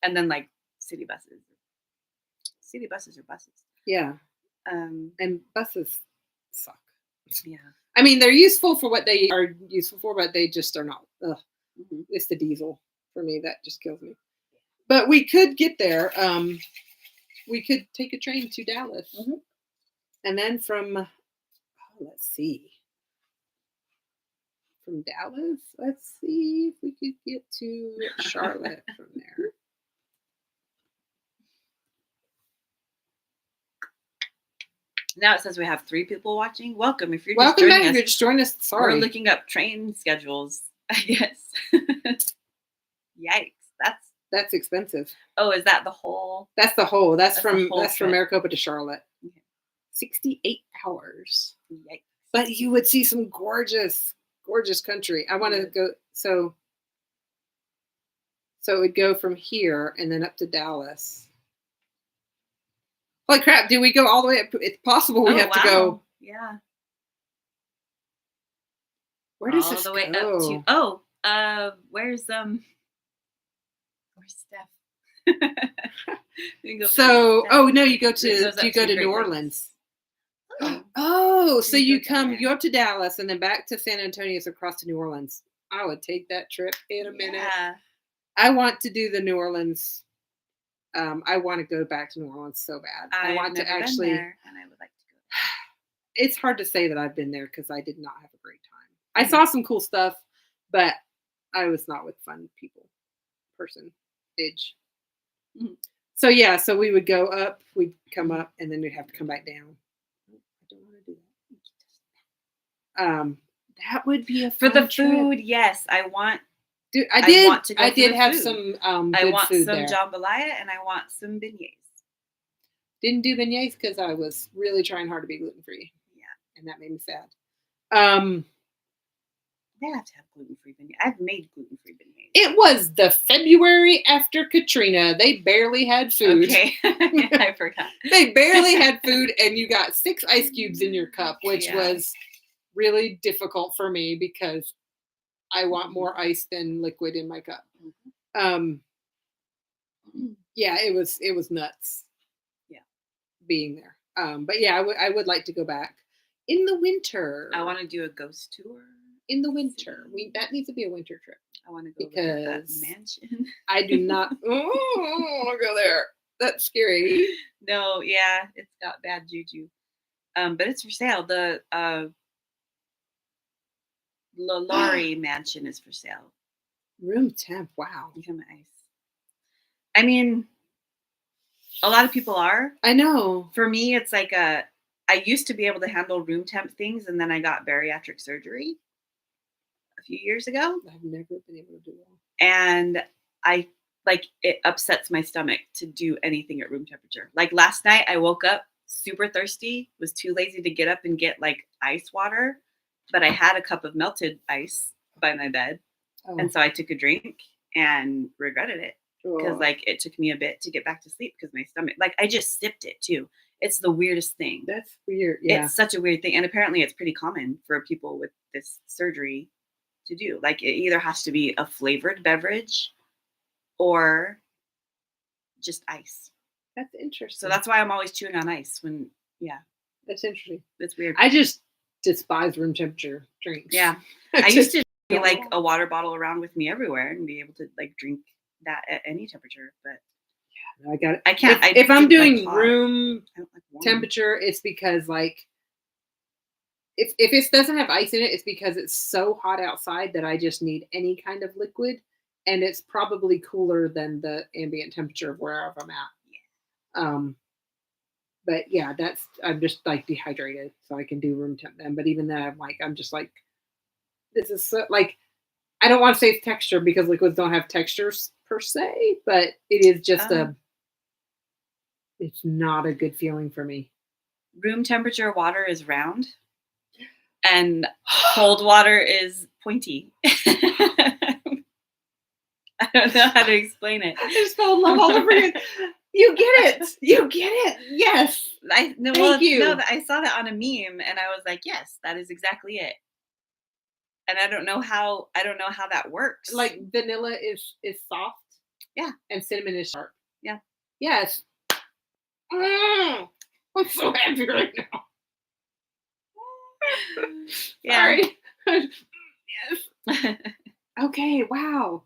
and then like city buses are buses. Yeah. And buses suck. Yeah. I mean, they're useful for what they are useful for, but they just are not. It's the diesel for me that just kills me. But we could get there. We could take a train to Dallas, and then from let's see, from Dallas, let's see if we could get to Charlotte from there. Now it says we have 3 people watching. Welcome. If you're just joining us, you're just joining us. Sorry. We're looking up train schedules, I guess. Yikes. That's expensive. Oh, is that the whole? That's the whole. That's from Maricopa to Charlotte. Okay. 68 hours. Yikes. But you would see some gorgeous country. I want to go. So it would go from here and then up to Dallas. Holy crap, do we go all the way up? It's possible we have to go. Yeah. Where does this all the way go? up to where's Steph? So no, you go to New Orleans. So you go up to Dallas and then back to San Antonio, so across to New Orleans. I would take that trip in a minute. I want to do the New Orleans. I want to go back to New Orleans so bad. I want to actually, and I would like to go. It's hard to say that I've been there because I did not have a great time. I saw some cool stuff, but I was not with fun people, age. So so we would go up, we'd come up, and then we'd have to come back down. I don't want to do that. That would be for the food. Yes, I want. Dude, I did have some. I want food some there. jambalaya and I want some beignets. Didn't do beignets because I was really trying hard to be gluten free. Yeah, and that made me sad. They have to have gluten-free beignets. I've made gluten-free beignets. It was the February after Katrina. They barely had food. Okay, I forgot. They barely had food, and you got 6 ice cubes in your cup, which was really difficult for me because I want more ice than liquid in my cup. Yeah, it was nuts. Yeah, being there. But yeah, I would like to go back in the winter. I want to do a ghost tour in the winter. That needs to be a winter trip. I want to go because look at that mansion. I do not. I'll go there. That's scary. No, yeah, it's got bad juju. But it's for sale. The Lalaurie mansion is for sale. Room temp. Wow. Become ice. I mean, a lot of people are. I know. For me, it's like I used to be able to handle room temp things, and then I got bariatric surgery a few years ago. I've never been able to do that. And it upsets my stomach to do anything at room temperature. Like last night, I woke up super thirsty, was too lazy to get up and get like ice water, but I had a cup of melted ice by my bed. Oh. And so I took a drink and regretted it because like it took me a bit to get back to sleep because my stomach, like I just sipped it too. It's the weirdest thing. That's weird. Yeah. It's such a weird thing. And apparently it's pretty common for people with this surgery to do. Like it either has to be a flavored beverage or just ice. That's interesting. So that's why I'm always chewing on ice that's interesting. It's weird. I just despise room temperature drinks. Yeah. I used to be like a water bottle around with me everywhere and be able to like drink that at any temperature, but yeah, I got it. I can't. If I'm doing room temperature, it's because like if it doesn't have ice in it, it's because it's so hot outside that I just need any kind of liquid, and it's probably cooler than the ambient temperature of wherever I'm at. Yeah. But yeah, I'm just like dehydrated, so I can do room temp then. But even then, I'm just like, this is so, like, I don't want to say it's texture because liquids don't have textures per se, but it is just it's not a good feeling for me. Room temperature water is round, and cold water is pointy. I don't know how to explain it. I just fell in love all over again. You get it. You get it. Yes. Thank you. No, I saw that on a meme, and I was like, yes, that is exactly it. And I don't know how that works. Like vanilla is soft. Yeah. And cinnamon is sharp. Yeah. Yes. I'm so happy right now. Yeah. Sorry. Yes. Okay. Wow.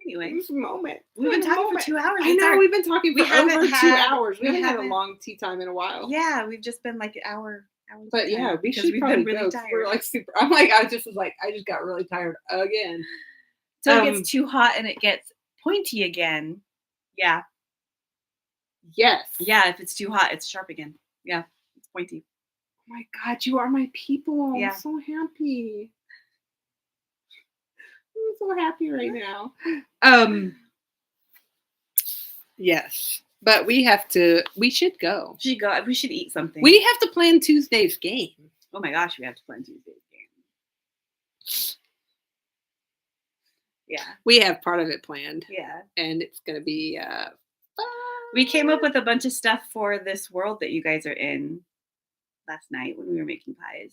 Anyway, this moment. We've been talking for 2 hours. I know we've been talking for over 2 hours. We haven't had a long tea time in a while. Yeah, we've just been like an hour. But yeah, we should probably been really tired. We're like super. I'm like, I just got really tired again. So it gets too hot and it gets pointy again. Yeah. Yes. Yeah, if it's too hot, it's sharp again. Yeah, it's pointy. Oh my God, you are my people. Yeah. I'm so happy. I'm so happy right now. Yes. But we should go. We should eat something. We have to plan Tuesday's game. Oh my gosh, we have to plan Tuesday's game. Yeah. We have part of it planned. Yeah. And it's going to be we came up with a bunch of stuff for this world that you guys are in last night when we were making pies.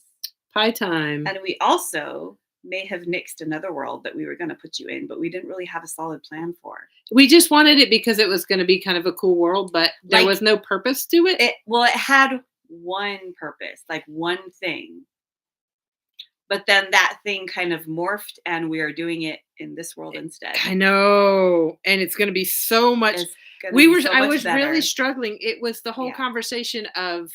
Pie time. And we also may have nixed another world that we were going to put you in, but we didn't really have a solid plan for. We just wanted it because it was going to be kind of a cool world, but there was no purpose to it. It had one purpose, like one thing. But then that thing kind of morphed, and we are doing it in this world instead. I know. And it's going to be so much. I was really struggling. It was the whole conversation of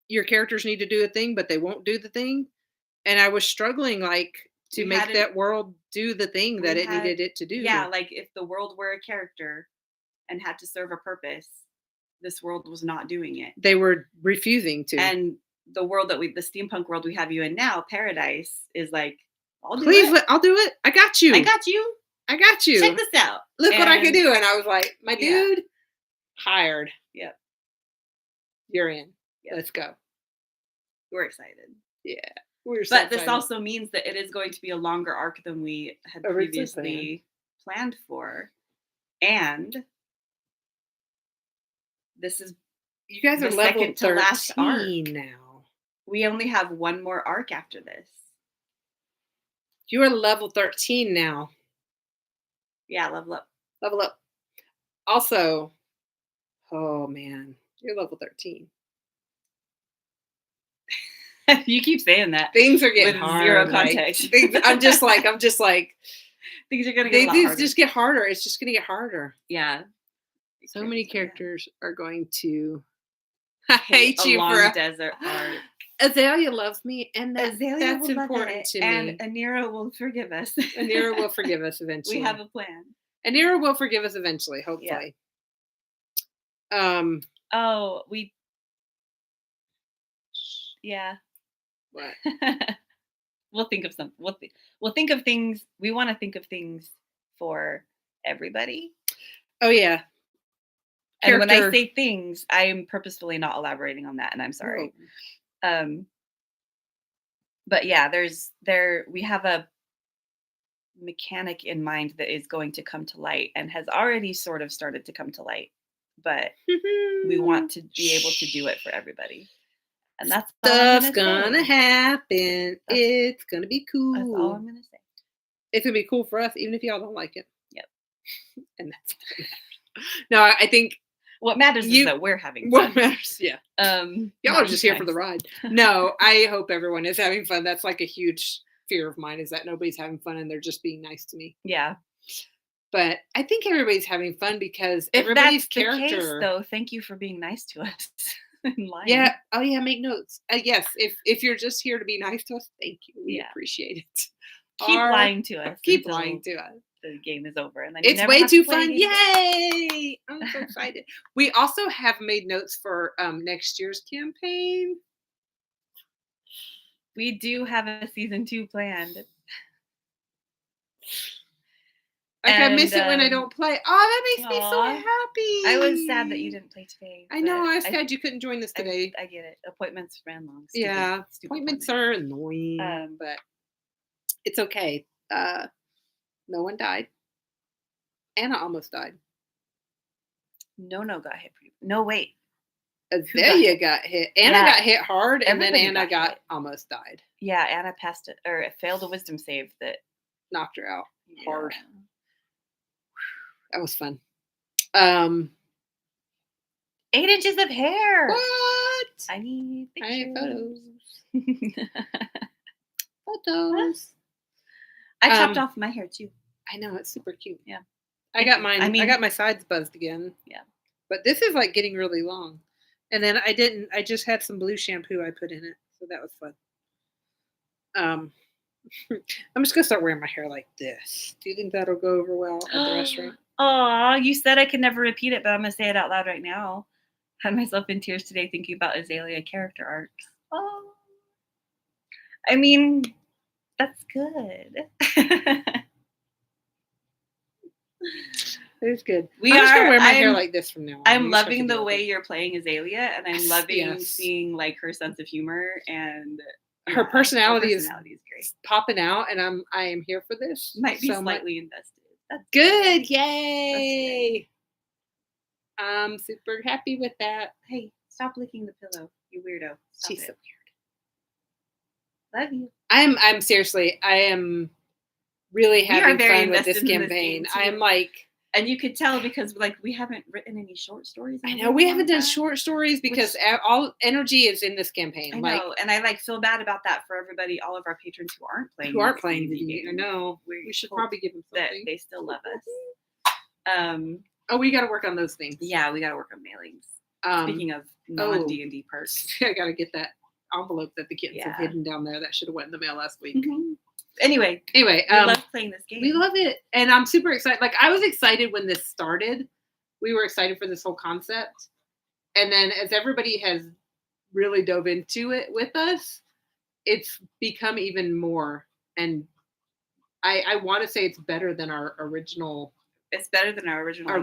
your characters need to do a thing, but they won't do the thing. And I was struggling to make that world do the thing that it needed it to do. Yeah, like if the world were a character and had to serve a purpose, this world was not doing it. They were refusing to. And the world the steampunk world we have you in now, Paradise, is like, I'll do it. I got you. Check this out. Look what I can do. And I was like, my dude, hired. Yep. You're in. Yep. Let's go. We're excited. Yeah. But this also means that it is going to be a longer arc than we had previously planned for. And this is you guys are level 13 now. We only have one more arc after this. You are level 13 now. Yeah, level up. Level up. Also, oh man, you're level 13. You keep saying that. Things are getting hard. Zero context. I'm just like things are gonna get harder. Just get harder. It's just gonna get harder. Yeah. So many characters are going to hate you for a desert arc. Azalea loves me, and that's important to me. And Anira will forgive us. Anira will forgive us eventually. We have a plan. Anira will forgive us eventually, hopefully. Yeah. Yeah. What? We'll think of something. We'll think of things. We want to think of things for everybody. Oh yeah. And when I say things, I am purposefully not elaborating on that, and I'm sorry. Oh. But yeah, we have a mechanic in mind that is going to come to light and has already sort of started to come to light, but we want to be able to do it for everybody. And that's stuff's gonna happen. It's gonna be cool. That's all I'm gonna say. It's gonna be cool for us, even if y'all don't like it. Yep. And that's no, I think what matters is that we're having fun. What matters, yeah. Y'all are just here for the ride. No, I hope everyone is having fun. That's like a huge fear of mine, is that nobody's having fun and they're just being nice to me. Yeah. But I think everybody's having fun because everybody's character. If that's the case, though, thank you for being nice to us. Yeah. Oh yeah. Make notes. Yes. If you're just here to be nice to us, thank you. We appreciate it. Keep lying to us. Keep lying to us. The game is over, and then it's way too fun. Yay! I'm so excited. We also have made notes for next year's campaign. We do have a season 2 planned. I miss it when I don't play. Oh, that makes me so happy. I was sad that you didn't play today. I know. I was sad you couldn't join us today. I get it. Appointments ran long. Stupid appointments are annoying, but it's okay. No one died. Anna almost died. No got hit. No, wait. Azalea got hit. Anna got hit hard, and then Anna got almost died. Yeah, Anna passed it, or it failed a wisdom save that knocked her out hard. That was fun. 8 inches of hair. What? I need pictures. I have photos. I chopped off my hair too. I know, it's super cute. Yeah. I got mine. I got my sides buzzed again. Yeah. But this is like getting really long. And then I just had some blue shampoo I put in it. So that was fun. I'm just gonna start wearing my hair like this. Do you think that'll go over well at the restaurant? Oh, you said I could never repeat it, but I'm gonna say it out loud right now. Had myself in tears today thinking about Azalea character arcs. Oh. I mean, that's good. It's good. I'm just gonna wear my hair like this from now on. I'm loving the way you're playing Azalea, and I'm loving seeing like her sense of humor and her personality is great, popping out, and I am here for this. Might be slightly invested. That's good. Yay! I'm super happy with that. Hey, stop licking the pillow, you weirdo. She's so weird. Love you. I'm seriously. I am really having fun with this campaign. I'm like. And you could tell because we haven't written any short stories. I know we haven't done short stories because all energy is in this campaign. I know, and I feel bad about that for everybody, all of our patrons who aren't playing the game. I know. We should probably give them something. That they still love us. Oh, we got to work on those things. Yeah, we got to work on mailings. Speaking of non-D&D parts, I got to get that envelope that the kids have hidden down there. That should have went in the mail last week. Mm-hmm. Anyway, we love playing this game. We love it, and I'm super excited. Like I was excited when this started. We were excited for this whole concept, and then as everybody has really dove into it with us, it's become even more. And I want to say it's better than our original. It's better than our original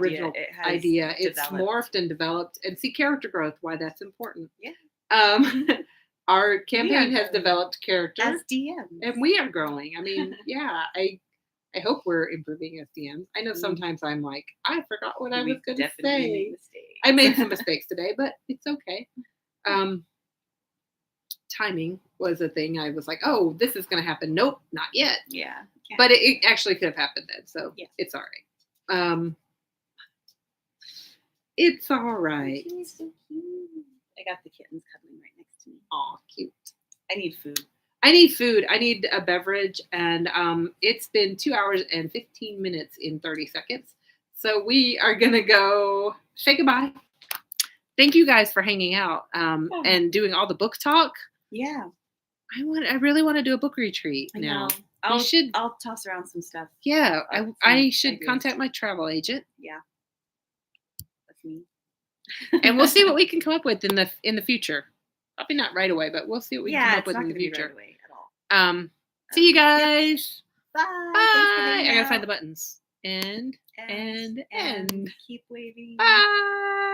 idea. It's morphed and developed, and see character growth. Why that's important. Yeah. Our campaign has developed character. as DMs. And we are growing. I mean, yeah, I hope we're improving as DMs. I know sometimes I'm like, I forgot what I was going to say. I made some mistakes today, but it's okay. Timing was a thing. I was like, oh, this is going to happen. Nope, not yet. Yeah. But it actually could have happened then. So it's all right. It's all right. He's so cute. I got the kittens cuddling right next to me. Aw, cute. I need food. I need a beverage, and it's been 2 hours and 15 minutes in 30 seconds. So we are going to go say goodbye. Thank you guys for hanging out and doing all the book talk. Yeah. I really want to do a book retreat now. I'll toss around some stuff. Yeah, I should contact my travel agent. Yeah. That's me. And we'll see what we can come up with in the future. Probably not right away, but we'll see what we can come up with in the future. Right away at all. See you guys. Bye. Bye. I gotta find the buttons. And. Keep waving. Bye.